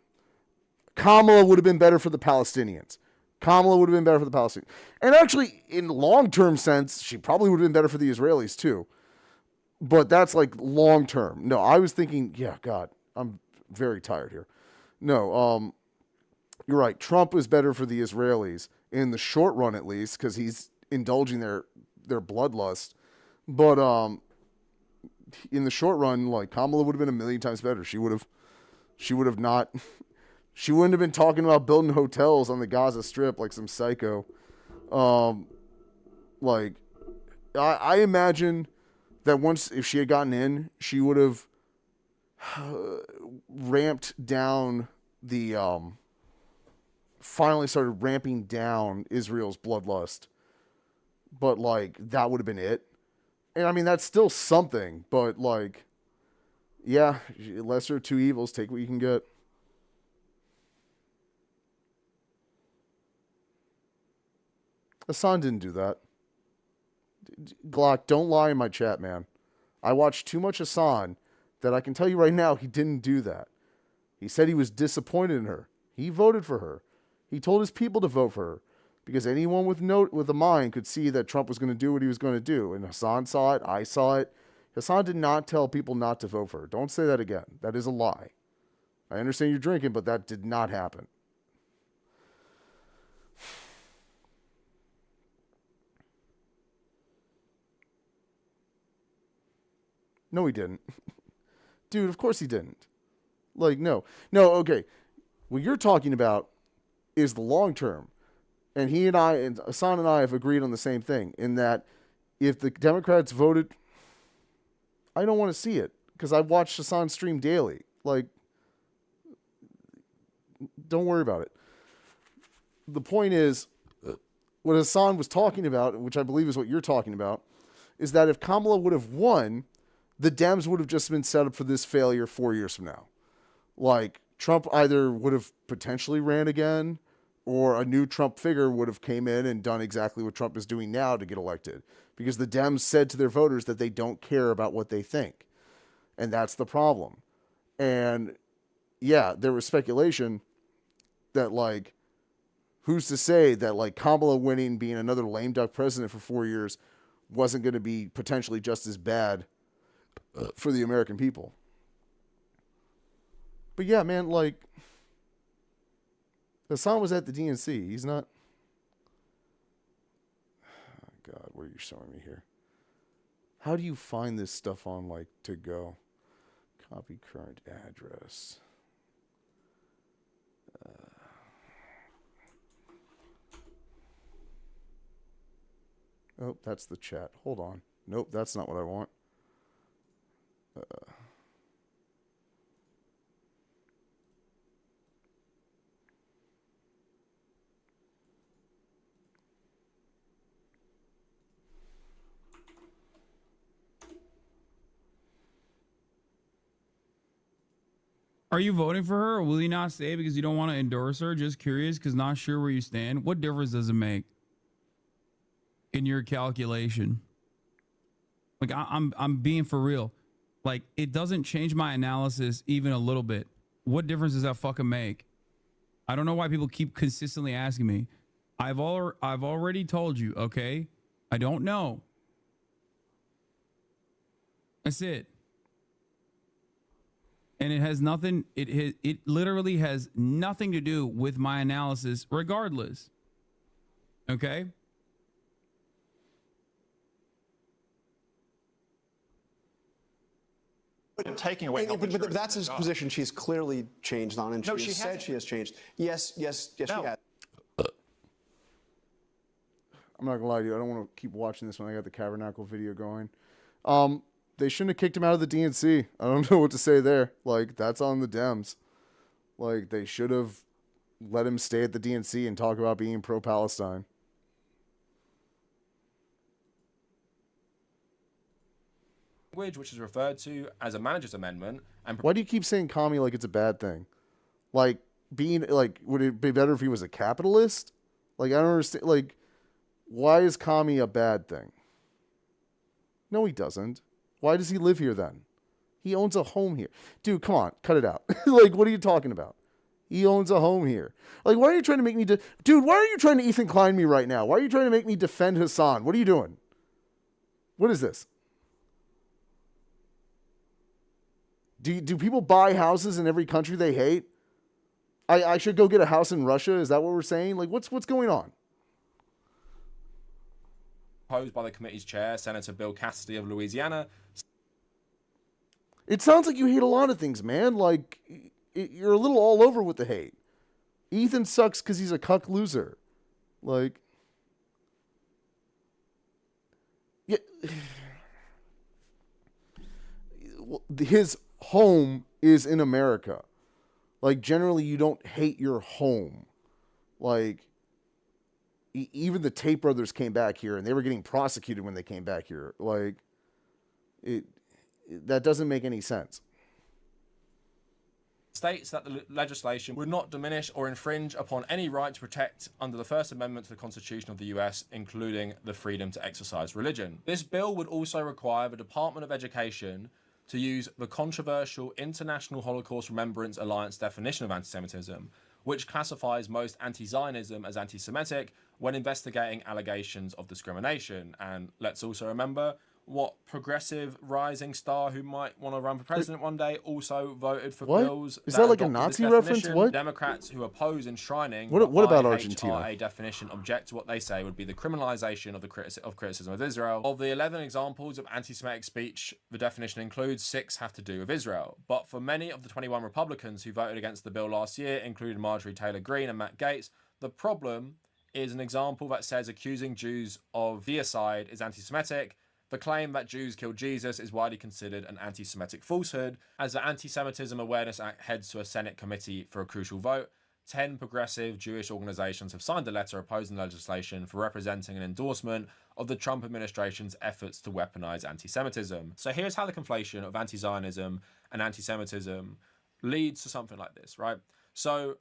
Kamala would have been better for the Palestinians. And actually, in long-term sense, she probably would have been better for the Israelis too. But that's like long-term. No, I was thinking, yeah, God, I'm very tired here. No, you're right. Trump was better for the Israelis in the short run, at least, because he's indulging their bloodlust. But in the short run, like, Kamala would have been a million times better. She would have not. She wouldn't have been talking about building hotels on the Gaza Strip like some psycho. Like, I imagine that once, if she had gotten in, she would have ramped down finally started ramping down Israel's bloodlust. But, like, that would have been it. And, I mean, that's still something. But, like, yeah, lesser of 2 evils, take what you can get. Hassan didn't do that. Glock, don't lie in my chat, man. I watched too much Hassan that I can tell you right now he didn't do that. He said he was disappointed in her. He voted for her. He told his people to vote for her because anyone with a mind could see that Trump was going to do what he was going to do. And Hassan saw it. I saw it. Hassan did not tell people not to vote for her. Don't say that again. That is a lie. I understand you're drinking, but that did not happen. No, he didn't. Dude, of course he didn't. Like, no. No, okay. What you're talking about is the long term. And he and I, and Hassan and I have agreed on the same thing, in that if the Democrats voted, I don't want to see it, because I've watched Hassan stream daily. Like, don't worry about it. The point is, what Hassan was talking about, which I believe is what you're talking about, is that if Kamala would have won, the Dems would have just been set up for this failure 4 years from now. Like, Trump either would have potentially ran again, or a new Trump figure would have came in and done exactly what Trump is doing now to get elected. Because the Dems said to their voters that they don't care about what they think. And that's the problem. And yeah, there was speculation that, like, who's to say that, like, Kamala winning, being another lame duck president for 4 years, wasn't going to be potentially just as bad for the American people. But yeah, man, like, Hassan was at the DNC. He's not. Oh God, what are you showing me here? How do you find this stuff on, like, to go? Copy current address. Oh, that's the chat. Hold on. Nope, that's not what I want. Are you voting for her, or will you not say because you don't want to endorse her? Just curious, because not sure where you stand. What difference does it make in your calculation? Like I'm being for real. Like, it doesn't change my analysis even a little bit. What difference does that fucking make? I don't know why people keep consistently asking me. I've already told you, okay? I don't know. That's it. And it has nothing, it literally has nothing to do with my analysis regardless. Okay? Taking away health insurance. But that's his position she's clearly changed on, and No, she she has said hasn't. she has changed. Yes, she has. I'm not gonna lie to you. I don't want to keep watching this when I got the Tabernacle video going. They shouldn't have kicked him out of the DNC. I don't know what to say there. Like, that's on the Dems. Like, they should have let him stay at the DNC and talk about being pro-Palestine. Language, which is referred to as a manager's amendment. And Why do you keep saying commie like it's a bad thing? Like, being, like, would it be better if he was a capitalist? Like, I don't understand. Like, why is commie a bad thing? No, he doesn't. Why does he live here then? He owns a home here. Dude, come on, cut it out. Like, what are you talking about? He owns a home here. Like, why are you trying to make me... Dude, why are you trying to Ethan Klein me right now? Why are you trying to make me defend Hassan? What are you doing? What is this? Do people buy houses in every country they hate? I should go get a house in Russia? Is that what we're saying? Like, what's going on? Proposed by the committee's chair, Senator Bill Cassidy of Louisiana. It sounds like you hate a lot of things, man. Like, you're a little all over with the hate. Ethan sucks because he's a cuck loser. Like, yeah, his home is in America. Like, generally, you don't hate your home. Like, even the Tate brothers came back here, and they were getting prosecuted when they came back here. Like, that doesn't make any sense. States that the legislation would not diminish or infringe upon any right to protect under the First Amendment to the Constitution of the US, including the freedom to exercise religion. This bill would also require the Department of Education to use the controversial International Holocaust Remembrance Alliance definition of anti-Semitism, which classifies most anti-Zionism as anti-Semitic when investigating allegations of discrimination. And let's also remember what progressive rising star who might want to run for president one day also voted for bills. Is that like a Nazi reference? What? Democrats who oppose enshrining What about Argentina? A definition object to what they say would be the criminalization of the criticism of Israel. Of the 11 examples of anti-Semitic speech, the definition includes 6 have to do with Israel. But for many of the 21 Republicans who voted against the bill last year, including Marjorie Taylor Greene and Matt Gaetz, the problem is an example that says accusing Jews of deicide is anti-Semitic. The claim that Jews killed Jesus is widely considered an anti-Semitic falsehood. As the Anti-Semitism Awareness Act heads to a Senate committee for a crucial vote, 10 progressive Jewish organizations have signed a letter opposing the legislation for representing an endorsement of the Trump administration's efforts to weaponize anti-Semitism. So here's how the conflation of anti-Zionism and anti-Semitism leads to something like this, right? So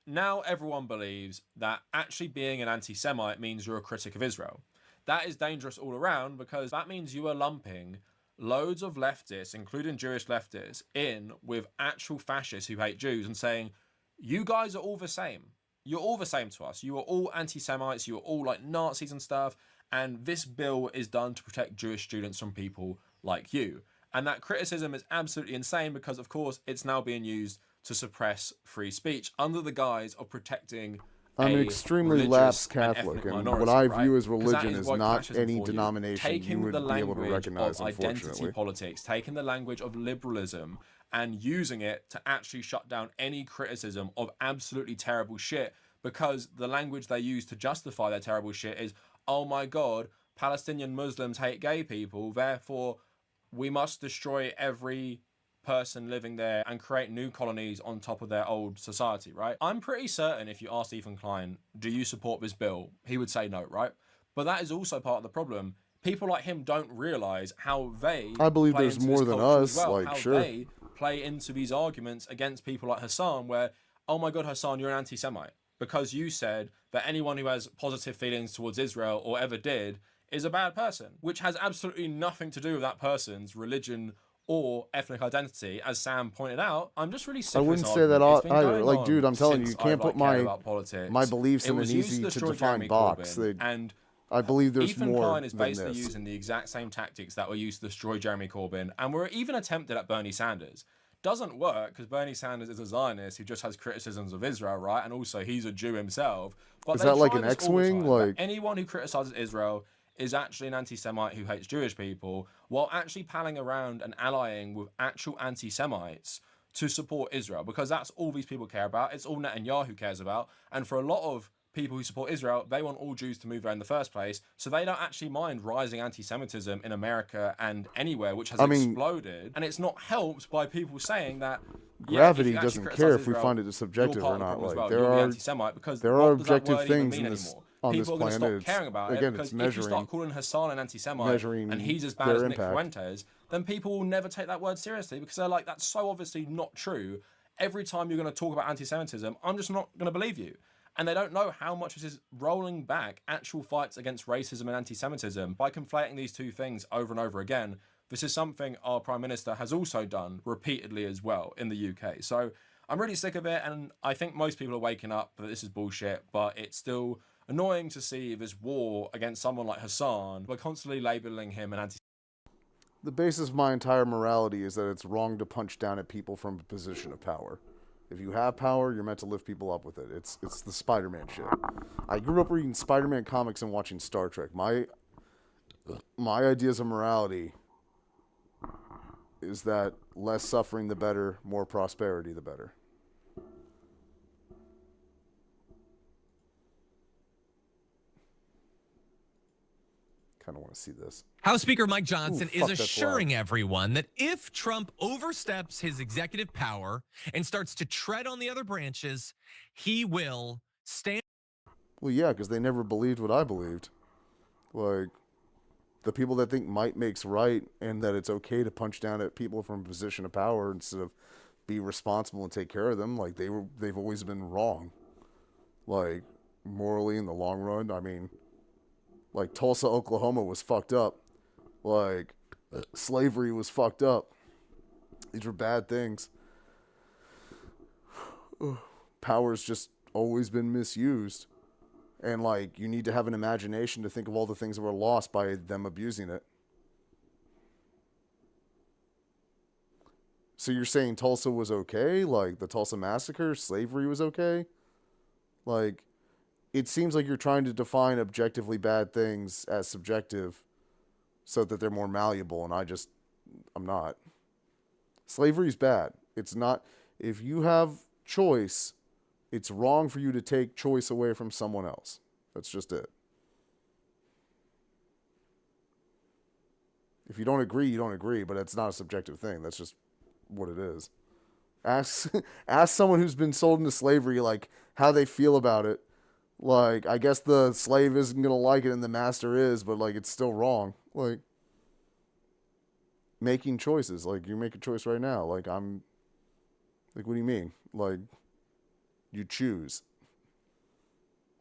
now everyone believes that actually being an anti-Semite means you're a critic of Israel. That is dangerous all around because that means you are lumping loads of leftists, including Jewish leftists, in with actual fascists who hate Jews and saying, you guys are all the same. You're all the same to us. You are all anti-Semites. You are all like Nazis and stuff. And this bill is done to protect Jewish students from people like you. And that criticism is absolutely insane because, of course, it's now being used to suppress free speech under the guise of protecting I'm an extremely lapsed Catholic, and what I view as religion is not any denomination you would be able to recognize, identity unfortunately. politics, taking the language of liberalism and using it to actually shut down any criticism of absolutely terrible shit, because the language they use to justify their terrible shit is, oh my God, Palestinian Muslims hate gay people, therefore we must destroy every person living there and create new colonies on top of their old society, right? I'm pretty certain if you asked Ethan Klein, do you support this bill? He would say no, right? But that is also part of the problem. People like him don't realize how they I believe play there's into more this than culture us, as well, like, how sure. they play into these arguments against people like Hassan where, oh my God, Hassan, you're an anti-Semite because you said that anyone who has positive feelings towards Israel or ever did is a bad person, which has absolutely nothing to do with that person's religion or ethnic identity. As Sam pointed out, I'm just really sick I of wouldn't this say that argument. It's been either. going Like, on dude, I'm telling you, you since can't I've, put cared about politics. my beliefs It in an was used easy to destroy define Jeremy box. Corbyn, and I believe there's Ethan more Klein is than basically this. using the exact same tactics that were used to destroy Jeremy Corbyn, and were even attempted at Bernie Sanders. Doesn't work because Bernie Sanders is a Zionist who just has criticisms of Israel, right? And also he's a Jew himself. But Is they that like try an this all the X-wing? time, that Like anyone who criticizes Israel is actually an anti-Semite who hates Jewish people, while actually palling around and allying with actual anti-Semites to support Israel, because that's all these people care about. It's all Netanyahu cares about. And for a lot of people who support Israel, they want all Jews to move there in the first place, so they don't actually mind rising anti-Semitism in America and anywhere, which has exploded. And it's not helped by people saying that Gravity yeah, if you actually doesn't care if we Israel, find it subjective you're or part of the not. problem as Like well. there You're the are anti-Semite, because there what are does that objective word even things mean in this anymore? on People this are going to planet. stop caring about Again, it, it's because if you start measuring calling Hassan an anti-Semite measuring and he's as bad their as Nick impact. Fuentes, then people will never take that word seriously, because they're like, that's so obviously not true. Every time you're going to talk about anti-Semitism, I'm just not going to believe you. And they don't know how much this is rolling back actual fights against racism and anti-Semitism by conflating these two things over and over again. This is something our Prime Minister has also done repeatedly as well in the UK. So I'm really sick of it, and I think most people are waking up that this is bullshit, but it's still annoying to see this war against someone like Hassan. We're constantly labelling him an anti. The basis of my entire morality is that it's wrong to punch down at people from a position of power. If you have power, you're meant to lift people up with it. It's the Spider-Man shit. I grew up reading Spider-Man comics and watching Star Trek. My ideas of morality is that less suffering the better, more prosperity the better. Kind of want to see this. House Speaker Mike Johnson Ooh, is that's assuring loud. everyone that if Trump oversteps his executive power and starts to tread on the other branches, he will stand. Well, yeah, because they never believed what I believed. Like, the people that think might makes right and that it's okay to punch down at people from a position of power instead of be responsible and take care of them, like they've always been wrong. Like, morally in the long run, I mean, like Tulsa, Oklahoma was fucked up. Like, slavery was fucked up. These were bad things. Power's just always been misused. And, like, you need to have an imagination to think of all the things that were lost by them abusing it. So you're saying Tulsa was okay? Like, the Tulsa Massacre, slavery was okay? Like, it seems like you're trying to define objectively bad things as subjective so that they're more malleable, and I'm not. Slavery's bad. It's not, if you have choice, it's wrong for you to take choice away from someone else. That's just it. If you don't agree, you don't agree, but it's not a subjective thing. That's just what it is. Ask someone who's been sold into slavery, like, how they feel about it. Like, I guess the slave isn't going to like it and the master is, but, like, it's still wrong. Like, making choices. Like, you make a choice right now. Like, what do you mean? Like, you choose.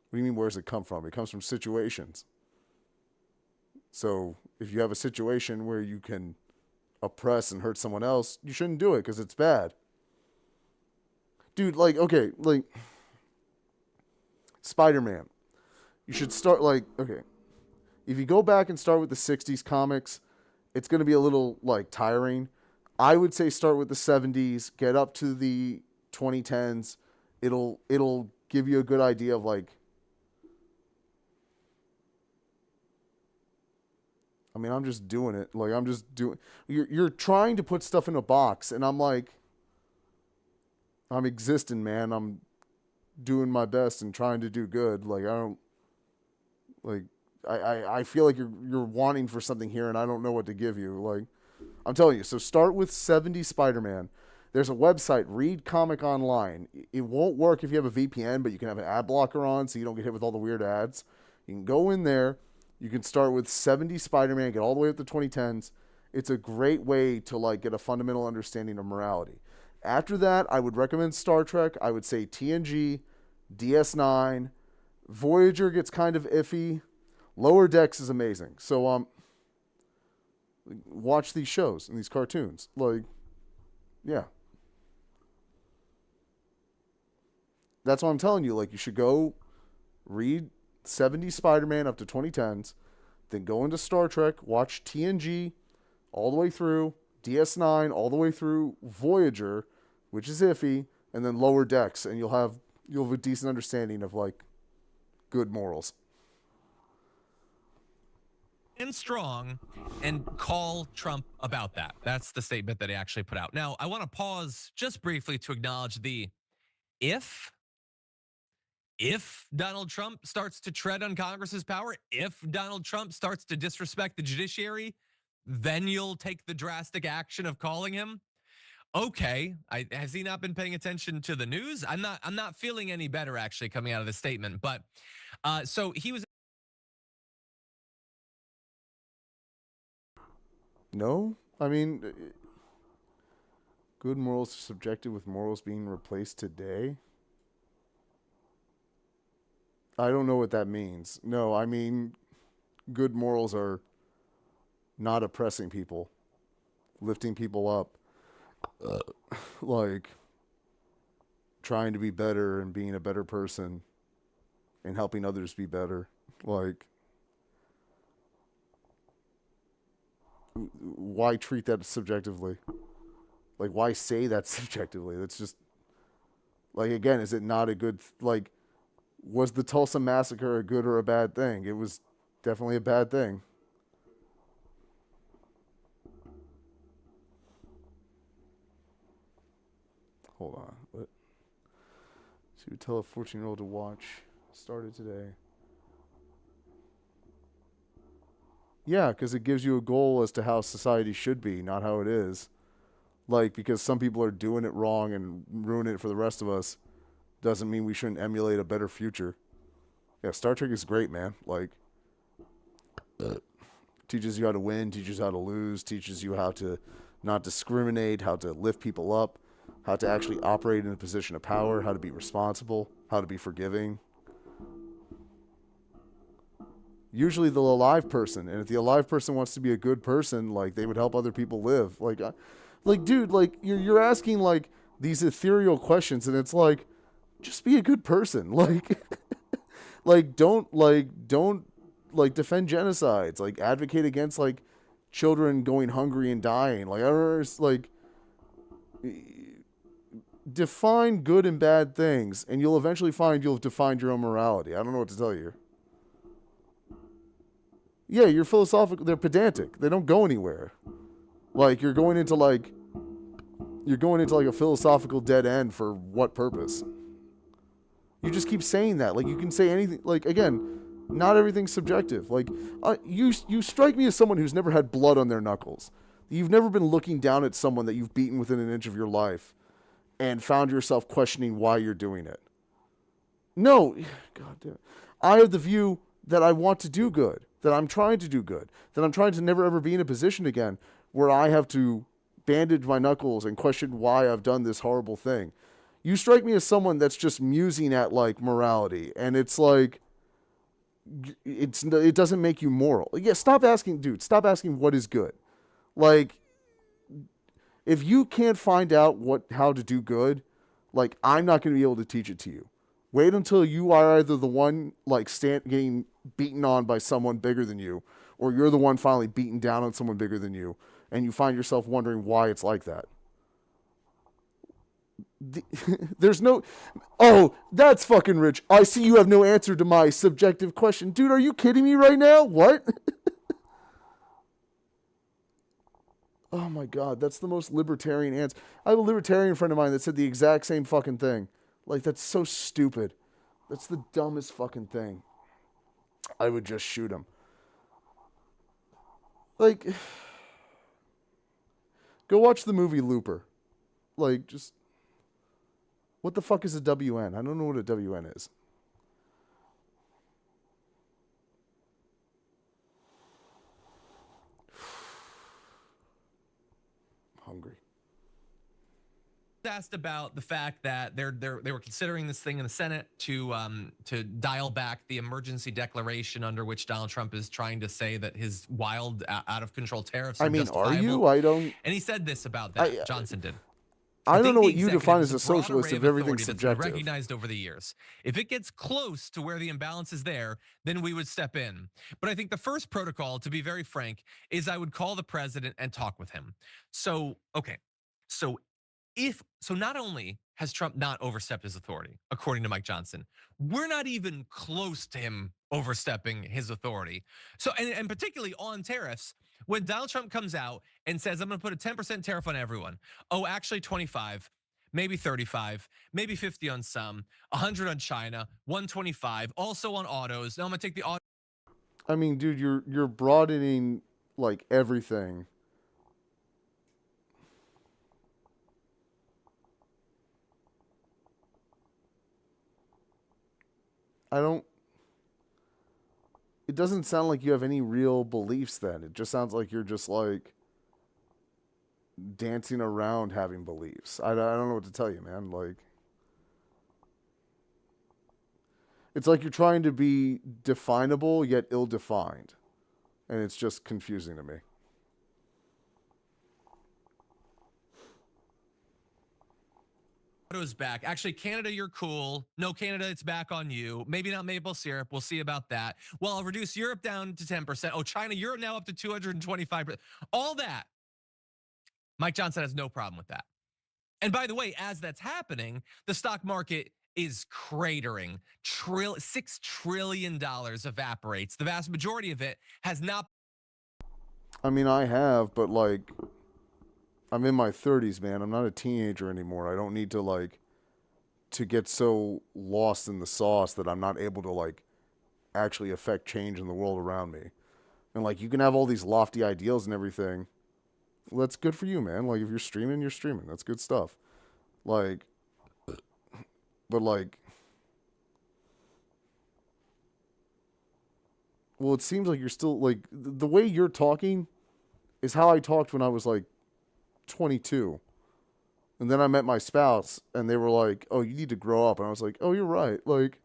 What do you mean, where does it come from? It comes from situations. So, if you have a situation where you can oppress and hurt someone else, you shouldn't do it because it's bad. Dude, like, okay, like, Spider-Man. You should start, like, okay, if you go back and start with the 60s comics, it's going to be a little, like, tiring. I would say start with the 70s, get up to the 2010s. It'll give you a good idea of, like, I mean, I'm just doing it. Like, I'm just doing, you're trying to put stuff in a box, and I'm like, I'm existing, man. I'm doing my best and trying to do good. Like, I feel like you're wanting for something here, and I don't know what to give you. Like, I'm telling you. So start with 70 Spider-Man. There's a website, Read Comic Online. It won't work if you have a VPN, but you can have an ad blocker on so you don't get hit with all the weird ads. You can go in there. You can start with 70 Spider-Man, get all the way up to 2010s, It's a great way to like get a fundamental understanding of morality. After that, I would recommend Star Trek. I would say TNG, DS9, Voyager gets kind of iffy. Lower Decks is amazing. So watch these shows and these cartoons. Like, yeah. That's what I'm telling you. Like, you should go read 70s Spider-Man up to 2010s, then go into Star Trek, watch TNG all the way through, DS9 all the way through, Voyager, which is iffy, and then Lower Decks, and you'll have a decent understanding of like good morals. And strong, and call Trump about that. That's the statement that he actually put out. Now, I want to pause just briefly to acknowledge the if Donald Trump starts to tread on Congress's power, if Donald Trump starts to disrespect the judiciary, then you'll take the drastic action of calling him. Okay, has he not been paying attention to the news? I'm not feeling any better actually coming out of this statement. But so he was. No, I mean, good morals are subjective with morals being replaced today. I don't know what that means. No, I mean, good morals are not oppressing people, lifting people up, like trying to be better and being a better person and helping others be better. Like, why treat that subjectively? Like, why say that subjectively? That's just, like, again, is it not a good, like, was the Tulsa Massacre a good or a bad thing? It was definitely a bad thing. Hold on. What? So you tell a 14-year-old to watch. Started today. Yeah, because it gives you a goal as to how society should be, not how it is. Like, because some people are doing it wrong and ruining it for the rest of us, doesn't mean we shouldn't emulate a better future. Yeah, Star Trek is great, man. Like, teaches you how to win, teaches you how to lose, teaches you how to not discriminate, how to lift people up, how to actually operate in a position of power, how to be responsible, how to be forgiving. Usually the alive person, and if the alive person wants to be a good person, like, they would help other people live. Like, dude, like, you're asking like these ethereal questions, and it's like, just be a good person. Like, don't defend genocides. Like, advocate against like children going hungry and dying. Like, I don't know, like, define good and bad things, and you'll eventually find you'll have defined your own morality. I don't know what to tell you. Yeah, you're philosophical. They're pedantic. They don't go anywhere. Like, you're going into like a philosophical dead end for what purpose? You just keep saying that. Like, you can say anything. Like, again, not everything's subjective. Like, you strike me as someone who's never had blood on their knuckles. You've never been looking down at someone that you've beaten within an inch of your life and found yourself questioning why you're doing it. No, God damn. I have the view that I want to do good, that I'm trying to do good, that I'm trying to never ever be in a position again where I have to bandage my knuckles and question why I've done this horrible thing. You strike me as someone that's just musing at like morality, and it's like, it doesn't make you moral. Yeah, stop asking what is good. Like, if you can't find out how to do good, like, I'm not going to be able to teach it to you. Wait until you are either the one like getting beaten on by someone bigger than you, or you're the one finally beaten down on someone bigger than you, and you find yourself wondering why it's like that. There's no, oh, that's fucking rich. I see you have no answer to my subjective question. Dude, are you kidding me right now? What? Oh my God, that's the most libertarian answer. I have a libertarian friend of mine that said the exact same fucking thing. Like, that's so stupid. That's the dumbest fucking thing. I would just shoot him. Like, go watch the movie Looper. Like, just, what the fuck is a WN? I don't know what a WN is. hungry. Asked about the fact that they were considering this thing in the Senate to dial back the emergency declaration under which Donald Trump is trying to say that his wild, out of control tariffs are I mean, justifiable. are you? I don't. And he said this about that. Johnson did. I don't think know the what you define as executive a is broad socialist array if of everything's authority that's been subjective. recognized over the years. If it gets close to where the imbalance is there, then we would step in. But I think the first protocol, to be very frank, is I would call the president and talk with him. So, okay. So not only has Trump not overstepped his authority, according to Mike Johnson, we're not even close to him overstepping his authority. So, and particularly on tariffs, when Donald Trump comes out and says, I'm gonna put a 10% tariff on everyone. Oh, actually 25, maybe 35, maybe 50 on some, 100 on China, 125, also on autos. Now I'm gonna take the auto. I mean, dude, you're broadening like everything. It doesn't sound like you have any real beliefs then. It just sounds like you're just like dancing around having beliefs. I don't know what to tell you, man. Like, it's like you're trying to be definable yet ill-defined. And it's just confusing to me. Autos back. Actually, Canada, you're cool. No, Canada, it's back on you. Maybe not maple syrup. We'll see about that. Well, I'll reduce Europe down to 10%. Oh, China, Europe now up to 225%. All that. Mike Johnson has no problem with that. And by the way, as that's happening, the stock market is cratering. $6 trillion evaporates. The vast majority of it has not. I mean, I have, but like, I'm in my 30s, man. I'm not a teenager anymore. I don't need to like to get so lost in the sauce that I'm not able to like actually affect change in the world around me. And like, you can have all these lofty ideals and everything. Well, that's good for you, man. Like, if you're streaming, you're streaming. That's good stuff. Like, but like, well, it seems like you're still like the way you're talking is how I talked when I was like 22. And then I met my spouse and they were like, "Oh, you need to grow up." And I was like, "Oh, you're right." Like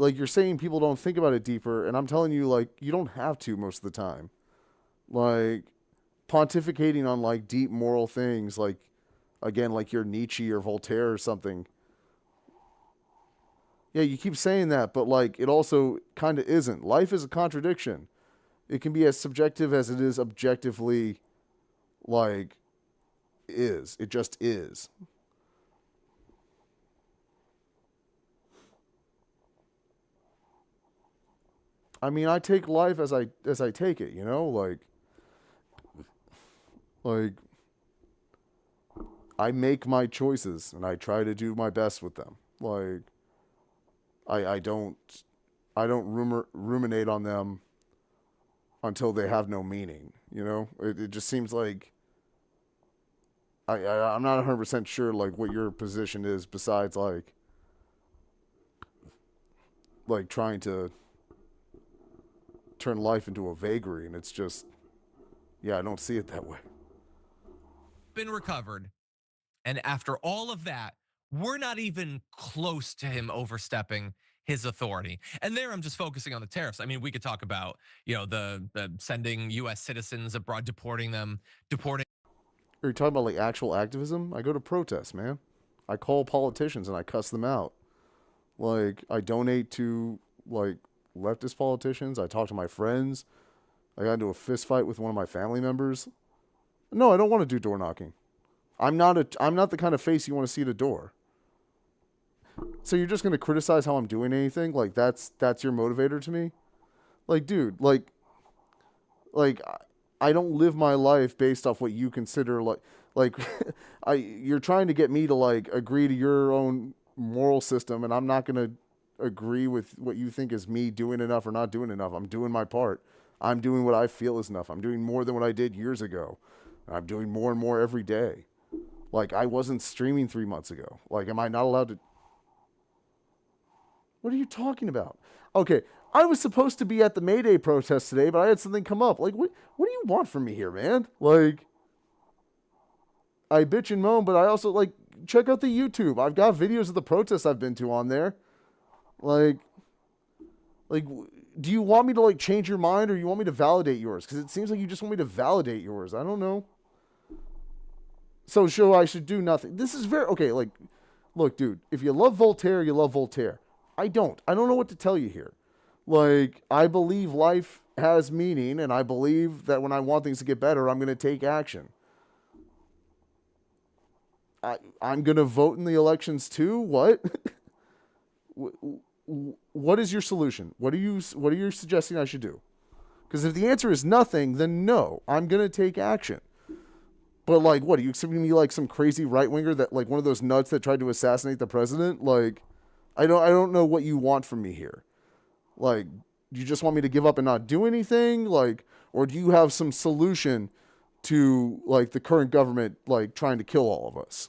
you're saying people don't think about it deeper, and I'm telling you, like, you don't have to most of the time. Like, pontificating on like deep moral things, like, again, like you're Nietzsche or Voltaire or something. Yeah, you keep saying that, but like it also kind of isn't. Life is a contradiction. It can be as subjective as it is objectively, like, is. It just is. I mean, I take life as I take it, you know, like I make my choices and I try to do my best with them. Like, I don't ruminate on them until they have no meaning, you know? It just seems like I'm not 100% sure like what your position is besides like trying to turn life into a vagary, and it's just, yeah, I don't see it that way. Been recovered. And after all of that, we're not even close to him overstepping his authority. And there I'm just focusing on the tariffs. I mean, we could talk about, you know, the sending US citizens abroad, deporting. Are you talking about like actual activism? I go to protests, man. I call politicians and I cuss them out. Like, I donate to like leftist politicians. I talk to my friends. I got into a fist fight with one of my family members. No, I don't want to do door knocking. I'm not the kind of face you want to see at a door. So you're just going to criticize how I'm doing anything? Like, that's your motivator to me? Like, dude, like I don't live my life based off what you consider like you're trying to get me to like agree to your own moral system, and I'm not going to agree with what you think is me doing enough or not doing enough. I'm doing my part. I'm doing what I feel is enough. I'm doing more than what I did years ago. I'm doing more and more every day. Like, I wasn't streaming 3 months ago. Like, am I not allowed to? What are you talking about? Okay, I was supposed to be at the Mayday protest today, but I had something come up. Like, what do you want from me here, man? Like, I bitch and moan, but I also, like, check out the YouTube. I've got videos of the protests I've been to on there. Like, do you want me to, like, change your mind, or you want me to validate yours? Because it seems like you just want me to validate yours. I don't know. So I should do nothing. This is very... Okay, like, look, dude, if you love Voltaire, you love Voltaire. I don't know what to tell you here. Like, I believe life has meaning, and I believe that when I want things to get better, I'm going to take action. I'm going to vote in the elections too? What? What is your solution? What are you suggesting I should do? Because if the answer is nothing, then no, I'm going to take action. But, like, what, are you expecting me like some crazy right-winger that, like, one of those nuts that tried to assassinate the president? Like, I don't know what you want from me here. Like, do you just want me to give up and not do anything? Like, or do you have some solution to, like, the current government, like, trying to kill all of us?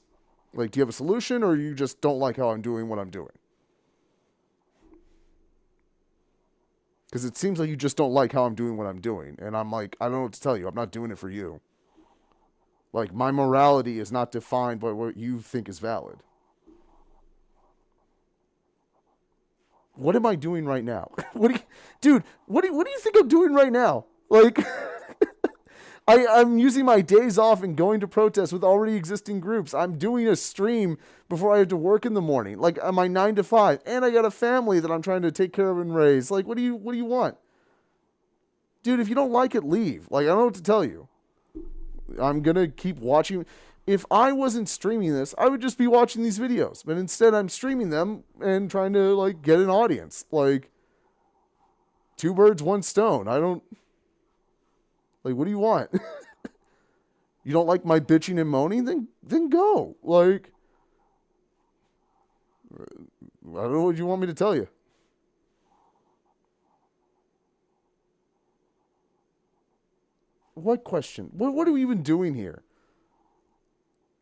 Like, do you have a solution, or you just don't like how I'm doing what I'm doing? Because it seems like you just don't like how I'm doing what I'm doing. And I'm like, I don't know what to tell you. I'm not doing it for you. Like, my morality is not defined by what you think is valid. What am I doing right now? What do you think I'm doing right now? Like, I'm using my days off and going to protests with already existing groups. I'm doing a stream before I have to work in the morning. Like, my 9 to 5, and I got a family that I'm trying to take care of and raise. Like, what do you want? Dude, if you don't like it, leave. Like, I don't know what to tell you. I'm going to keep watching. If I wasn't streaming this, I would just be watching these videos. But instead, I'm streaming them and trying to, like, get an audience. Like, 2 birds, 1 stone. I don't... Like, what do you want? You don't like my bitching and moaning? Then go. Like, I don't know what you want me to tell you. What question? What are we even doing here?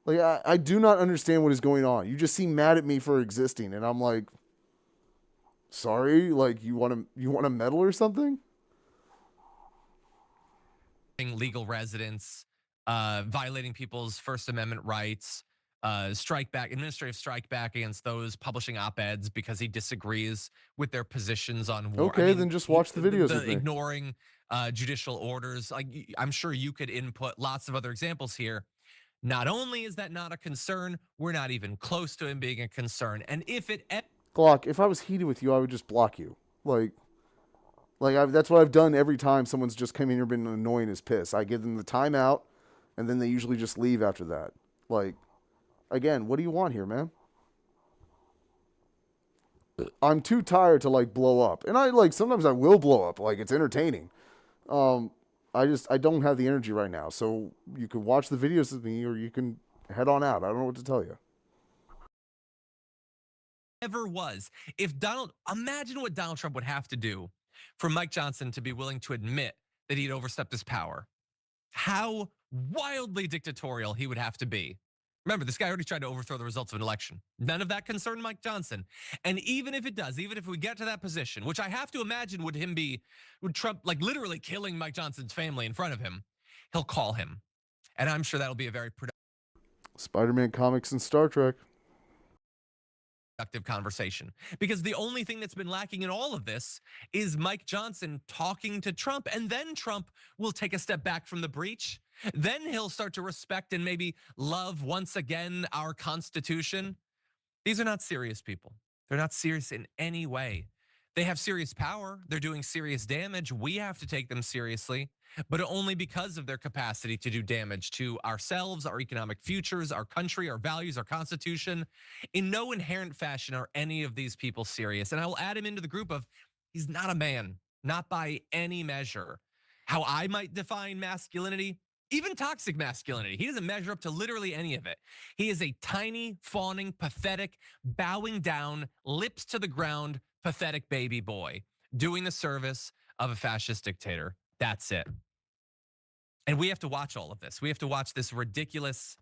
Like, I do not understand what is going on. You just seem mad at me for existing, and I'm like, sorry. Like, you want a medal or something? Legal residence, violating people's First Amendment rights, administrative strike back against those publishing op-eds because he disagrees with their positions on war. Okay, then just watch the videos with me. Ignoring judicial orders. Like, I'm sure you could input lots of other examples here. Not only is that not a concern, we're not even close to him being a concern. And if it... Glock, if I was heated with you, I would just block you. That's what I've done every time someone's just come in here and been annoying as piss. I give them the timeout, and then they usually just leave after that. Like, again, what do you want here, man? I'm too tired to, like, blow up. And sometimes I will blow up. Like, it's entertaining. I don't have the energy right now. So you can watch the videos with me, or you can head on out. I don't know what to tell you. Ever was. Imagine what Donald Trump would have to do for Mike Johnson to be willing to admit that he'd overstepped his power. How wildly dictatorial he would have to be. Remember, this guy already tried to overthrow the results of an election. None of that concerned Mike Johnson. And even if it does, even if we get to that position, which I have to imagine would Trump, like, literally killing Mike Johnson's family in front of him, he'll call him. And I'm sure that'll be a very productive Spider-Man comics and Star Trek. Conversation, because the only thing that's been lacking in all of this is Mike Johnson talking to Trump, and then Trump will take a step back from the breach. Then he'll start to respect and maybe love once again our Constitution. These are not serious people. They're not serious in any way. They have serious power. They're doing serious damage. We have to take them seriously, but only because of their capacity to do damage to ourselves, our economic futures, our country, our values, our Constitution. In no inherent fashion are any of these people serious. And I will add him into the group of, he's not a man, not by any measure. How I might define masculinity, even toxic masculinity, he doesn't measure up to literally any of it. He is a tiny, fawning, pathetic, bowing down, lips to the ground, pathetic baby boy doing the service of a fascist dictator. That's it. And we have to watch all of this. We have to watch this ridiculous,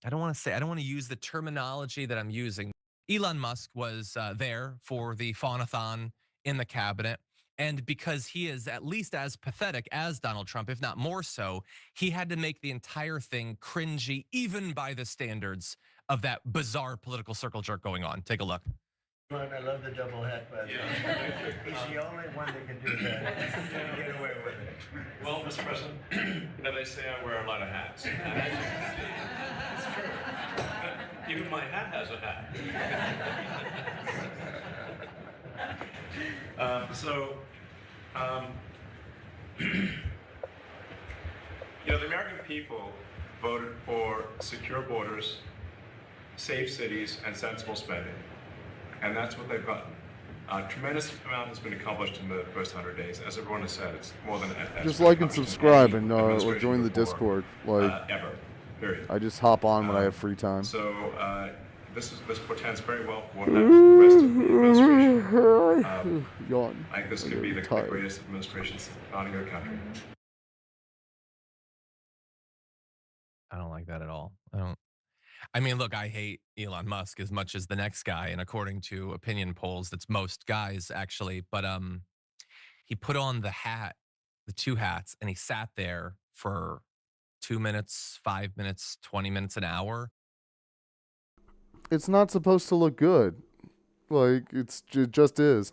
I don't want to use the terminology that I'm using. Elon Musk was there for the Faunathon in the cabinet. And because he is at least as pathetic as Donald Trump, if not more so, he had to make the entire thing cringy, even by the standards of that bizarre political circle jerk going on. Take a look. I love the double hat, by the way. He's the only one that can do that. Get away with it. Well, Mr. President, they say I wear a lot of hats. It's true. Even my hat has a hat. The American people voted for secure borders, safe cities, and sensible spending. And that's what they've gotten. A tremendous amount has been accomplished in the first 100 days. As everyone has said, it's more than Just like and subscribe and or join the Discord. Like ever. Period. I just hop on when I have free time. So this portends very well for what happens in the rest of the administration. Yawn. I think this could be the greatest administration since founding of the country. I don't like that at all. I mean, look, I hate Elon Musk as much as the next guy, and according to opinion polls, that's most guys actually. But he put on the hat, the two hats, and he sat there for 2 minutes, 5 minutes, 20 minutes, an hour. It's not supposed to look good. Like it just is.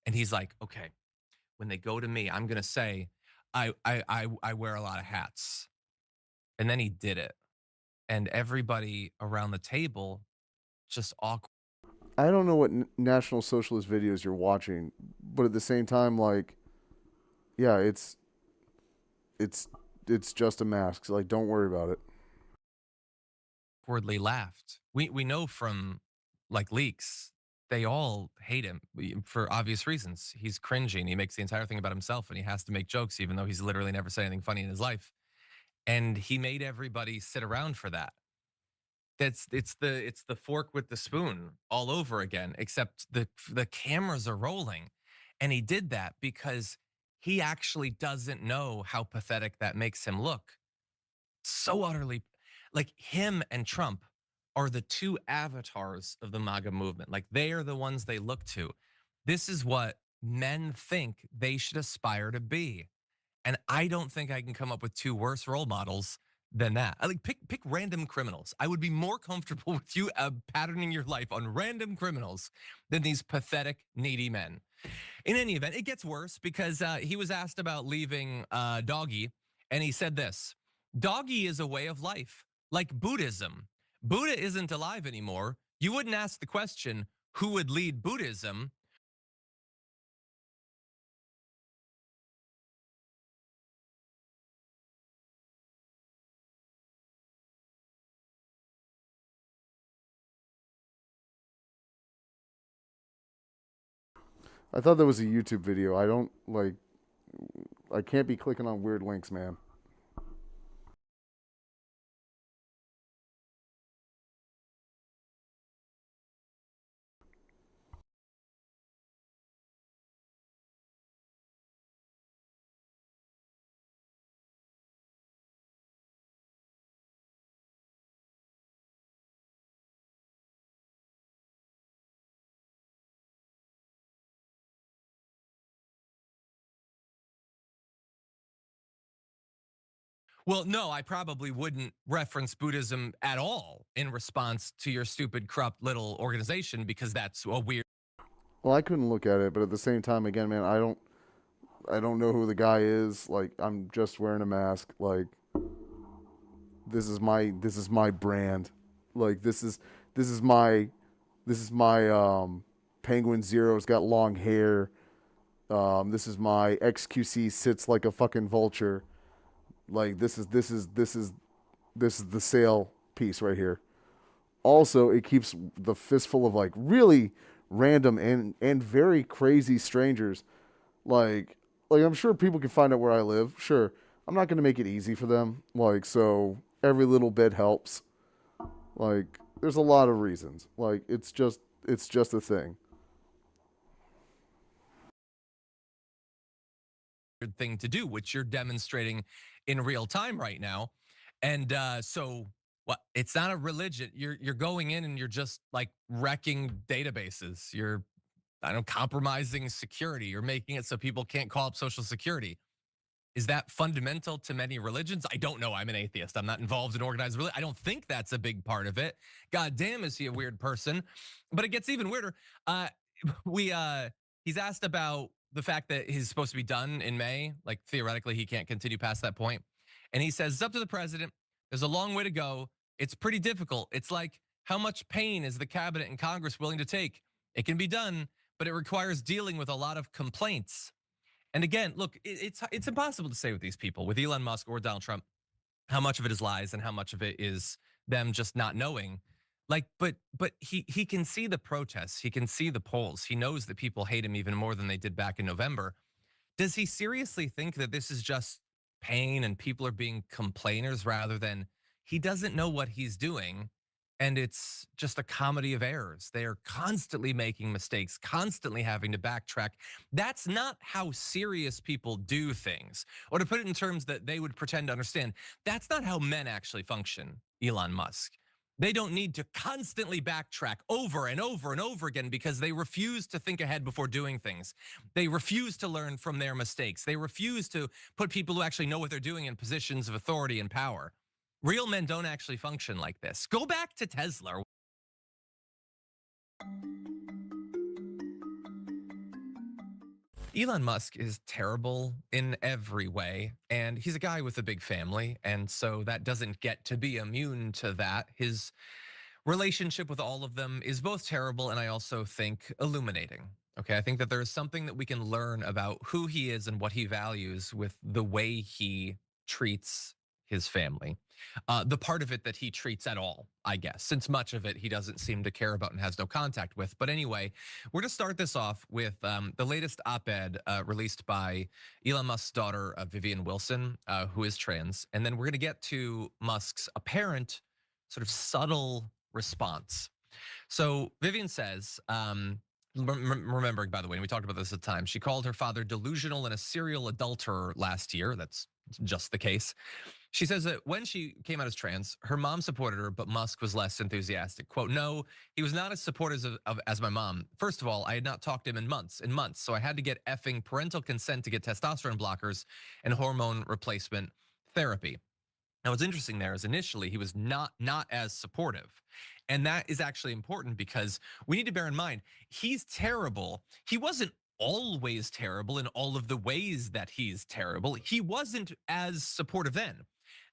And he's like, okay, when they go to me, I'm gonna say, I wear a lot of hats. And then he did it. And everybody around the table just awkward. I don't know what National Socialist videos you're watching, but at the same time, like, yeah, it's just a mask. So, like, don't worry about it. Awkwardly laughed. We know from like leaks, they all hate him for obvious reasons. He's cringing. He makes the entire thing about himself, and he has to make jokes, even though he's literally never said anything funny in his life. And he made everybody sit around for that. It's the fork with the spoon all over again, except the cameras are rolling. And he did that because he actually doesn't know how pathetic that makes him look. So utterly, like him and Trump are the two avatars of the MAGA movement. Like they are the ones they look to. This is what men think they should aspire to be. And I don't think I can come up with two worse role models than that. I like pick random criminals. I would be more comfortable with you patterning your life on random criminals than these pathetic, needy men. In any event, it gets worse because he was asked about leaving Doggy, and he said this: Doggy is a way of life, like Buddhism. Buddha isn't alive anymore. You wouldn't ask the question, who would lead Buddhism? I thought that was a YouTube video. I can't be clicking on weird links, man. Well, no, I probably wouldn't reference Buddhism at all in response to your stupid, corrupt little organization because that's a weird. Well, I couldn't look at it, but at the same time, again, man, I don't know who the guy is. Like, I'm just wearing a mask. Like, this is my brand. Like, this is my Penguin Zero's got long hair. This is my XQC sits like a fucking vulture. Like, this is the sale piece right here. Also, it keeps the fistful of like really random and very crazy strangers. Like I'm sure people can find out where I live. Sure, I'm not gonna make it easy for them. Like, so every little bit helps. Like, there's a lot of reasons. Like, it's just a thing. Thing to do, which you're demonstrating in real time right now. And so Well, it's not a religion. You're going in and you're just like wrecking databases. You're, I don't know, compromising security. You're making it so people can't call up Social Security. Is that fundamental to many religions? I don't know. I'm an atheist. I'm not involved in organized religion. I don't think that's a big part of it. God damn, is he a weird person? But it gets even weirder. He's asked about the fact that he's supposed to be done in May. Like theoretically, he can't continue past that point. And he says, it's up to the president. There's a long way to go. It's pretty difficult. It's like, how much pain is the cabinet and Congress willing to take? It can be done, but it requires dealing with a lot of complaints. And again, look, it's impossible to say with these people, with Elon Musk or Donald Trump, how much of it is lies and how much of it is them just not knowing. Like, but he can see the protests, he can see the polls, he knows that people hate him even more than they did back in November. Does he seriously think that this is just pain and people are being complainers rather than he doesn't know what he's doing? And it's just a comedy of errors. They are constantly making mistakes, constantly having to backtrack. That's not how serious people do things. Or to put it in terms that they would pretend to understand, that's not how men actually function, Elon Musk. They don't need to constantly backtrack over and over and over again because they refuse to think ahead before doing things. They refuse to learn from their mistakes. They refuse to put people who actually know what they're doing in positions of authority and power. Real men don't actually function like this. Go back to Tesla. Elon Musk is terrible in every way, and he's a guy with a big family, and so that doesn't get to be immune to that. His relationship with all of them is both terrible and I also think illuminating. Okay, I think that there is something that we can learn about who he is and what he values with the way he treats his family. The part of it that he treats at all, I guess, since much of it he doesn't seem to care about and has no contact with. But anyway, we're gonna start this off with the latest op-ed released by Elon Musk's daughter, Vivian Wilson, who is trans. And then we're gonna get to Musk's apparent sort of subtle response. So Vivian says, remembering, by the way, and we talked about this at the time, she called her father delusional and a serial adulterer last year. That's just the case. She says that when she came out as trans, her mom supported her, but Musk was less enthusiastic. Quote, no, he was not as supportive as my mom. First of all, I had not talked to him in months, so I had to get effing parental consent to get testosterone blockers and hormone replacement therapy. Now, what's interesting there is initially he was not as supportive. And that is actually important because we need to bear in mind, he's terrible. He wasn't always terrible in all of the ways that he's terrible. He wasn't as supportive then.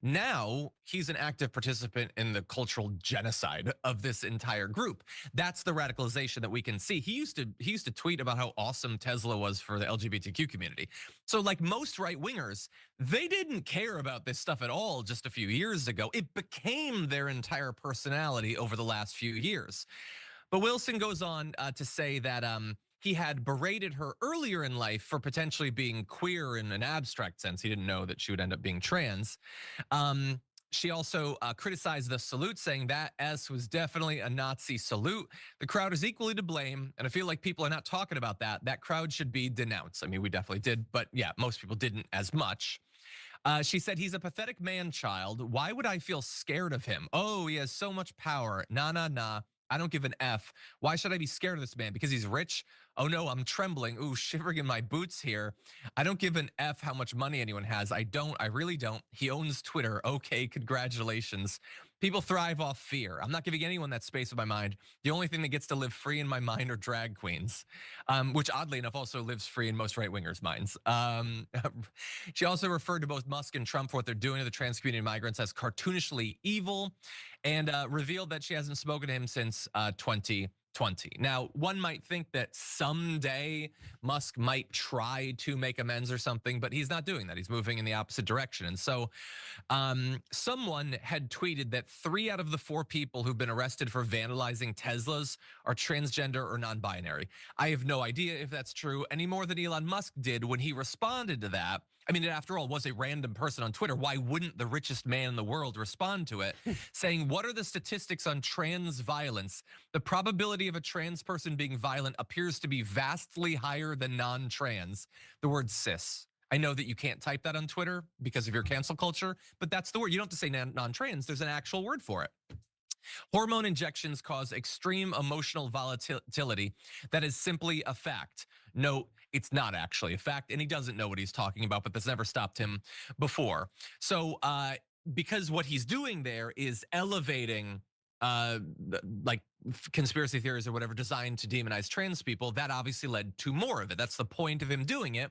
Now he's an active participant in the cultural genocide of this entire group. That's the radicalization that we can see. He used to tweet about how awesome Tesla was for the LGBTQ community. So like most right wingers, they didn't care about this stuff at all just a few years ago. It became their entire personality over the last few years. But Wilson goes on to say that he had berated her earlier in life for potentially being queer in an abstract sense. He didn't know that she would end up being trans. She also criticized the salute, saying that S was definitely a Nazi salute. The crowd is equally to blame, and I feel like people are not talking about that. That crowd should be denounced. I mean, we definitely did, but yeah, most people didn't as much. She said, he's a pathetic man-child. Why would I feel scared of him? Oh, he has so much power. Nah. I don't give an F. Why should I be scared of this man? Because he's rich? Oh no, I'm trembling. Ooh, shivering in my boots here. I don't give an F how much money anyone has. I really don't. He owns Twitter. Okay, congratulations. People thrive off fear. I'm not giving anyone that space of my mind. The only thing that gets to live free in my mind are drag queens, which oddly enough also lives free in most right wingers' minds. She also referred to both Musk and Trump for what they're doing to the trans community and migrants as cartoonishly evil, and revealed that she hasn't spoken to him since 2020. Now, one might think that someday Musk might try to make amends or something, but he's not doing that. He's moving in the opposite direction. And so someone had tweeted that 3 out of the 4 people who've been arrested for vandalizing Teslas are transgender or non-binary. I have no idea if that's true any more than Elon Musk did when he responded to that. I mean, it, after all, was a random person on Twitter. Why wouldn't the richest man in the world respond to it? Saying, what are the statistics on trans violence? The probability of a trans person being violent appears to be vastly higher than non-trans. The word cis. I know that you can't type that on Twitter because of your cancel culture, but that's the word. You don't have to say non-trans. There's an actual word for it. Hormone injections cause extreme emotional volatility that is simply a fact. No, it's not actually a fact, and he doesn't know what he's talking about, but that's never stopped him before. So because what he's doing there is elevating like conspiracy theories or whatever designed to demonize trans people, that obviously led to more of it. That's the point of him doing it.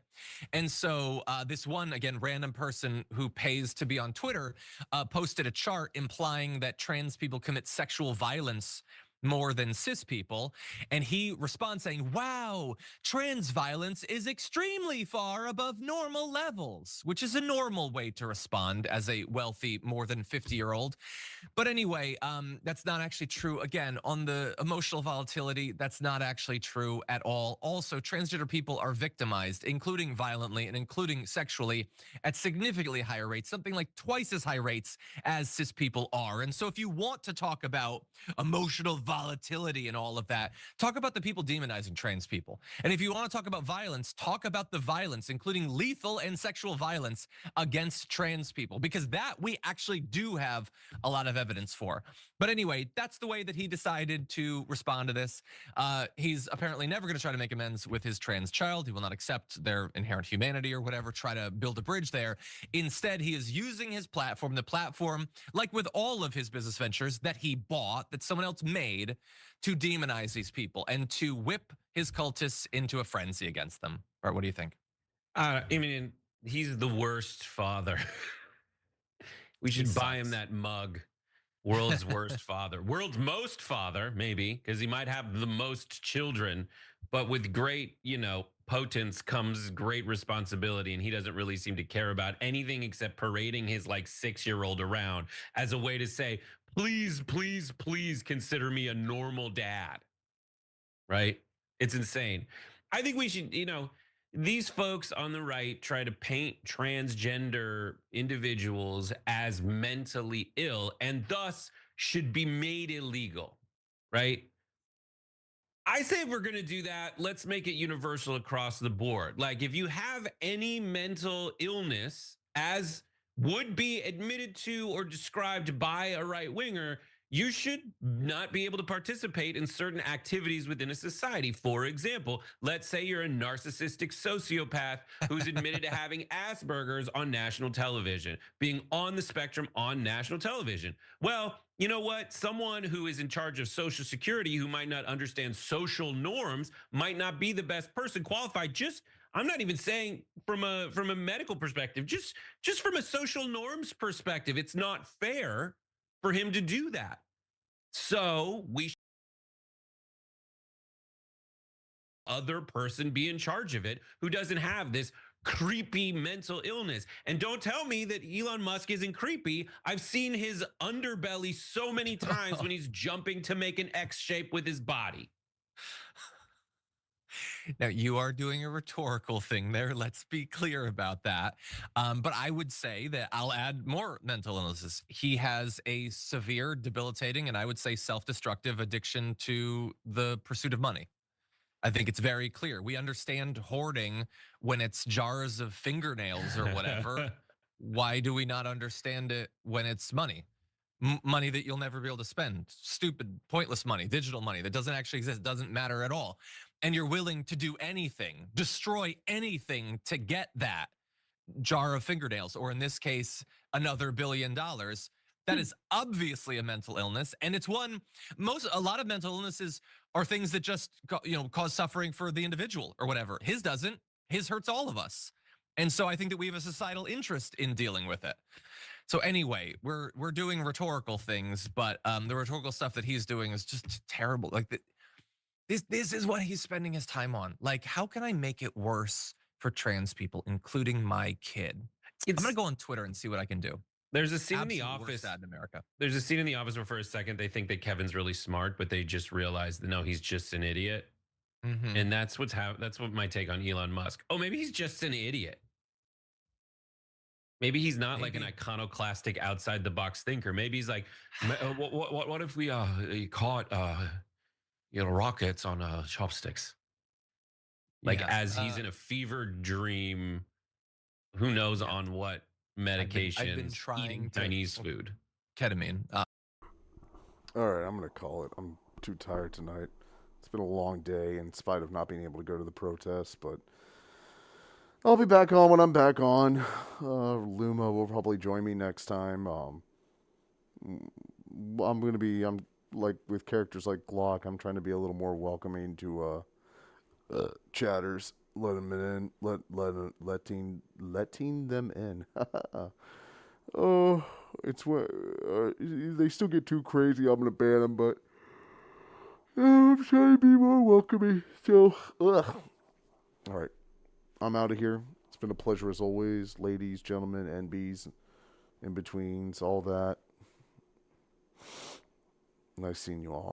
And so this one, again, random person who pays to be on Twitter posted a chart implying that trans people commit sexual violence more than cis people. And he responds saying, wow, trans violence is extremely far above normal levels, which is a normal way to respond as a wealthy, more than 50-year-old. But anyway, that's not actually true. Again, on the emotional volatility, that's not actually true at all. Also, transgender people are victimized, including violently and including sexually, at significantly higher rates, something like twice as high rates as cis people are. And so if you want to talk about emotional volatility and all of that, talk about the people demonizing trans people. And if you want to talk about violence, talk about the violence, including lethal and sexual violence against trans people, because that we actually do have a lot of evidence for. But anyway, that's the way that he decided to respond to this. He's apparently never going to try to make amends with his trans child. He will not accept their inherent humanity or whatever, try to build a bridge there. Instead, he is using his platform, the platform, like with all of his business ventures that he bought, that someone else made, to demonize these people and to whip his cultists into a frenzy against them. Bart, what do you think? I mean, he's the worst father. We should buy him that mug. World's worst father. World's most father, maybe, because he might have the most children, but with great, potence comes great responsibility, and he doesn't really seem to care about anything except parading his like 6-year-old around as a way to say, please, please, please consider me a normal dad. Right? It's insane. I think we should, these folks on the right try to paint transgender individuals as mentally ill and thus should be made illegal, right? I say if we're gonna do that, let's make it universal across the board. Like if you have any mental illness, as would be admitted to or described by a right winger, you should not be able to participate in certain activities within a society. For example, let's say you're a narcissistic sociopath who's admitted to having Asperger's on national television, being on the spectrum on national television. Well, you know what? Someone who is in charge of Social Security who might not understand social norms might not be the best person qualified. I'm not even saying from a medical perspective, just from a social norms perspective, it's not fair for him to do that. So we should other person be in charge of it who doesn't have this creepy mental illness. And don't tell me that Elon Musk isn't creepy. I've seen his underbelly so many times when he's jumping to make an X shape with his body. Now, you are doing a rhetorical thing there. Let's be clear about that. But I would say that I'll add more mental illnesses. He has a severe, debilitating, and I would say self-destructive addiction to the pursuit of money. I think it's very clear. We understand hoarding when it's jars of fingernails or whatever. Why do we not understand it when it's money? Money that you'll never be able to spend, stupid, pointless money, digital money that doesn't actually exist, doesn't matter at all. And you're willing to do anything, destroy anything to get that jar of fingernails, or in this case, another $1 billion. That is obviously a mental illness, and it's one. A lot of mental illnesses are things that just cause suffering for the individual or whatever. His doesn't. His hurts all of us, and so I think that we have a societal interest in dealing with it. So anyway, we're doing rhetorical things, but the rhetorical stuff that he's doing is just terrible. Like this is what he's spending his time on. Like, how can I make it worse for trans people, including my kid? I'm gonna go on Twitter and see what I can do. There's a scene in The Office. In America. There's a scene in The Office where for a second they think that Kevin's really smart, but they just realize that no, he's just an idiot. And that's what my take on Elon Musk. Oh, maybe he's just an idiot. Maybe he's not like an iconoclastic outside the box thinker. Maybe he's like, what if we caught rockets on chopsticks? Like as he's in a fever dream who knows on what medications, I've been trying eating to- Chinese food. Ketamine. All right, I'm gonna call it. I'm too tired tonight. It's been a long day in spite of not being able to go to the protest, but I'll be back on when I'm back on. Luma will probably join me next time. I'm like with characters like Glock, I'm trying to be a little more welcoming to chatters. Let them in. Letting them in. Oh, it's what they still get too crazy. I'm gonna ban them, but I'm trying to be more welcoming. So, all right, I'm out of here. It's been a pleasure as always, ladies, gentlemen, NBs, in betweens, all that. Nice seeing you all.